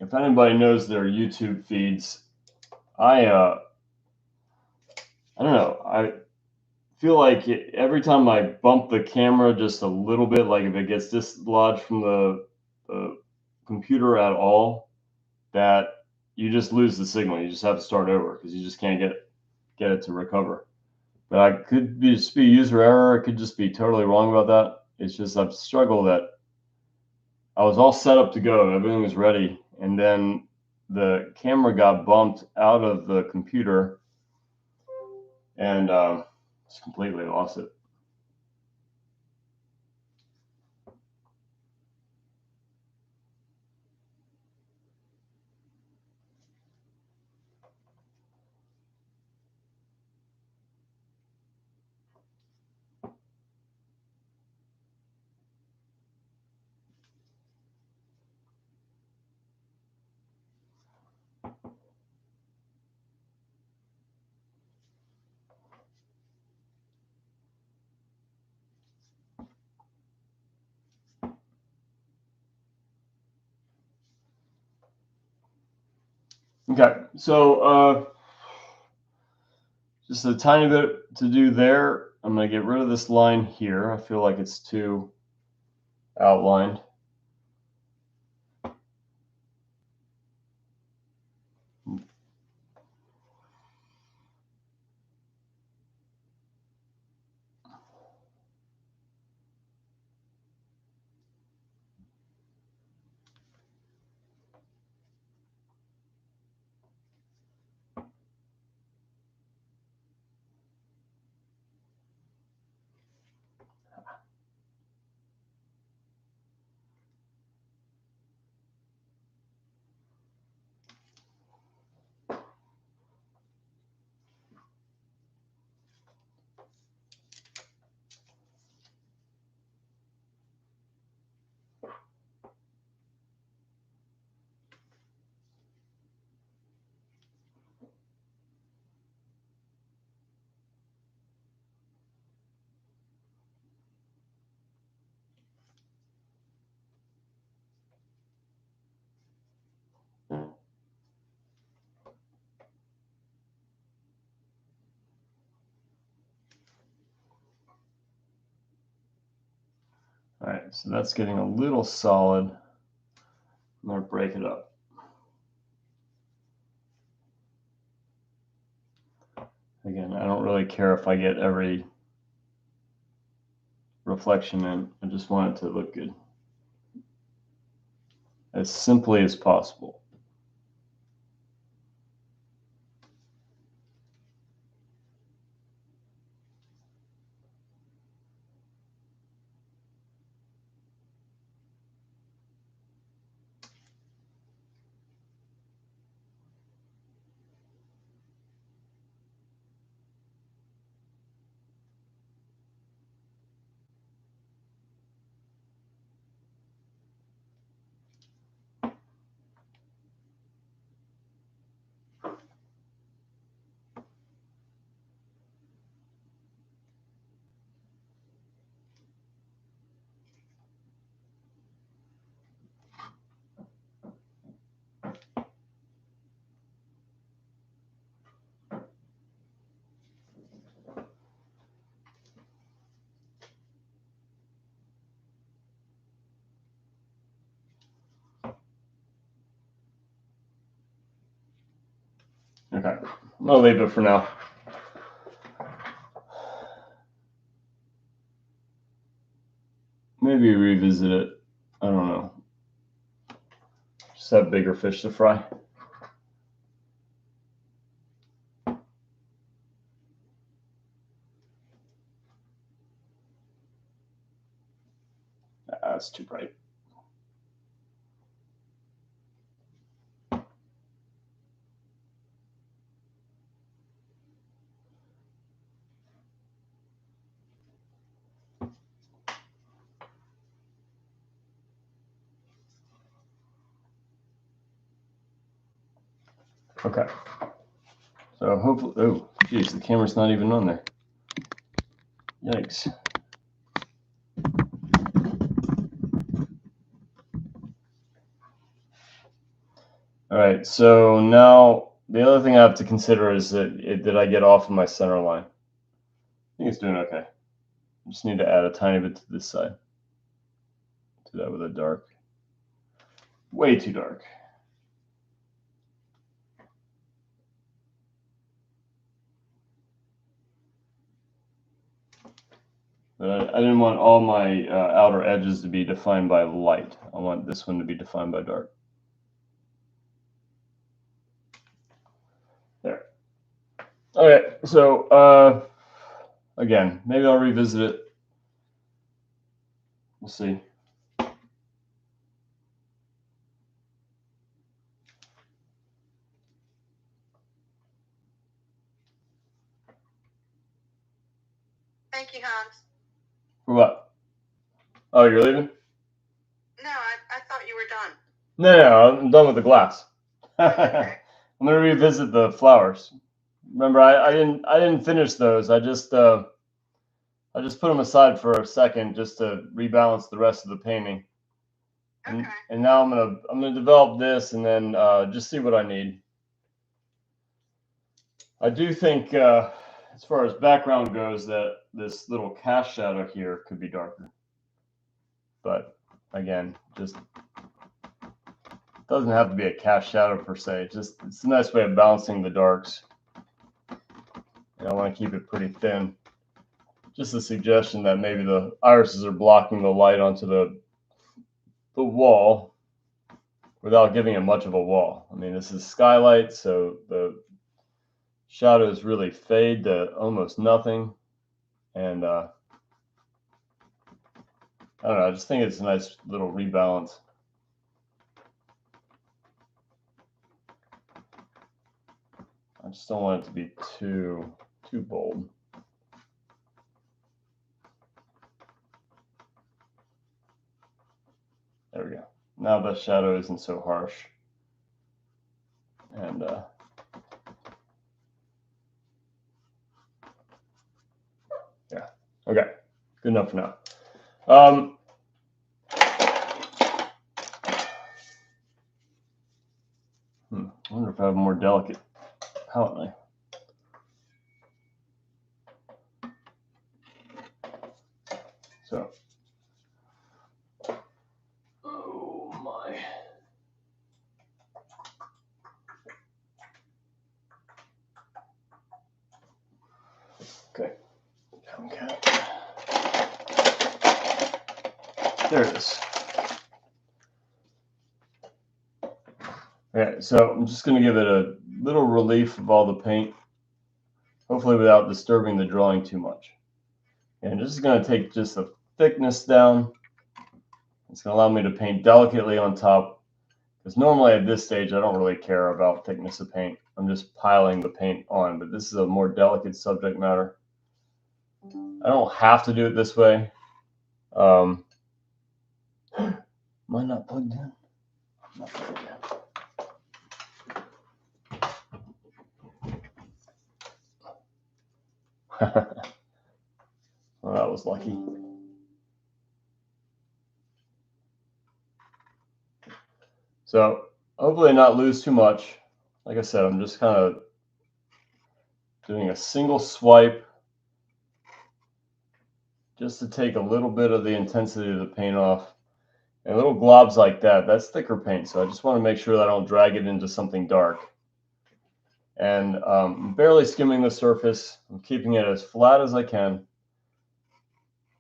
If anybody knows their YouTube feeds, I don't know. I feel like every time I bump the camera just a little bit, like if it gets dislodged from the computer at all, that you just lose the signal. You just have to start over because you just can't get it to recover. But I could just be user error. It could just be totally wrong about that. It's just I've struggled that I was all set up to go. Everything was ready. And then the camera got bumped out of the computer. and just completely lost it. Okay, so just a tiny bit to do there. I'm going to get rid of this line here. I feel like it's too outlined. All right, so that's getting a little solid. I'm going to break it up. Again, I don't really care if I get every reflection in. I just want it to look good. As simply as possible. Okay, I'll leave it for now. Maybe revisit it. I don't know. Just have bigger fish to fry. That's too bright. Okay. So hopefully, oh, geez, the camera's not even on there. Yikes. All right, so now the other thing I have to consider is that did I get off of my center line? I think it's doing okay. I just need to add a tiny bit to this side. Do that with a dark. Way too dark. But I didn't want all my outer edges to be defined by light. I want this one to be defined by dark. There. Okay, so again, maybe I'll revisit it. We'll see. Thank you, Hans. For what? Oh, you're leaving? No, I thought you were done. No, I'm done with the glass. Okay. I'm gonna revisit the flowers. Remember, I didn't finish those. I just put them aside for a second just to rebalance the rest of the painting. Okay. And now I'm gonna develop this and then just see what I need. I do think, as far as background goes, that this little cast shadow here could be darker. But again, just doesn't have to be a cast shadow per se. It's a nice way of balancing the darks. And I want to keep it pretty thin. Just a suggestion that maybe the irises are blocking the light onto the wall without giving it much of a wall. I mean, this is skylight, so the shadows really fade to almost nothing. And I don't know, I just think it's a nice little rebalance. I just don't want it to be too bold. There we go. Now the shadow isn't so harsh. And yeah, okay, good enough for now. I wonder if I have a more delicate palette knife. So, oh my. Okay, there it is. Okay, so I'm just going to give it a little relief of all the paint, hopefully without disturbing the drawing too much. And just going to take just the thickness down. It's going to allow me to paint delicately on top, because normally at this stage I don't really care about thickness of paint. I'm just piling the paint on, but this is a more delicate subject matter. I don't have to do it this way. Am I not plugged in? Not plugged in. Well, that was lucky. So hopefully not lose too much. Like I said, I'm just kind of doing a single swipe just to take a little bit of the intensity of the paint off. And little globs like that, that's thicker paint. So I just want to make sure that I don't drag it into something dark. And I'm barely skimming the surface. I'm keeping it as flat as I can.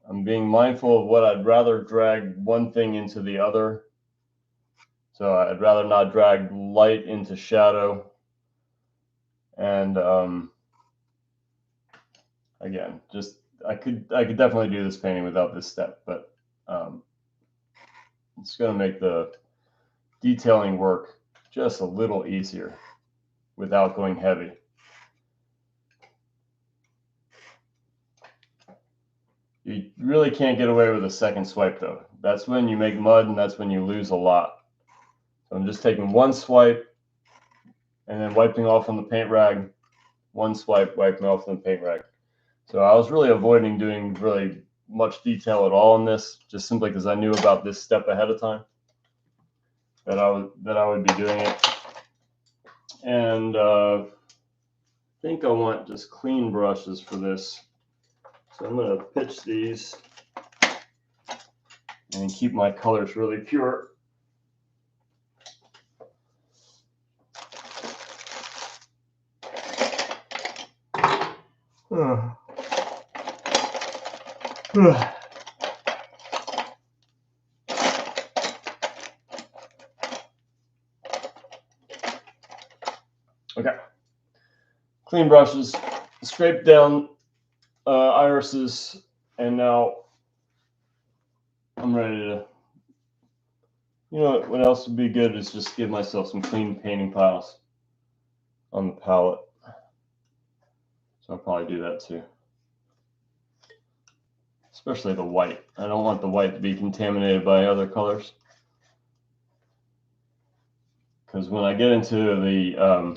I'm being mindful of what I'd rather drag one thing into the other. So I'd rather not drag light into shadow. And again, just I could definitely do this painting without this step, but it's going to make the detailing work just a little easier without going heavy. You really can't get away with a second swipe though. That's when you make mud and that's when you lose a lot. So I'm just taking one swipe and then wiping off on the paint rag. One swipe, wiping off on the paint rag. So I was really avoiding doing really much detail at all in this, just simply because I knew about this step ahead of time that I would be doing it. And I think I want just clean brushes for this. So I'm going to pitch these and keep my colors really pure. Okay, clean brushes. scraped down irises, and now I'm ready to, what else would be good is just give myself some clean painting piles on the palette. So I'll probably do that too. Especially the white. I don't want the white to be contaminated by other colors. Because when I get into the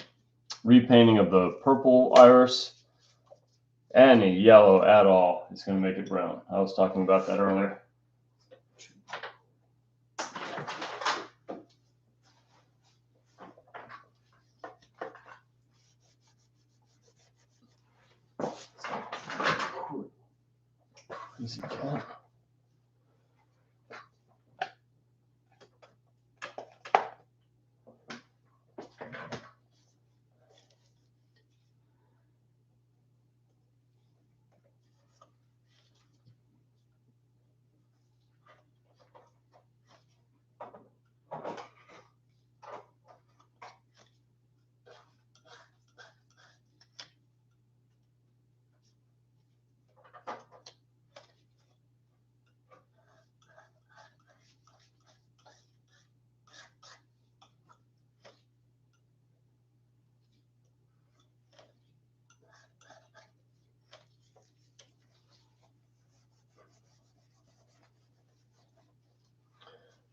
repainting of the purple iris, any yellow at all is going to make it brown. I was talking about that earlier. Crazy cat.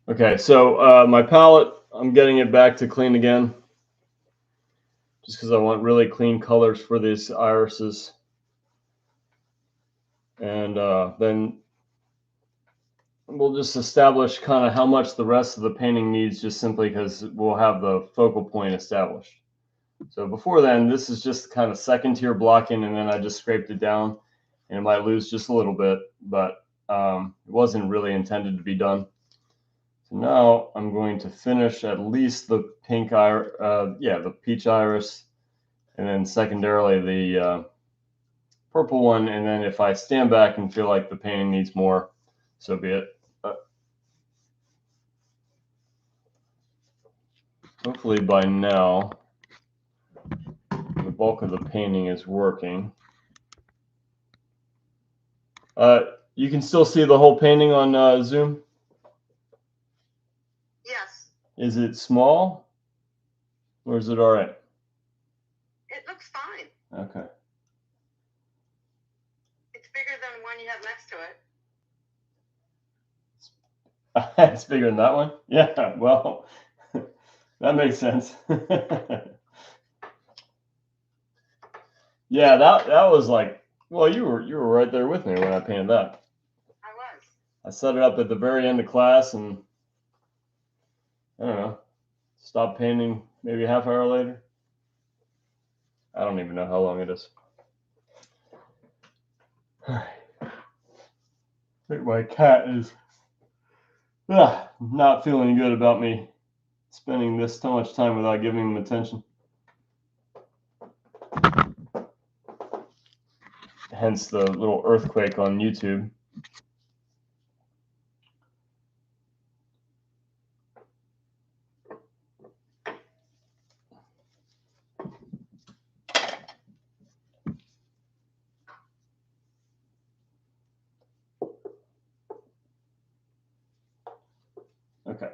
Okay, so my palette, I'm getting it back to clean again, just because I want really clean colors for these irises. And then we'll just establish kind of how much the rest of the painting needs, just simply because we'll have the focal point established. So before then, this is just kind of second tier blocking, and then I just scraped it down, and it might lose just a little bit, but it wasn't really intended to be done. So now I'm going to finish at least the pink iris, the peach iris, and then secondarily the purple one. And then if I stand back and feel like the painting needs more, so be it. Hopefully by now, the bulk of the painting is working. You can still see the whole painting on Zoom? Yes. Is it small? Or is it all right? It looks fine. Okay. It's bigger than the one you have next to it. It's bigger than that one? Yeah, well, that makes sense. Yeah, that was like, well, you were right there with me when I painted that. I was. I set it up at the very end of class, and I don't know, stopped painting maybe a half hour later. I don't even know how long it is. I think my cat is not feeling good about me spending this much time without giving him attention. Hence the little earthquake on YouTube. Okay.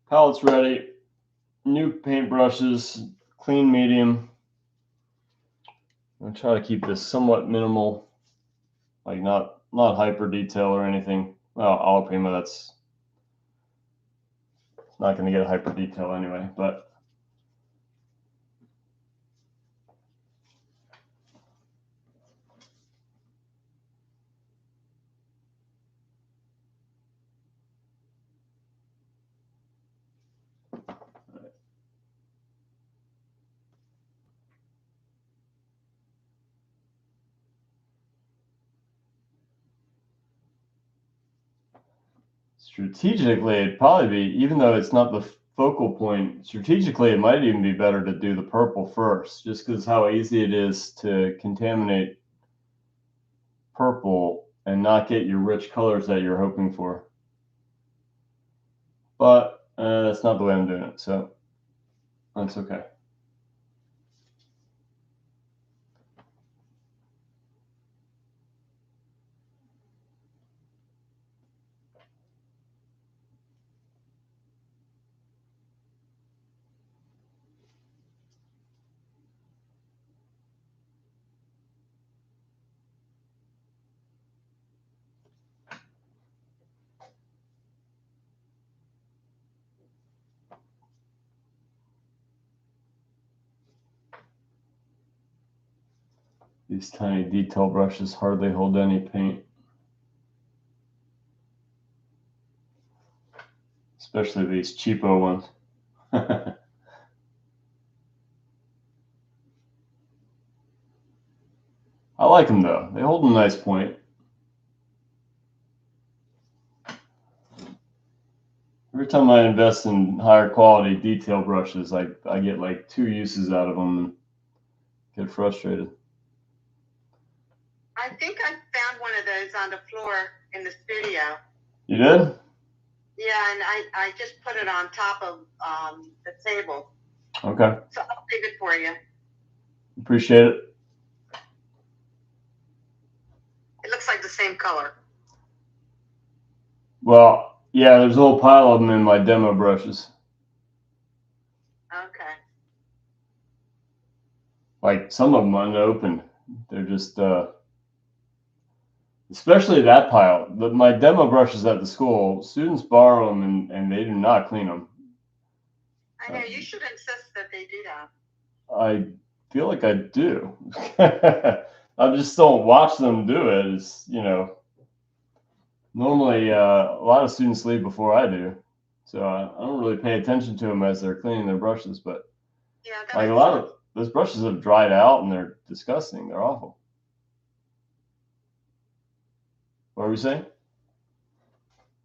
Palette's ready. New paintbrushes, clean medium. I'm gonna try to keep this somewhat minimal, like not hyper detail or anything. Well, Alla Prima, that's not going to get hyper detail anyway, but strategically, it'd probably be, even though it's not the focal point, strategically, it might even be better to do the purple first, just because how easy it is to contaminate purple and not get your rich colors that you're hoping for. But that's not the way I'm doing it, so that's okay. These tiny detail brushes hardly hold any paint. Especially these cheapo ones. I like them though. They hold a nice point. Every time I invest in higher quality detail brushes, I get like 2 uses out of them and get frustrated. I think I found one of those on the floor in the studio. You did? Yeah, and I just put it on top of the table. Okay. So I'll save it for you. Appreciate it. It looks like the same color. Well, yeah, there's a whole pile of them in my demo brushes. Okay. Like some of them unopened. They're just, especially that pile. My demo brushes at the school, students borrow them and they do not clean them. I know, you should insist that they do that. I feel like I do. I just don't watch them do it. It's, normally a lot of students leave before I do. So I don't really pay attention to them as they're cleaning their brushes. But yeah, like a lot of those brushes have dried out and they're disgusting. They're awful. What were we saying?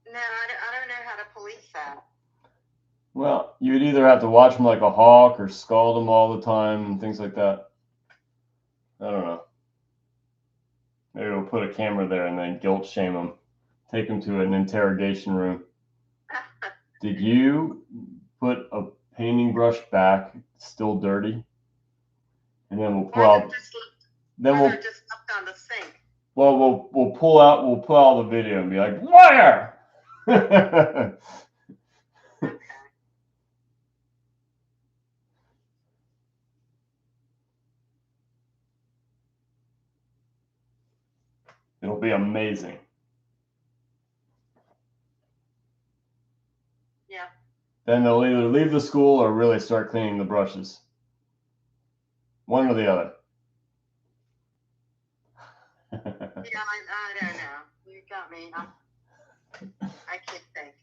No, I don't know how to police that. Well, you would either have to watch them like a hawk or scald them all the time and things like that. I don't know. Maybe we'll put a camera there and then guilt shame them. Take them to an interrogation room. Did you put a painting brush back still dirty? And then we'll pull out. Then we'll just left on the sink. Well, we'll pull out the video and be like, where? Okay. It'll be amazing. Yeah. Then they'll either leave the school or really start cleaning the brushes. One or the other. Yeah, I don't know. You got me. I can't think.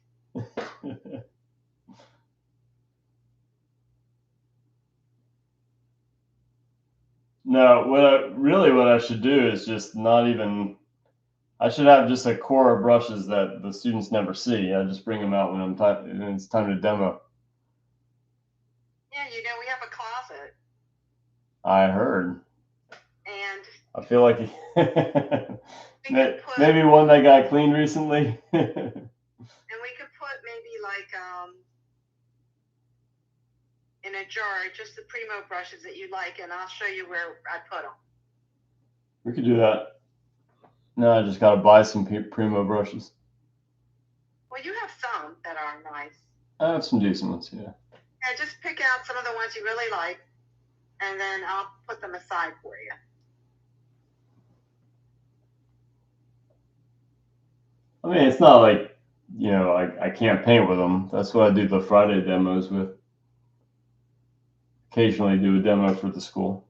No, what I should do is just not even. I should have just a core of brushes that the students never see. I just bring them out when it's time to demo. Yeah, we have a closet. I heard. And I feel like maybe one that got cleaned recently. And we could put maybe like in a jar just the Primo brushes that you like, and I'll show you where I put them. We could do that. No, I just gotta buy some Primo brushes. Well, you have some that are nice. I have some decent ones, yeah. Yeah, just pick out some of the ones you really like, and then I'll put them aside for you. I mean, it's not like, I can't paint with them. That's what I do the Friday demos with. Occasionally do a demo for the school.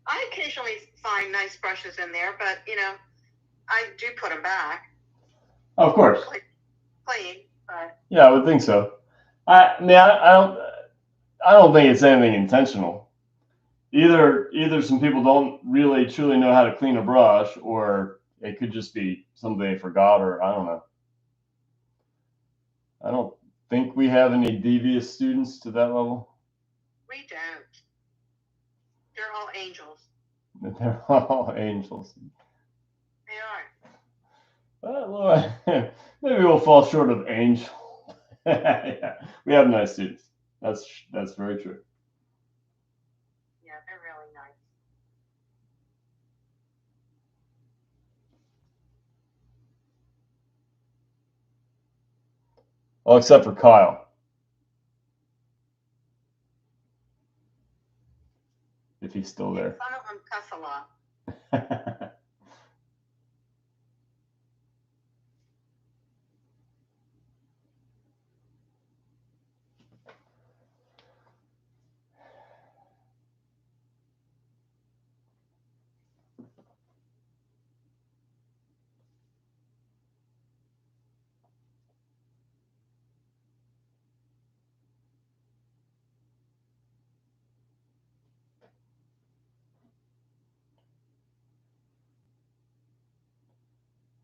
I occasionally find nice brushes in there, but I do put them back. Of course. Clean, but yeah, I would think so. I don't think it's anything intentional. Either some people don't really truly know how to clean a brush, or it could just be something they forgot, or I don't know. I don't think we have any devious students to that level. We don't. They're all angels. They're all angels. They are. Well, maybe we'll fall short of angel. Yeah, we have nice students. That's very true. Yeah, they're really nice. Well, except for Kyle. If he's still there. Some of them cuss a lot.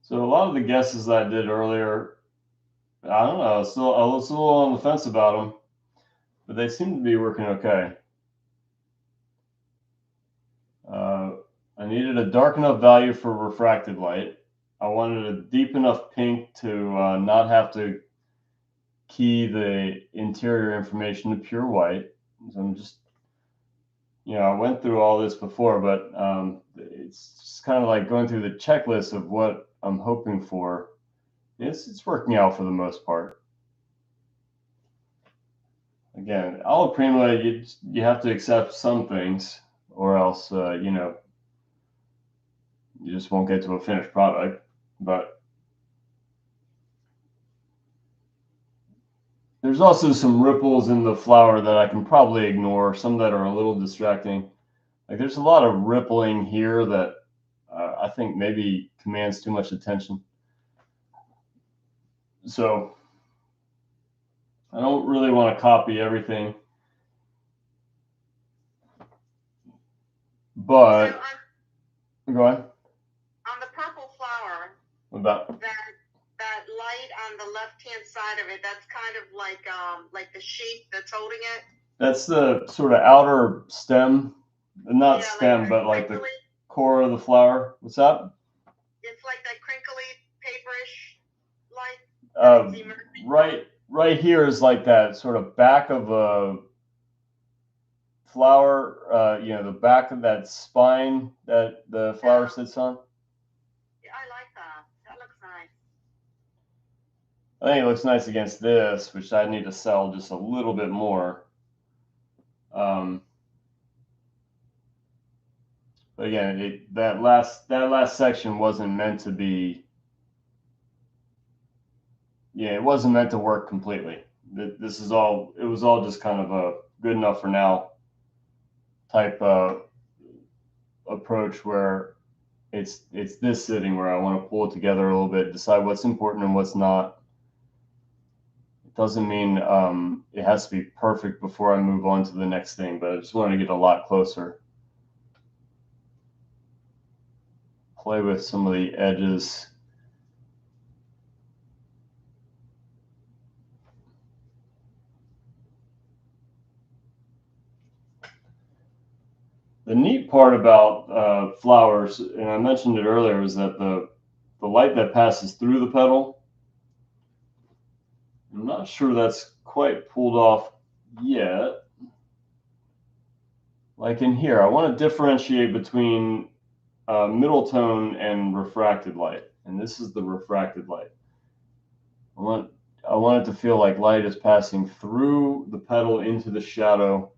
So a lot of the guesses I did earlier, I don't know, I was a little on the fence about them, but they seem to be working okay. I needed a dark enough value for refracted light. I wanted a deep enough pink to not have to key the interior information to pure white. So I'm just, I went through all this before, but it's just kind of like going through the checklist of what I'm hoping for. It's working out for the most part. Again, Alla Prima, you have to accept some things, or else you just won't get to a finished product. But there's also some ripples in the flower that I can probably ignore, some that are a little distracting. Like there's a lot of rippling here that I think maybe commands too much attention. So I don't really want to copy everything. But so go ahead. On the purple flower, What about that light on the left hand side of it? That's kind of like the sheath that's holding it. That's the sort of outer stem, not Yeah, stem, like but like the core of the flower. What's that? It's like that crinkly paperish light. Right here is like that sort of back of a flower. The back of that spine that the flower sits on. Yeah, I like that. That looks nice. I think it looks nice against this, which I need to sell just a little bit more. But again, that last section wasn't meant to be. Yeah, it wasn't meant to work completely. This is all. It was all just kind of a good enough for now type approach where it's this sitting where I want to pull it together a little bit, decide what's important and what's not. It doesn't mean it has to be perfect before I move on to the next thing, but I just want to get a lot closer. Play with some of the edges. The neat part about flowers, and I mentioned it earlier, is that the light that passes through the petal, I'm not sure that's quite pulled off yet. Like in here, I want to differentiate between middle tone and refracted light, and this is the refracted light. I want it to feel like light is passing through the petal into the shadow,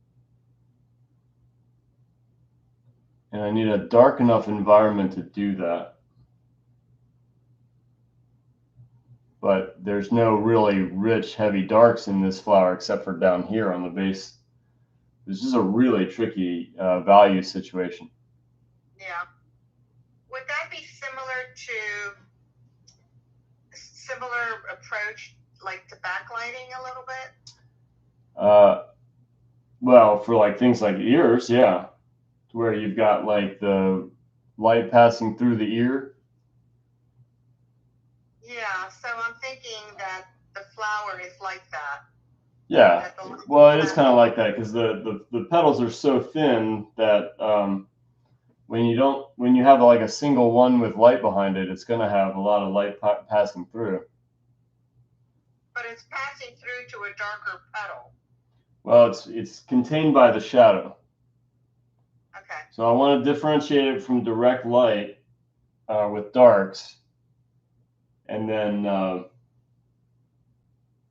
and I need a dark enough environment to do that. But there's no really rich, heavy darks in this flower except for down here on the base. This is a really tricky value situation. Yeah. Would that be similar approach, like to backlighting a little bit? Well, for like things like ears, yeah, where you've got like the light passing through the ear. Yeah, so I'm thinking that the flower is like that. Yeah, well, it is kind of like that because the petals are so thin that when you have like a single one with light behind it, it's going to have a lot of light passing through. But it's passing through to a darker petal. Well, it's contained by the shadow. Okay. So I want to differentiate it from direct light with darks, and then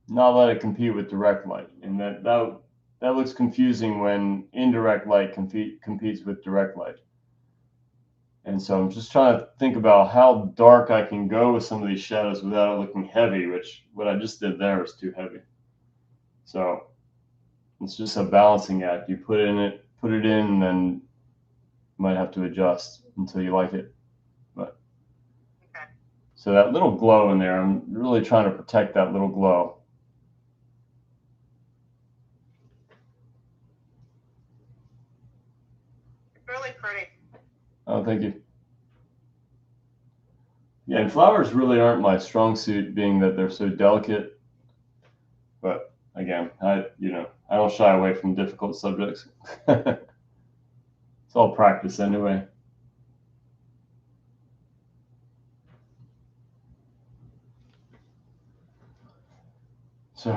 not let it compete with direct light. And that looks confusing when indirect light competes with direct light. And so I'm just trying to think about how dark I can go with some of these shadows without it looking heavy, which what I just did there is too heavy. So it's just a balancing act. You put it in, and then you might have to adjust until you like it. But okay. So that little glow in there, I'm really trying to protect that little glow. It's really pretty. Oh, thank you. Yeah, and flowers really aren't my strong suit, being that they're so delicate. But again, I don't shy away from difficult subjects. It's all practice anyway. So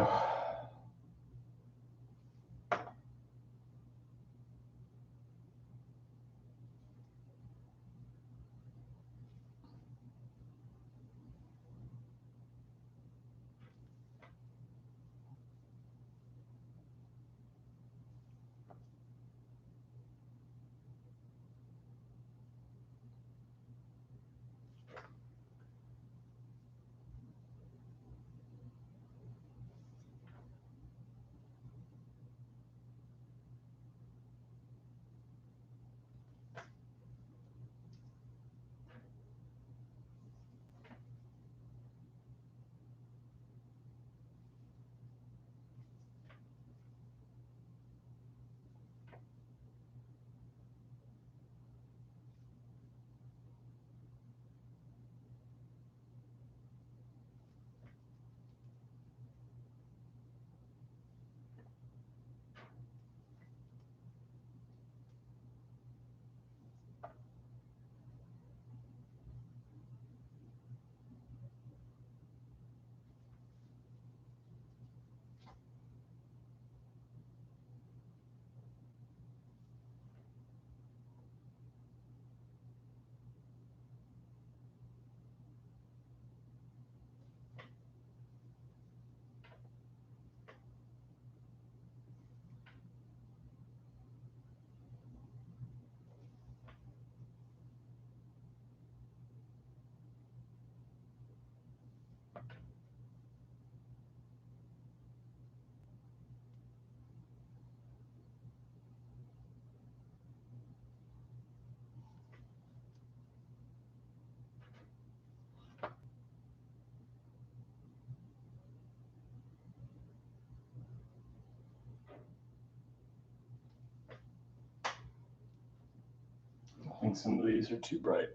I think some of these are too bright.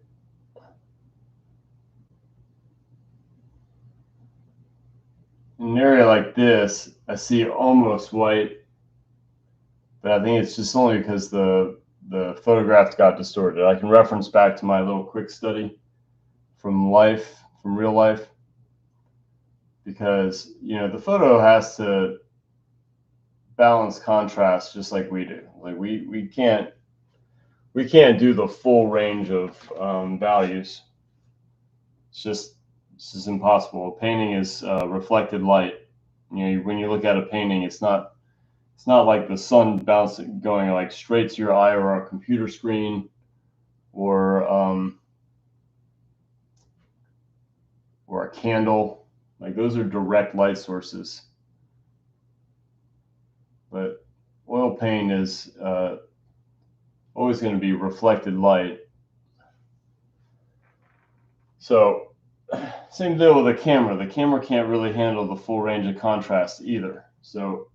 In an area like this, I see almost white, but I think it's just only because the photograph got distorted. I can reference back to my little quick study from real life, because the photo has to balance contrast just like we do. Like we can't do the full range of values. It's just impossible. A painting is reflected light. When you look at a painting, it's not like the sun bouncing going like straight to your eye or a computer screen or a candle. Like those are direct light sources. But oil paint is always going to be reflected light. So same deal with a camera. The camera can't really handle the full range of contrast either. So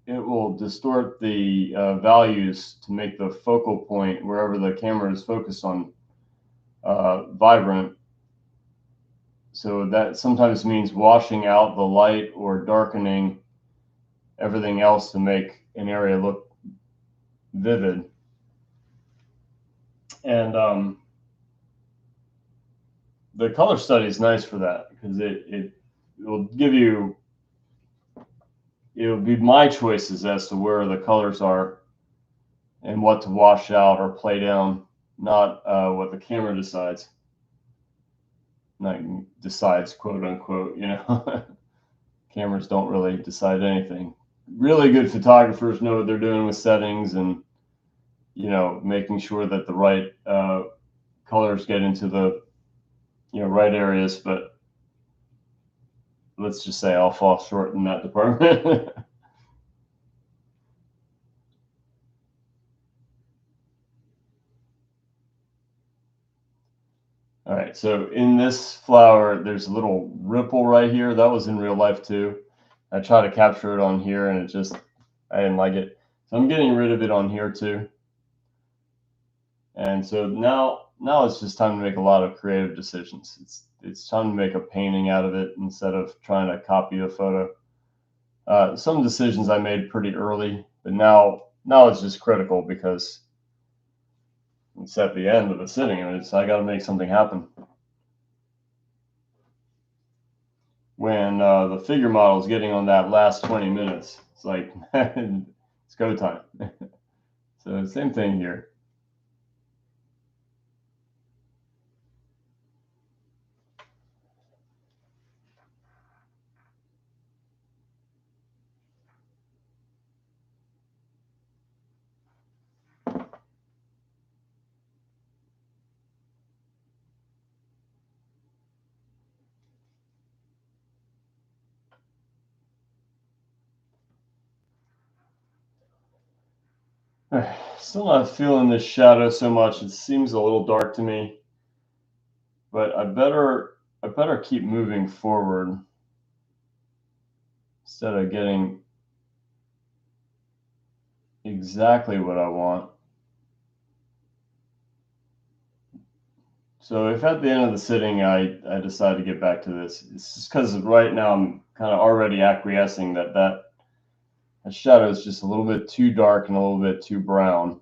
it will distort the values to make the focal point wherever the camera is focused on vibrant. So that sometimes means washing out the light or darkening everything else to make an area look vivid. And the color study is nice for that, because it will give you, it'll be my choices as to where the colors are and what to wash out or play down, not what the camera decides. Not decides, quote unquote. Cameras don't really decide anything. Really good photographers know what they're doing with settings, and making sure that the right colors get into the right areas. But let's just say I'll fall short in that department. All right, so in this flower, there's a little ripple right here. That was in real life too. I tried to capture it on here, and I didn't like it. So I'm getting rid of it on here too. And so now now it's just time to make a lot of creative decisions. It's time to make a painting out of it instead of trying to copy a photo. Some decisions I made pretty early, but now it's just critical because it's at the end of the sitting, and I got to make something happen. When the figure model is getting on that last 20 minutes, it's like it's go time. So same thing here. Still not feeling this shadow so much. It seems a little dark to me, but I better keep moving forward instead of getting exactly what I want. So if at the end of the sitting I decide to get back to this, it's just because right now I'm kind of already acquiescing that shadow is just a little bit too dark and a little bit too brown.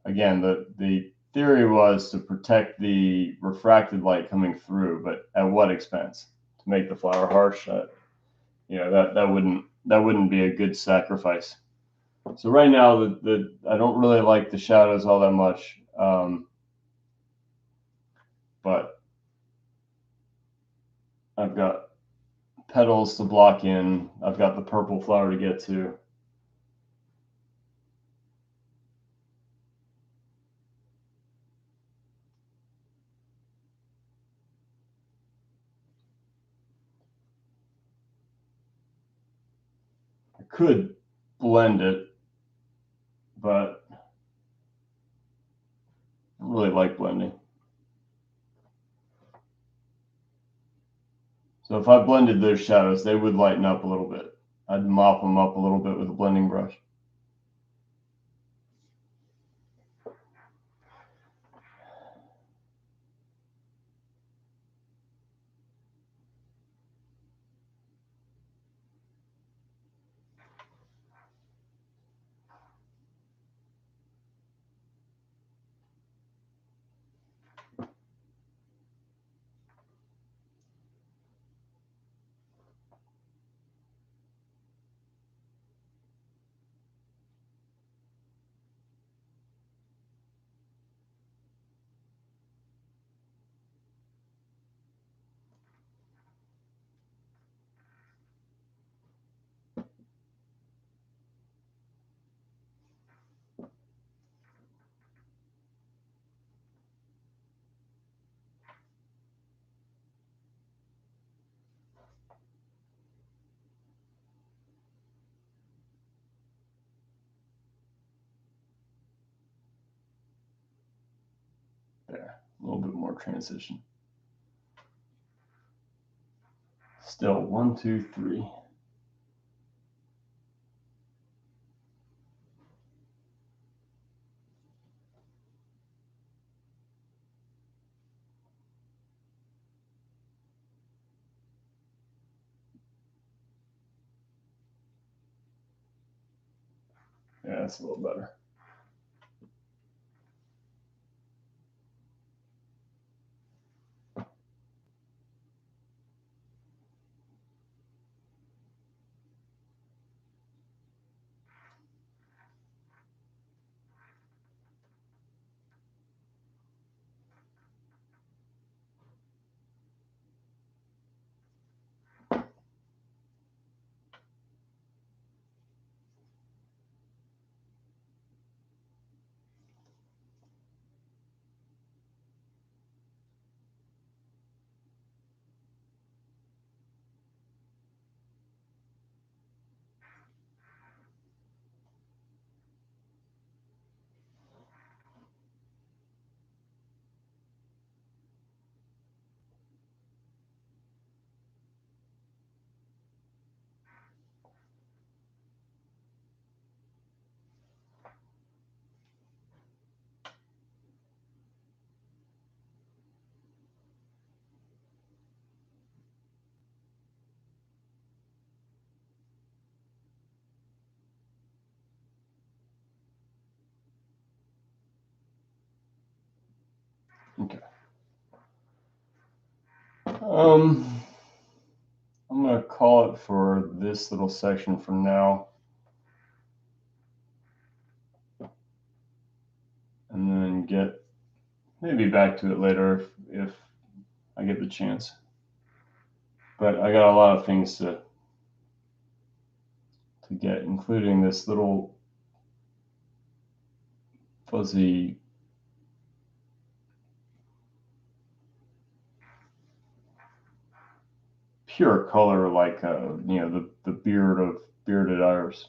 Again, the theory was to protect the refracted light coming through, but at what expense? To make the flower harsh? That wouldn't be a good sacrifice. So right now, I don't really like the shadows all that much, but I've got petals to block in. I've got the purple flower to get to. I could blend it, but I don't really like blending. So if I blended those shadows, they would lighten up a little bit. I'd mop them up a little bit with a blending brush. There, a little bit more transition. Still 1, 2, 3. Yeah, that's a little better. Okay. I'm going to call it for this little section for now. And then get maybe back to it later if I get the chance. But I got a lot of things to get, including this little fuzzy pure color, like the beard of bearded iris.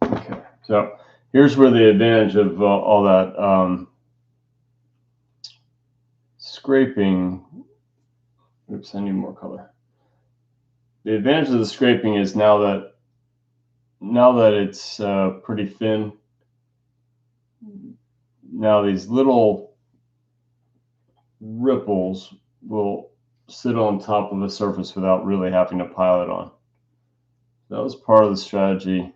Okay, so here's where the advantage of all that scraping. Oops, I need more color. The advantage of the scraping is now that it's pretty thin. Now these little ripples will sit on top of the surface without really having to pile it on. That was part of the strategy.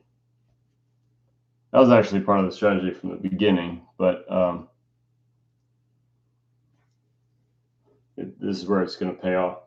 That was actually part of the strategy from the beginning, but this is where it's going to pay off.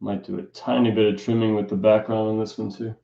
Might do a tiny bit of trimming with the background on this one too.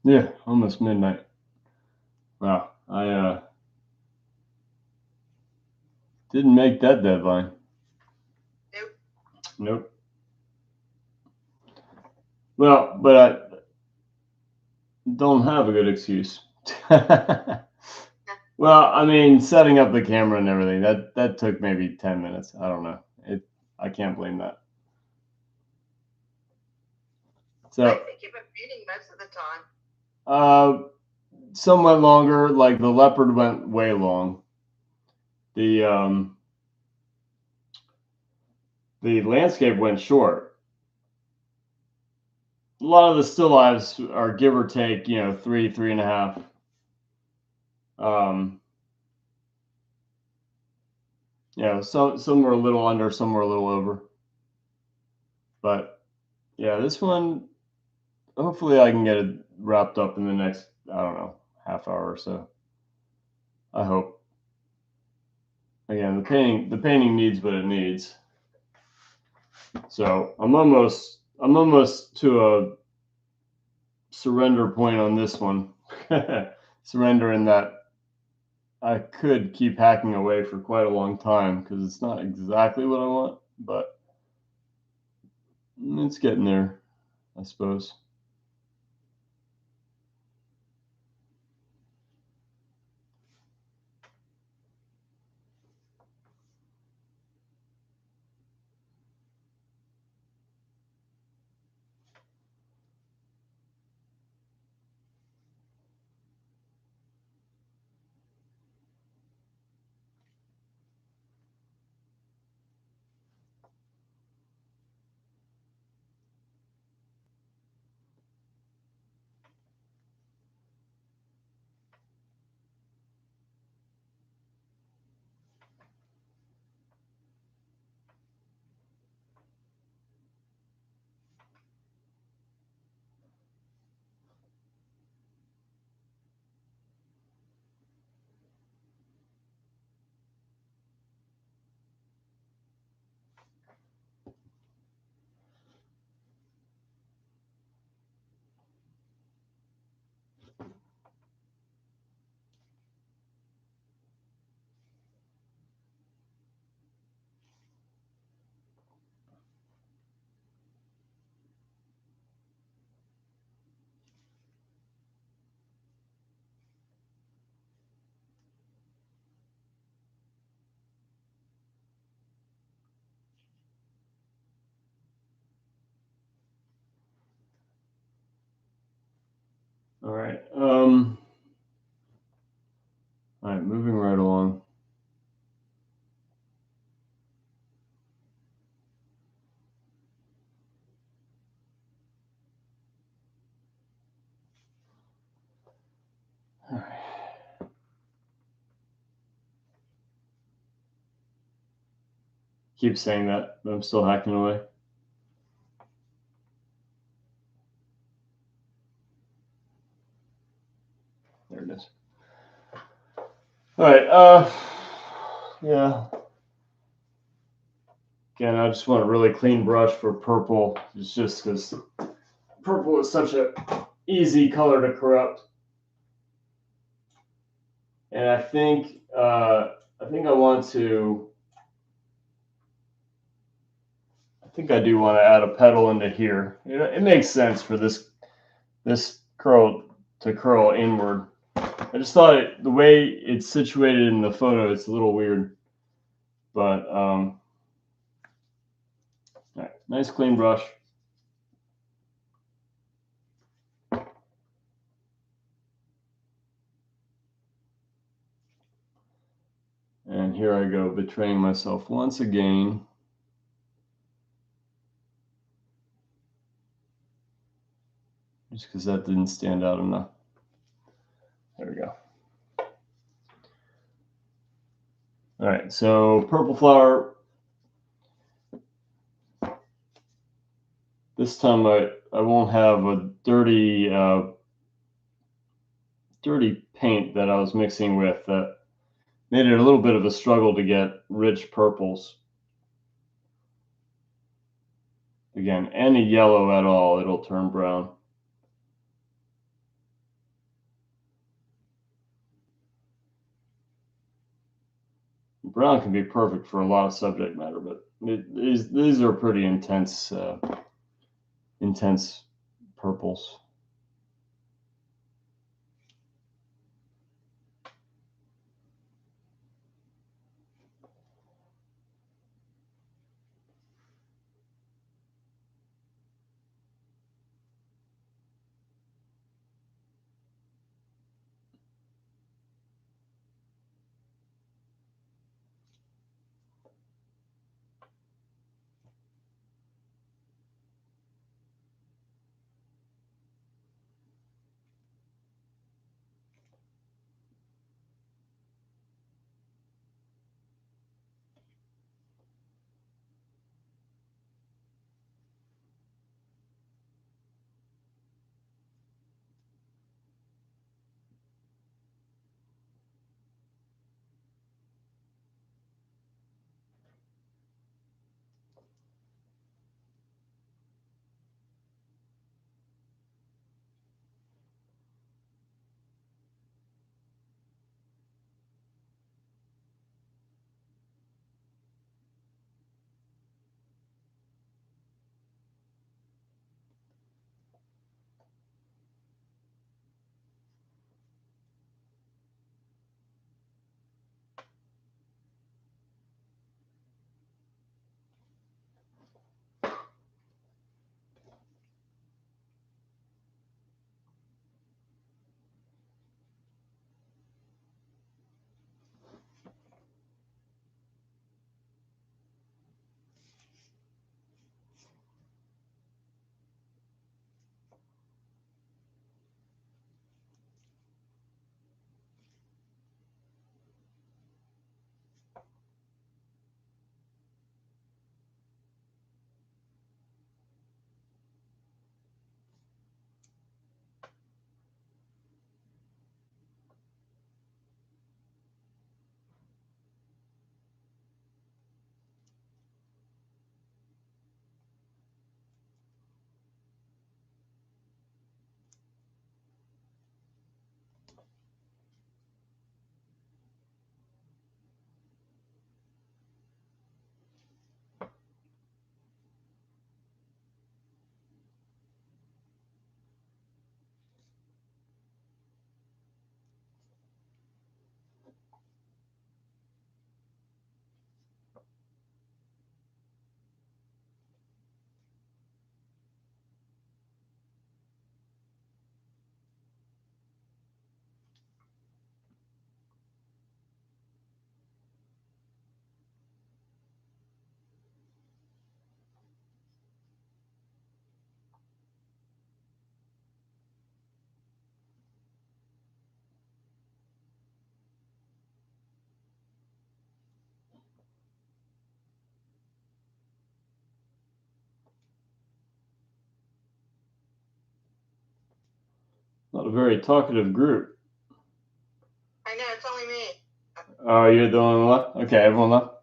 Yeah, almost midnight. Wow, I didn't make that deadline. Nope. Nope. Well, but I don't have a good excuse. Well, I mean, setting up the camera and everything, that took maybe 10 minutes. I don't know. I can't blame that. So I think you've been reading most of the time. somewhat longer, like the leopard went way long. The landscape went short. A lot of the still lives are give or take, 3.5. Some were a little under, some were a little over. But yeah, this one, hopefully I can get it wrapped up in the next, I don't know, half hour or so. I hope. Again, the painting needs what it needs. So I'm almost to a surrender point on this one. Surrender in that I could keep hacking away for quite a long time because it's not exactly what I want, but it's getting there, I suppose. All right. All right, moving right along. All right. Keep saying that, but I'm still hacking away. There it is. All right. Yeah. Again, I just want a really clean brush for purple. It's just because purple is such a easy color to corrupt. And I think I want to. I think I do want to add a petal into here. It makes sense for this curl to curl inward. I just thought the way it's situated in the photo, it's a little weird. But all right, nice clean brush. And here I go, betraying myself once again. Just because that didn't stand out enough. There we go. All right, so purple flower. This time I won't have a dirty paint that I was mixing with that made it a little bit of a struggle to get rich purples. Again, any yellow at all, it'll turn brown. Brown can be perfect for a lot of subject matter, but these are pretty intense purples. Not a very talkative group. I know, it's only me. Oh, you're the only one left? Okay, everyone left?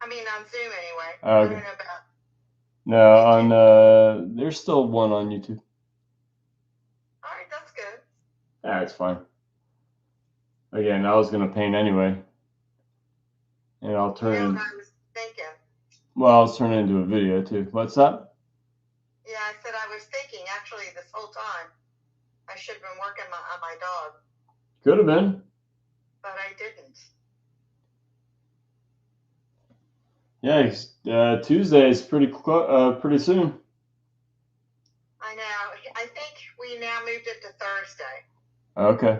I mean, on Zoom anyway. Oh, I okay. don't know about. No, on there's still one on YouTube. All right, that's good. It's fine. Again, I was gonna paint anyway, and I'll turn You know it. what I was thinking? Well, I'll turn it into a video too. What's that? Yeah, I said I was thinking actually this whole time I should have been working on my dog, Could have been. but I didn't. Yeah, Tuesday is pretty soon. I know. I think we now moved it to Thursday. Okay.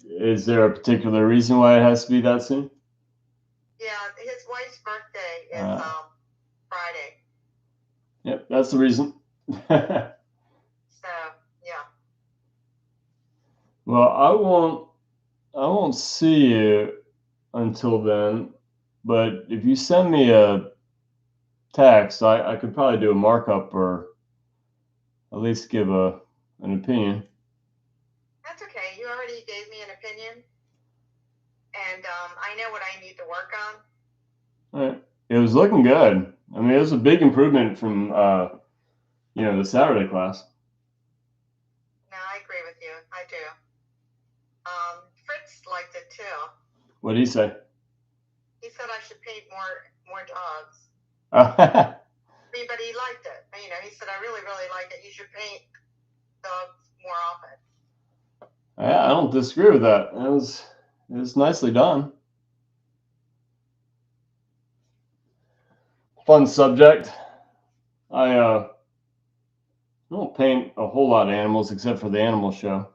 Is there a particular reason why it has to be that soon? Yeah, his wife's birthday is Friday. Yep, that's the reason. So yeah. Well, I won't see you until then, but if you send me a text, I could probably do a markup or at least give an opinion. That's okay. You already gave me an opinion, and I know what I need to work on. All right. It was looking good. I mean, it was a big improvement from the Saturday class. No, I agree with you. I do. Fritz liked it too. What did he say? He said I should paint more dogs. Yeah, But he liked it. You know, he said I really like it. You should paint dogs more often. I don't disagree with that. It was nicely done. Fun subject. I don't paint a whole lot of animals except for the animal show.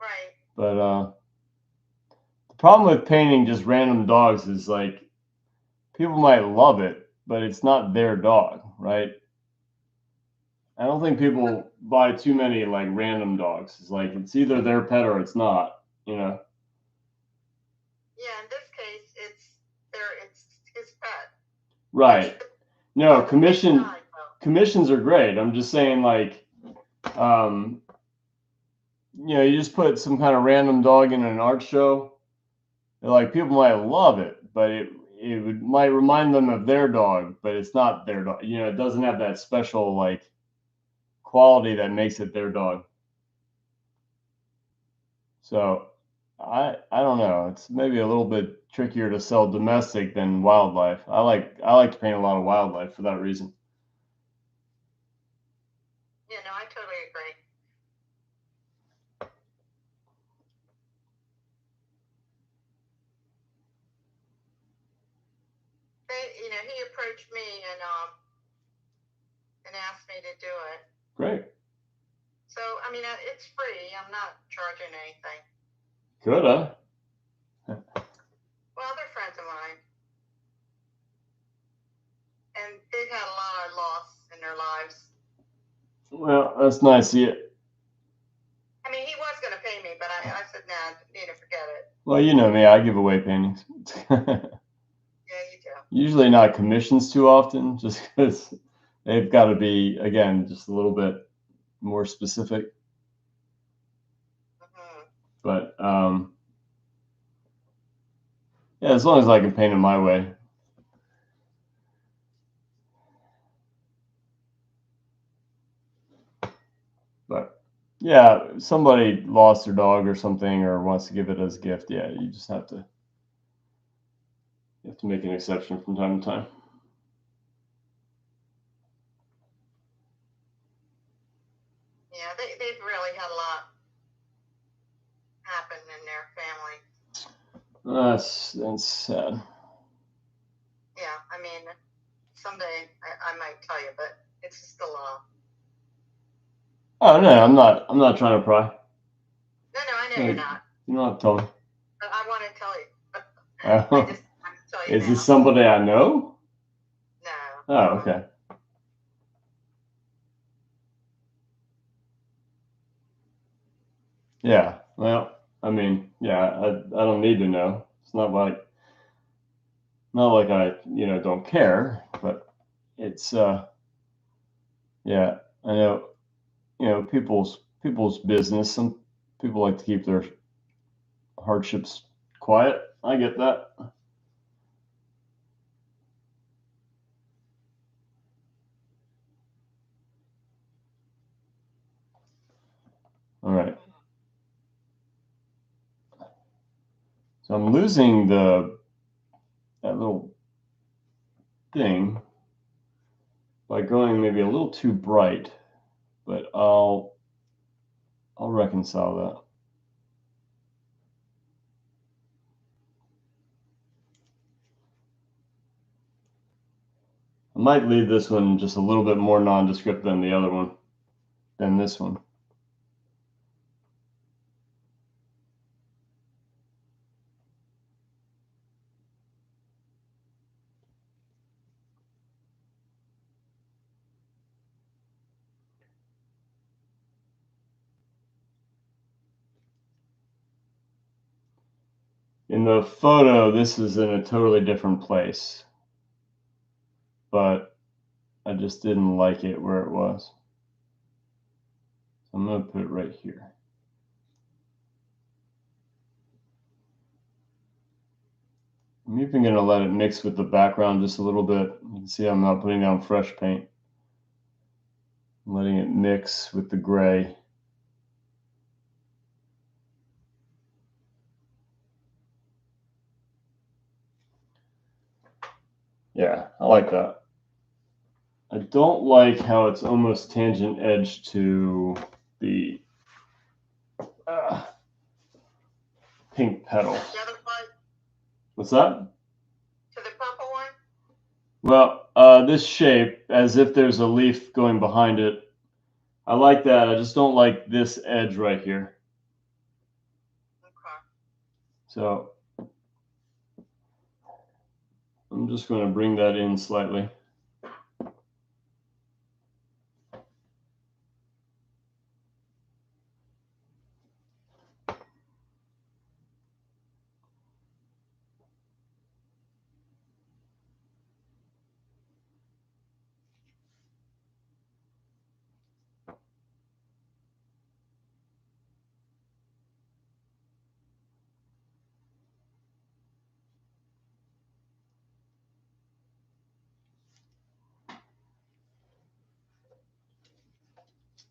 Right. But the problem with painting just random dogs is like people might love it, but it's not their dog, right? I don't think people buy too many like random dogs. It's like it's either their pet or it's not, you know. Yeah, in this case, it's his pet. Right. No, commissions are great. I'm just saying, like, you just put some kind of random dog in an art show. Like people might love it, but might remind them of their dog, but it's not their dog. You know, it doesn't have that special like quality that makes it their dog. So I don't know. It's maybe a little bit trickier to sell domestic than wildlife. I like to paint a lot of wildlife for that reason. Yeah, no, I totally agree. He approached me and asked me to do it. Great. So I mean, it's free. I'm not charging anything. Good, huh? Well, they're friends of mine, and they've had a lot of loss in their lives. Well, that's nice. Yeah. I mean, he was going to pay me, but I said, nah, need to forget it. Well, you know me. I give away paintings. Yeah, you do. Usually not commissions too often, just because they've got to be again just a little bit more specific. Mm-hmm. But yeah, as long as I can paint it my way. But yeah, if somebody lost their dog or something or wants to give it as a gift, yeah, you just have to make an exception from time to time. Yeah, they've really had a lot happen in their family. That's sad. Yeah, I mean, someday I might tell you, but it's just a law. Oh no, I'm not trying to pry. No, I know you're not. You don't have to tell me. But I want to tell you. I just want to tell you. Is this somebody I know? No. Oh, okay. Yeah. Well, I mean, yeah, I don't need to know. It's not like I, don't care, but it's yeah, I know, people's business. Some people like to keep their hardships quiet. I get that. All right. So I'm losing that little thing by going maybe a little too bright, but I'll reconcile that. I might leave this one just a little bit more nondescript than the other one, than this one. In the photo, this is in a totally different place, but I just didn't like it where it was. So I'm going to put it right here. I'm even going to let it mix with the background just a little bit. You can see I'm not putting down fresh paint. I'm letting it mix with the gray. Yeah, I like that. I don't like how it's almost tangent edge to the pink petals. The other one? What's that? To the purple one? Well, this shape, as if there's a leaf going behind it. I like that. I just don't like this edge right here. Okay. So I'm just going to bring that in slightly.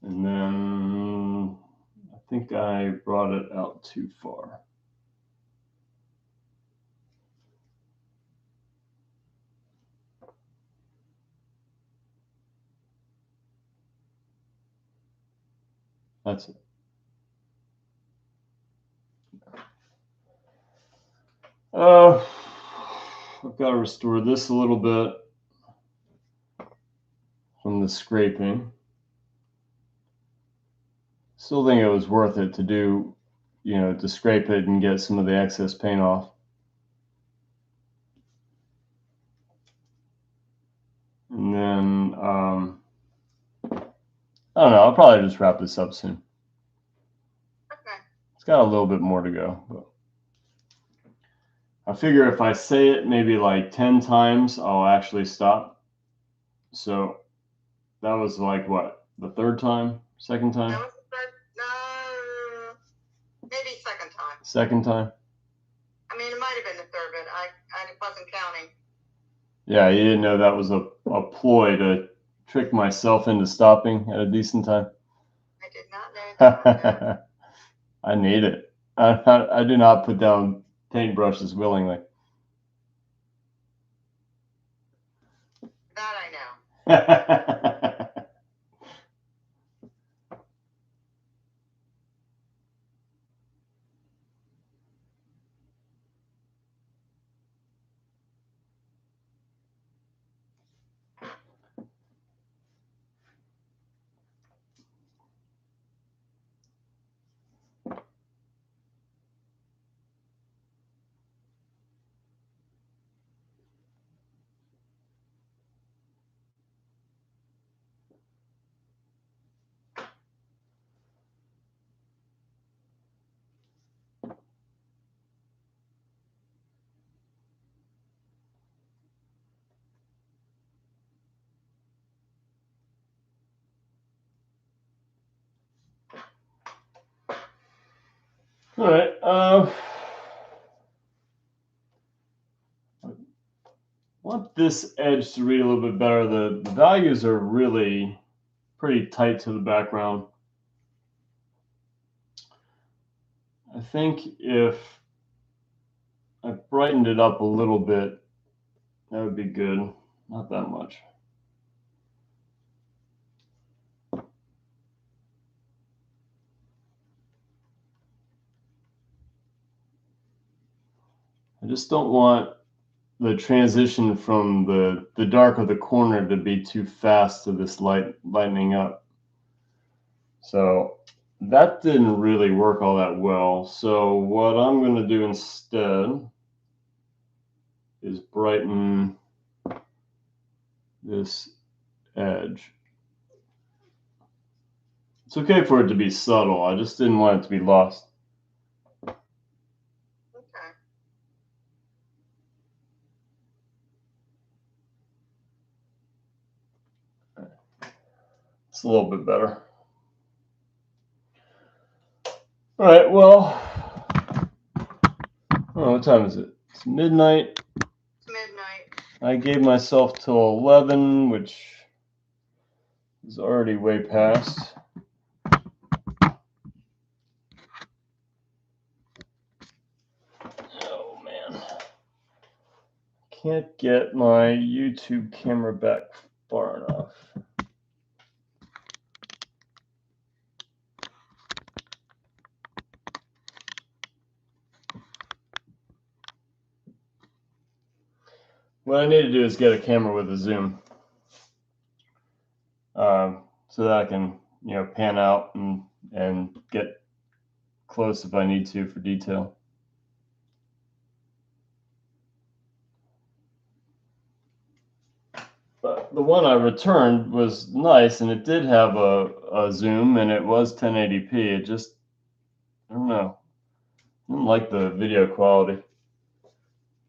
And then I think I brought it out too far. That's it. I've got to restore this a little bit from the scraping. Still think it was worth it to do, to scrape it and get some of the excess paint off. And then, I don't know, I'll probably just wrap this up soon. Okay. It's got a little bit more to go. But I figure if I say it maybe like 10 times, I'll actually stop. So that was like what, the third time? Second time? That was the third, maybe second time. Second time? I mean, it might have been the third, but I wasn't counting. Yeah, you didn't know that was a ploy to trick myself into stopping at a decent time? I did not know that. I need it. I do not put down paintbrushes willingly. That I know. All right. I want this edge to read a little bit better. The values are really pretty tight to the background. I think if I brightened it up a little bit, that would be good. Not that much. I just don't want the transition from the dark of the corner to be too fast to this lightening up. So that didn't really work all that well. So what I'm going to do instead is brighten this edge. It's okay for it to be subtle. I just didn't want it to be lost. Okay. It's a little bit better. All right, well, oh, what time is it? It's midnight. It's midnight. I gave myself till 11, which is already way past. Oh, man. can't get my YouTube camera back far enough. What I need to do is get a camera with a zoom, so that I can, pan out and get close if I need to for detail. But the one I returned was nice, and it did have a zoom, and it was 1080p. It just, I don't know, I didn't like the video quality.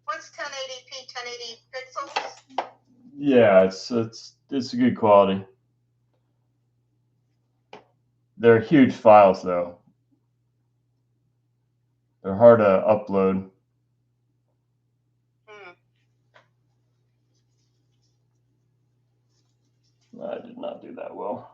What's 1080p? 1080 pixels? Yeah, it's a good quality. They're huge files though. They're hard to upload. I did not do that well.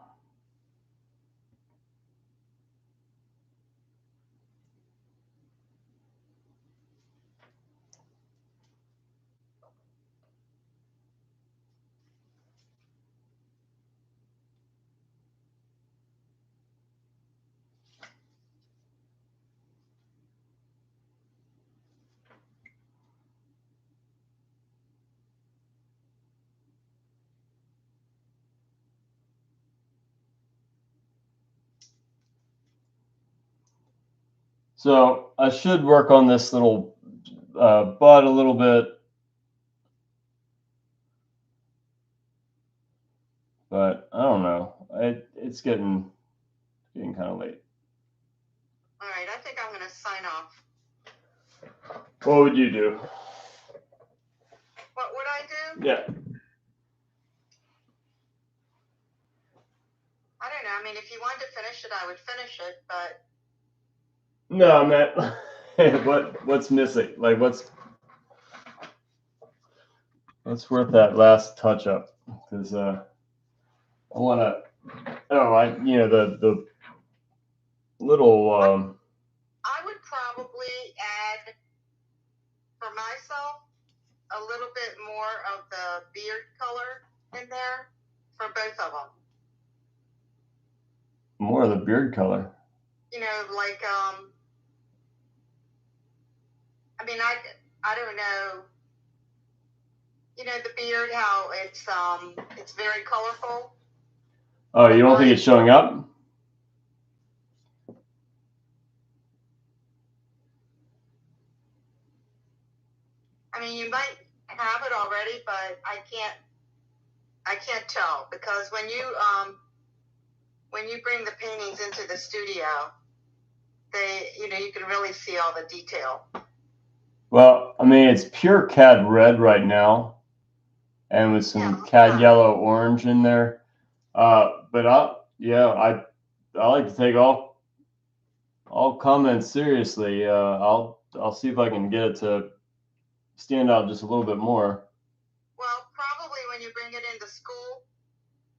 So I should work on this little bud a little bit, but I don't know. It's getting kind of late. All right, I think I'm going to sign off. What would you do? What would I do? Yeah. I don't know. I mean, if you wanted to finish it, I would finish it, but No, man. What's missing? Like what's worth that last touch up? Because I want to. Oh, the little. I would probably add for myself a little bit more of the beard color in there for both of them. More of the beard color. Like I mean, I don't know. The beard, how it's very colorful. Oh, you don't think it's showing up? I mean, you might have it already, but I can't tell because when you bring the paintings into the studio, you can really see all the detail. Well, I mean, it's pure cad red right now, and with some cad yellow orange in there. But I like to take all comments seriously. I'll see if I can get it to stand out just a little bit more. Well, probably when you bring it into school,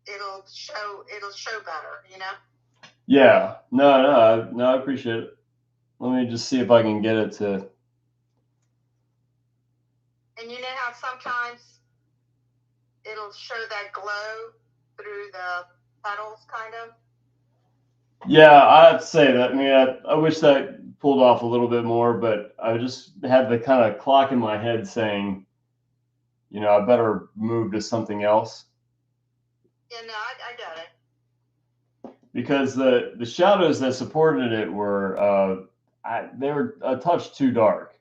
it'll show better, Yeah. No, I appreciate it. Let me just see if I can get it to. And you know how sometimes it'll show that glow through the petals, kind of? Yeah, I have to say that. I mean, I wish that pulled off a little bit more, but I just had the kind of clock in my head saying, I better move to something else. Yeah, no, I got it. Because the shadows that supported it were they were a touch too dark.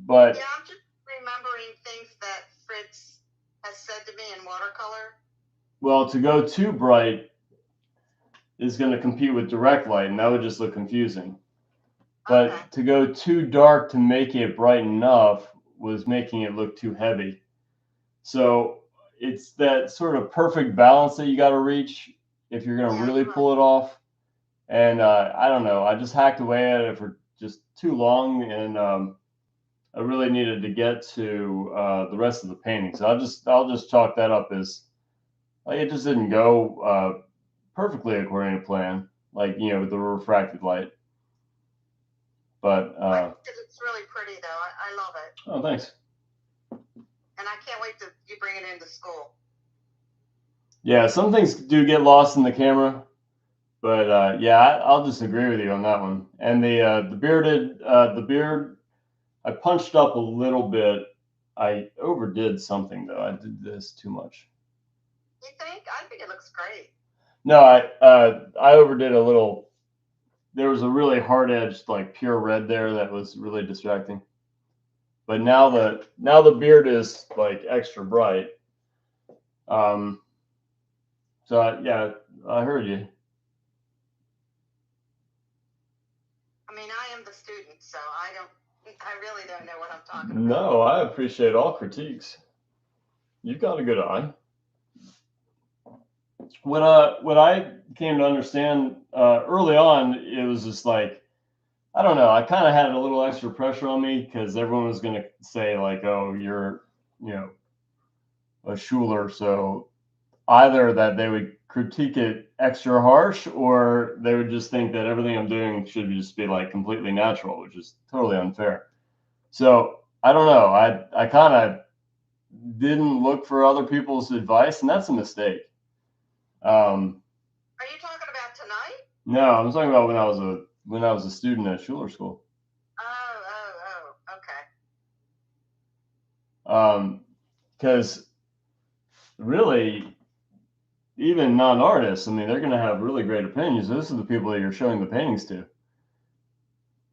But yeah, I'm just remembering things that Fritz has said to me in watercolor. Well, to go too bright is going to compete with direct light, and that would just look confusing. But to go too dark to make it bright enough was making it look too heavy. So it's that sort of perfect balance that you got to reach if you're going to really pull it off. And I don't know. I just hacked away at it for just too long, and I really needed to get to the rest of the painting. So I'll just chalk that up as like it just didn't go perfectly according to plan, like with the refracted light. But it's really pretty though. I love it. Oh, thanks. and I can't wait to you bring it into school. Yeah, some things do get lost in the camera, but yeah, I'll just agree with you on that one. And the beard, I punched up a little bit. I overdid something though. I did this too much. You think? I think it looks great. No, I overdid a little. There was a really hard edged, like pure red there that was really distracting. But now the beard is like extra bright. So yeah, I heard you. I mean, I am the student, so I really don't know what I'm talking about. No, I appreciate all critiques. You've got a good eye. What I came to understand early on, it was just like, I don't know. I kind of had a little extra pressure on me because everyone was going to say like, "Oh, you're, you know, a Schuler," so either that they would critique it extra harsh, or they would just think that everything I'm doing should just be like completely natural, which is totally unfair. So I don't know. I kind of didn't look for other people's advice, and that's a mistake. Are you talking about tonight? No, I'm talking about when I was a student at Schuler School. Okay. Because really, even non-artists, I mean, they're going to have really great opinions. Those are the people that you're showing the paintings to. I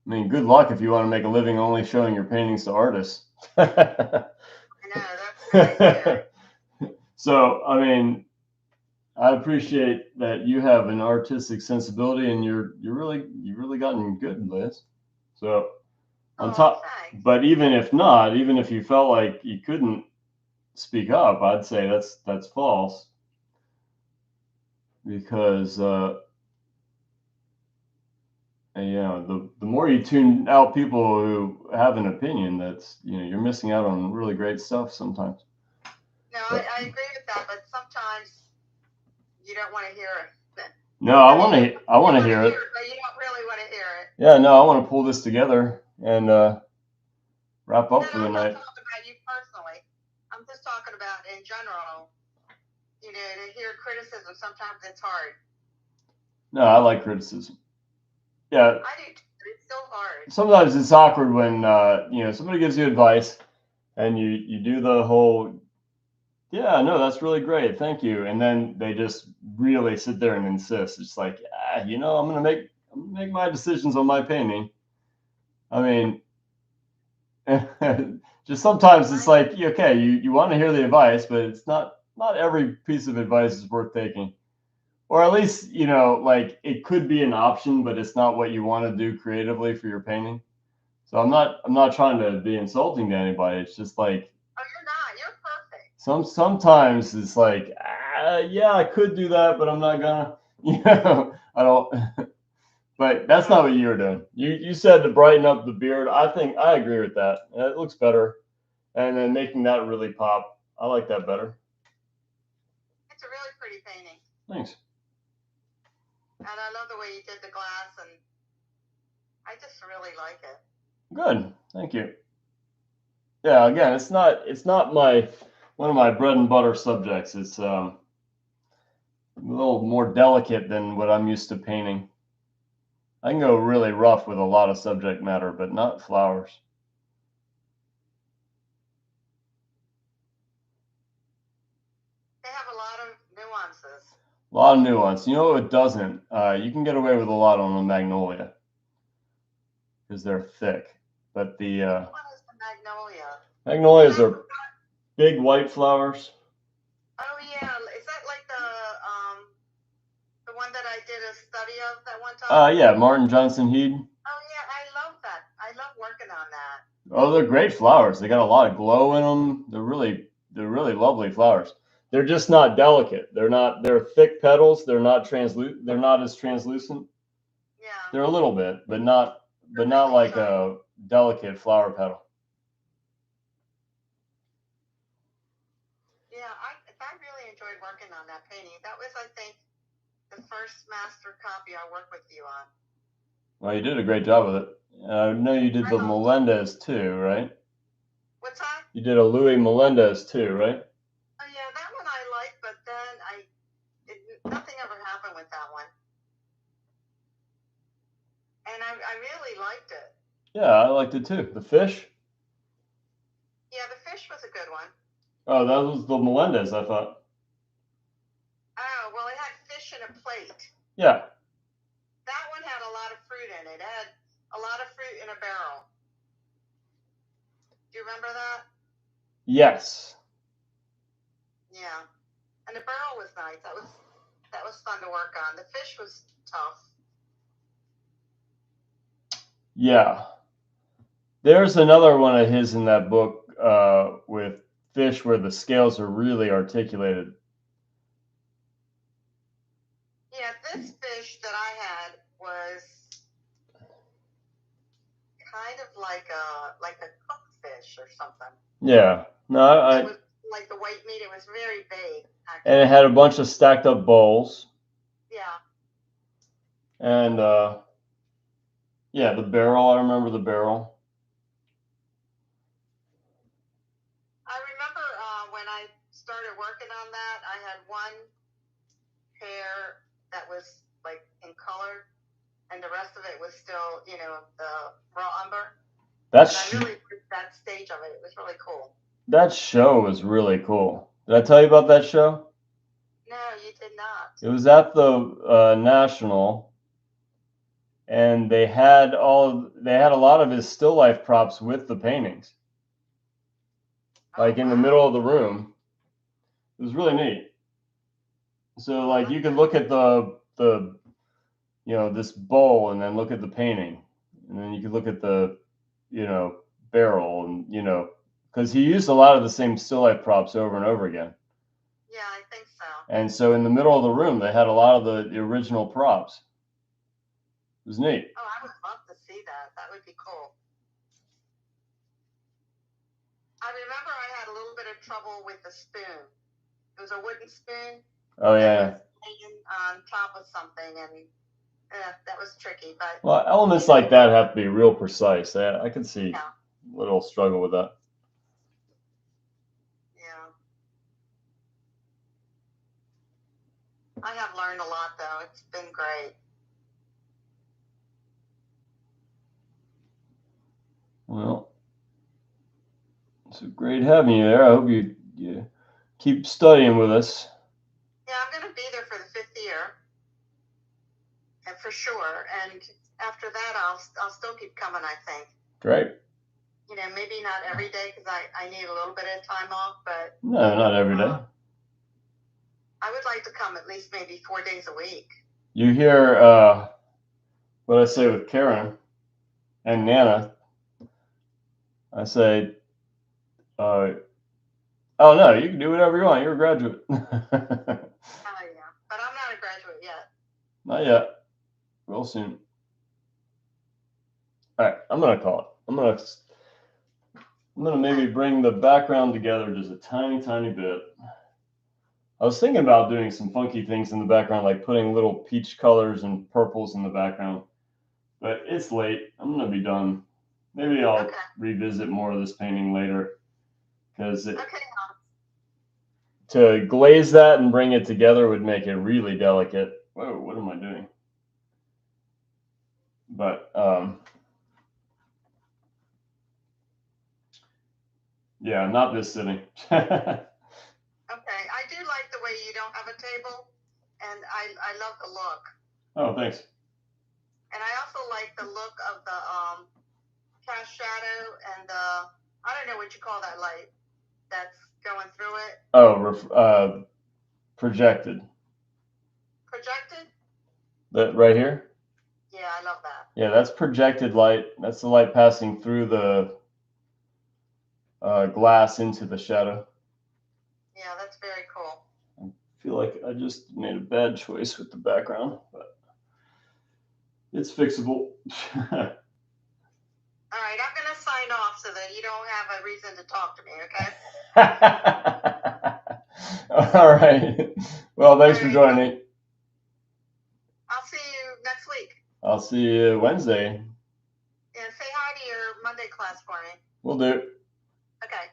mean, good luck if you want to make a living only showing your paintings to artists. I know, that's really true. So, I mean, I appreciate that you have an artistic sensibility, and you've really gotten good, Liz. So, on top, thanks. but even if not, even if you felt like you couldn't speak up, I'd say that's false, because you know, the more you tune out people who have an opinion, that's, you know, you're missing out on really great stuff sometimes. No, I agree with that, but sometimes you don't want to hear it. No, I want to hear it. But you don't really want to hear it. Yeah, no, I want to pull this together and wrap up for the I'm night. not talking about you personally. I'm just talking about in general. You know, to hear criticism, sometimes it's hard. No, I like criticism. Yeah. I do too, but it's still hard. Sometimes it's awkward when you know, somebody gives you advice and you do the whole, yeah, no, that's really great, thank you, and then they just really sit there and insist. It's like, you know, I'm gonna make my decisions on my painting. I mean, just sometimes it's like, okay, you want to hear the advice, but it's not every piece of advice is worth taking. Or at least, you know, like it could be an option, but it's not what you want to do creatively for your painting. So I'm not trying to be insulting to anybody. It's just like, oh, you're not. You're perfect. Sometimes it's like, yeah, I could do that, but I'm not gonna. You know, I don't. But that's not what you were doing. You said to brighten up the beard. I think I agree with that. It looks better, and then making that really pop. I like that better. It's a really pretty painting. Thanks. And I love the way you did the glass, and I just really like it. Good. Thank you. Yeah. Again, it's not one of my bread and butter subjects. It's a little more delicate than what I'm used to painting. I can go really rough with a lot of subject matter, but not flowers. They have a lot of nuances. A lot of nuance. You know, it doesn't. You can get away with a lot on a magnolia because they're thick. But the what is the magnolia? Magnolias are big white flowers. Oh yeah, is that like the one that I did a study of that one time? Yeah, Martin Johnson Heed. Oh yeah, I love that. I love working on that. Oh, they're great flowers. They got a lot of glow in them. They're really lovely flowers. They're just not delicate. They're thick petals. They're not as translucent. Yeah. They're a little bit, but not like a delicate flower petal. Yeah, I really enjoyed working on that painting. That was, I think, the first master copy I worked with you on. Well, you did a great job with it. I know you did the Melendez too, right? What's that? You did a Louis Melendez too, right? Oh yeah, that one I liked, but then nothing ever happened with that one. And I really liked it. Yeah, I liked it too. The fish? Yeah, the fish was a good one. Oh, that was the Melendez, I thought. Oh, well, it had fish in a plate. Yeah. That one had a lot of fruit in it. It had a lot of fruit in a barrel. Do you remember that? Yes. Yeah. And the barrel was nice. That was fun to work on. The fish was tough. Yeah. There's another one of his in that book with fish where the scales are really articulated. Yeah, this fish that I had was kind of like a cooked fish or something. Yeah. No, It was like the white meat. It was very big, actually. And it had a bunch of stacked up bowls. Yeah. And yeah, the barrel. I remember the barrel. I remember when I started working on that, I had one pair that was like in color, and the rest of it was still, the raw umber. I really liked that stage of it. It was really cool. That show was really cool. Did I tell you about that show? No, you did not. It was at the National, and they had a lot of his still life props with the paintings, like in the middle of the room. It was really neat. So like you could look at the this bowl and then look at the painting, and then you could look at the barrel, and because he used a lot of the same still life props over and over again. Yeah, I think so. And so in the middle of the room, they had a lot of the original props. It was neat. Oh, I would love to see that. That would be cool. I remember I had a little bit of trouble with the spoon. It was a wooden spoon. Oh yeah. Hanging on top of something, and that was tricky. But well, elements like that have to be real precise. I can see a little struggle with that. Yeah. I have learned a lot, though. It's been great. Well, it's great having you there. I hope you keep studying with us. Yeah, I'm going to be there for the 5th year, and for sure. And after that, I'll still keep coming, I think. Great. Maybe not every day because I need a little bit of time off, but no, not every day. I would like to come at least maybe 4 days a week. You hear what I say with Karen and Nana. I say, oh no, you can do whatever you want. You're a graduate. Oh yeah, but I'm not a graduate yet. Not yet. Real soon. All right, I'm gonna call it. I'm gonna maybe bring the background together just a tiny, tiny bit. I was thinking about doing some funky things in the background, like putting little peach colors and purples in the background. But it's late. I'm gonna be done. Maybe I'll revisit more of this painting later, because to glaze that and bring it together would make it really delicate. Whoa, what am I doing? But yeah, not this sitting. Okay, I do like the way you don't have a table, and I love the look. Oh, thanks. And I also like the look of the cast shadow and the, I don't know what you call that light that's going through it. Oh, projected. Projected? That right here? Yeah, I love that. Yeah, that's projected light. That's the light passing through the glass into the shadow. Yeah, that's very cool. I feel like I just made a bad choice with the background, but it's fixable. All right, I'm going to sign off so that you don't have a reason to talk to me, okay? All right. Well, thanks for joining me. I'll see you next week. I'll see you Wednesday. Yeah, say hi to your Monday class for me. Will do. Okay.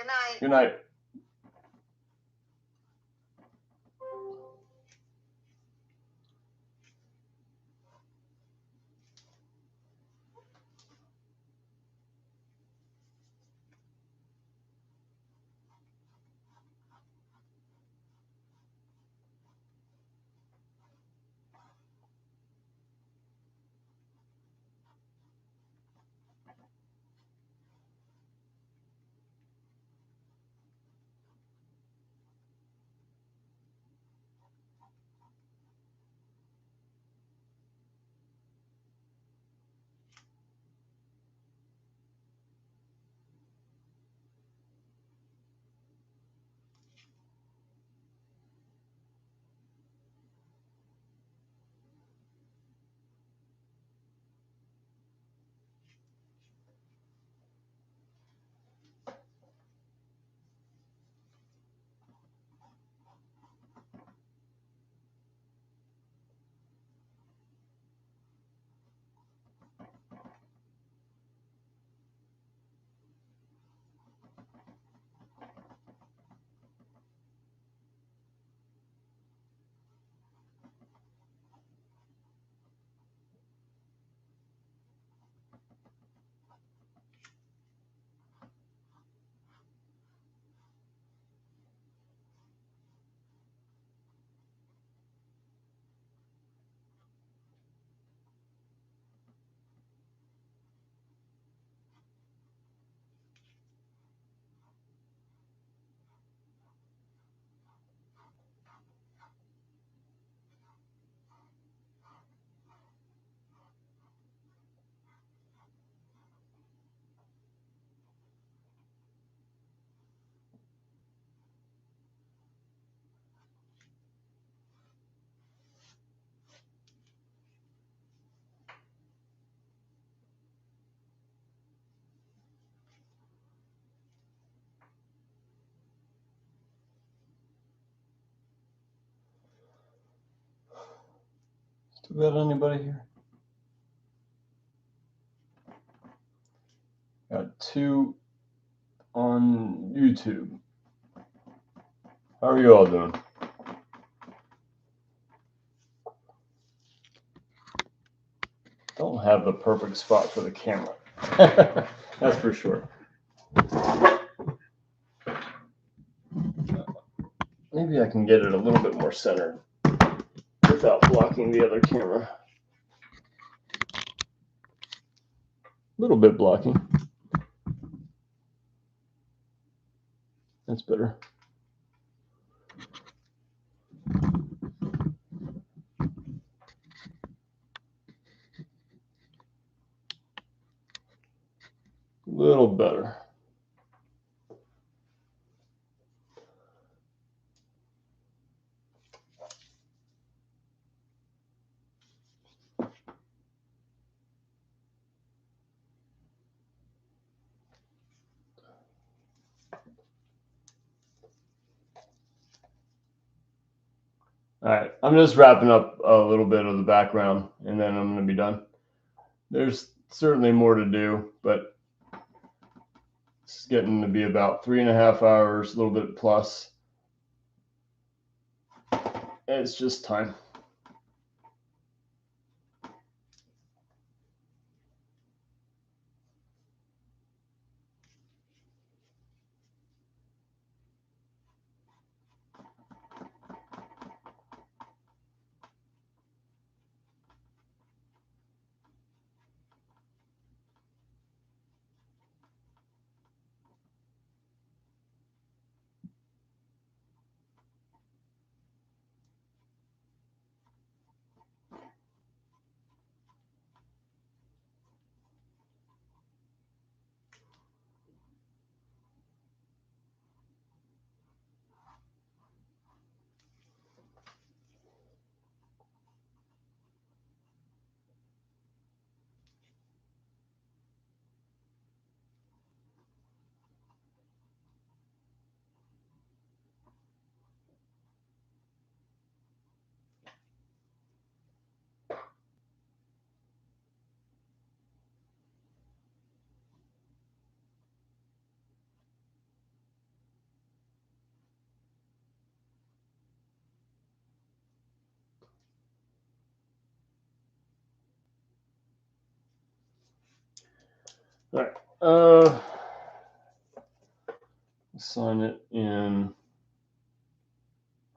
night. Good night. Still got anybody here? Got 2 on YouTube. How are you all doing? Don't have the perfect spot for the camera. That's for sure. Maybe I can get it a little bit more centered without blocking the other camera. A little bit blocking. That's better. A little better. All right, I'm just wrapping up a little bit of the background and then I'm going to be done. There's certainly more to do, but it's getting to be about 3.5 hours, a little bit plus. It's just time. All right. Sign it in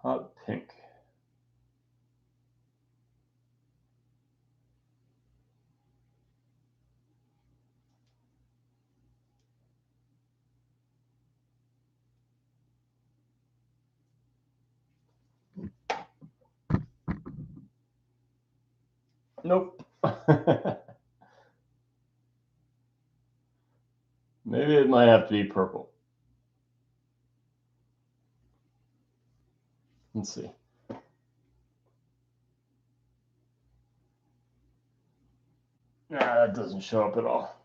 hot pink. Nope. Maybe it might have to be purple. Let's see. Nah, that doesn't show up at all.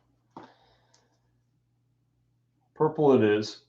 Purple it is.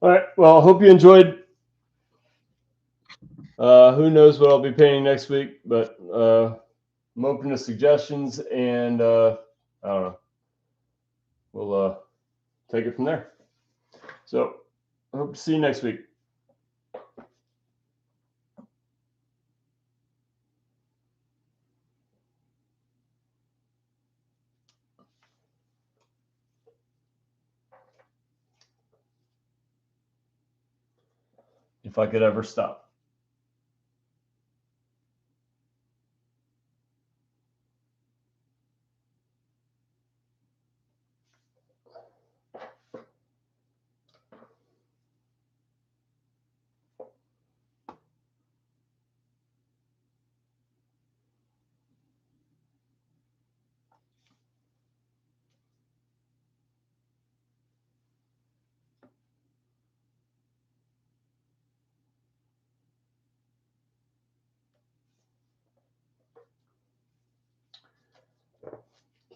All right. Well, I hope you enjoyed. Who knows what I'll be painting next week, but I'm open to suggestions, and I don't know. We'll take it from there. So I hope to see you next week. If I could ever stop.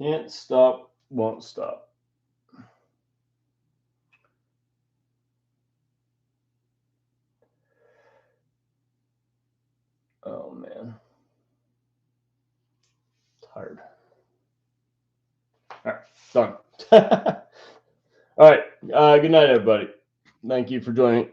Can't stop, won't stop. Oh man. Tired. All right, done. All right. Good night, everybody. Thank you for joining.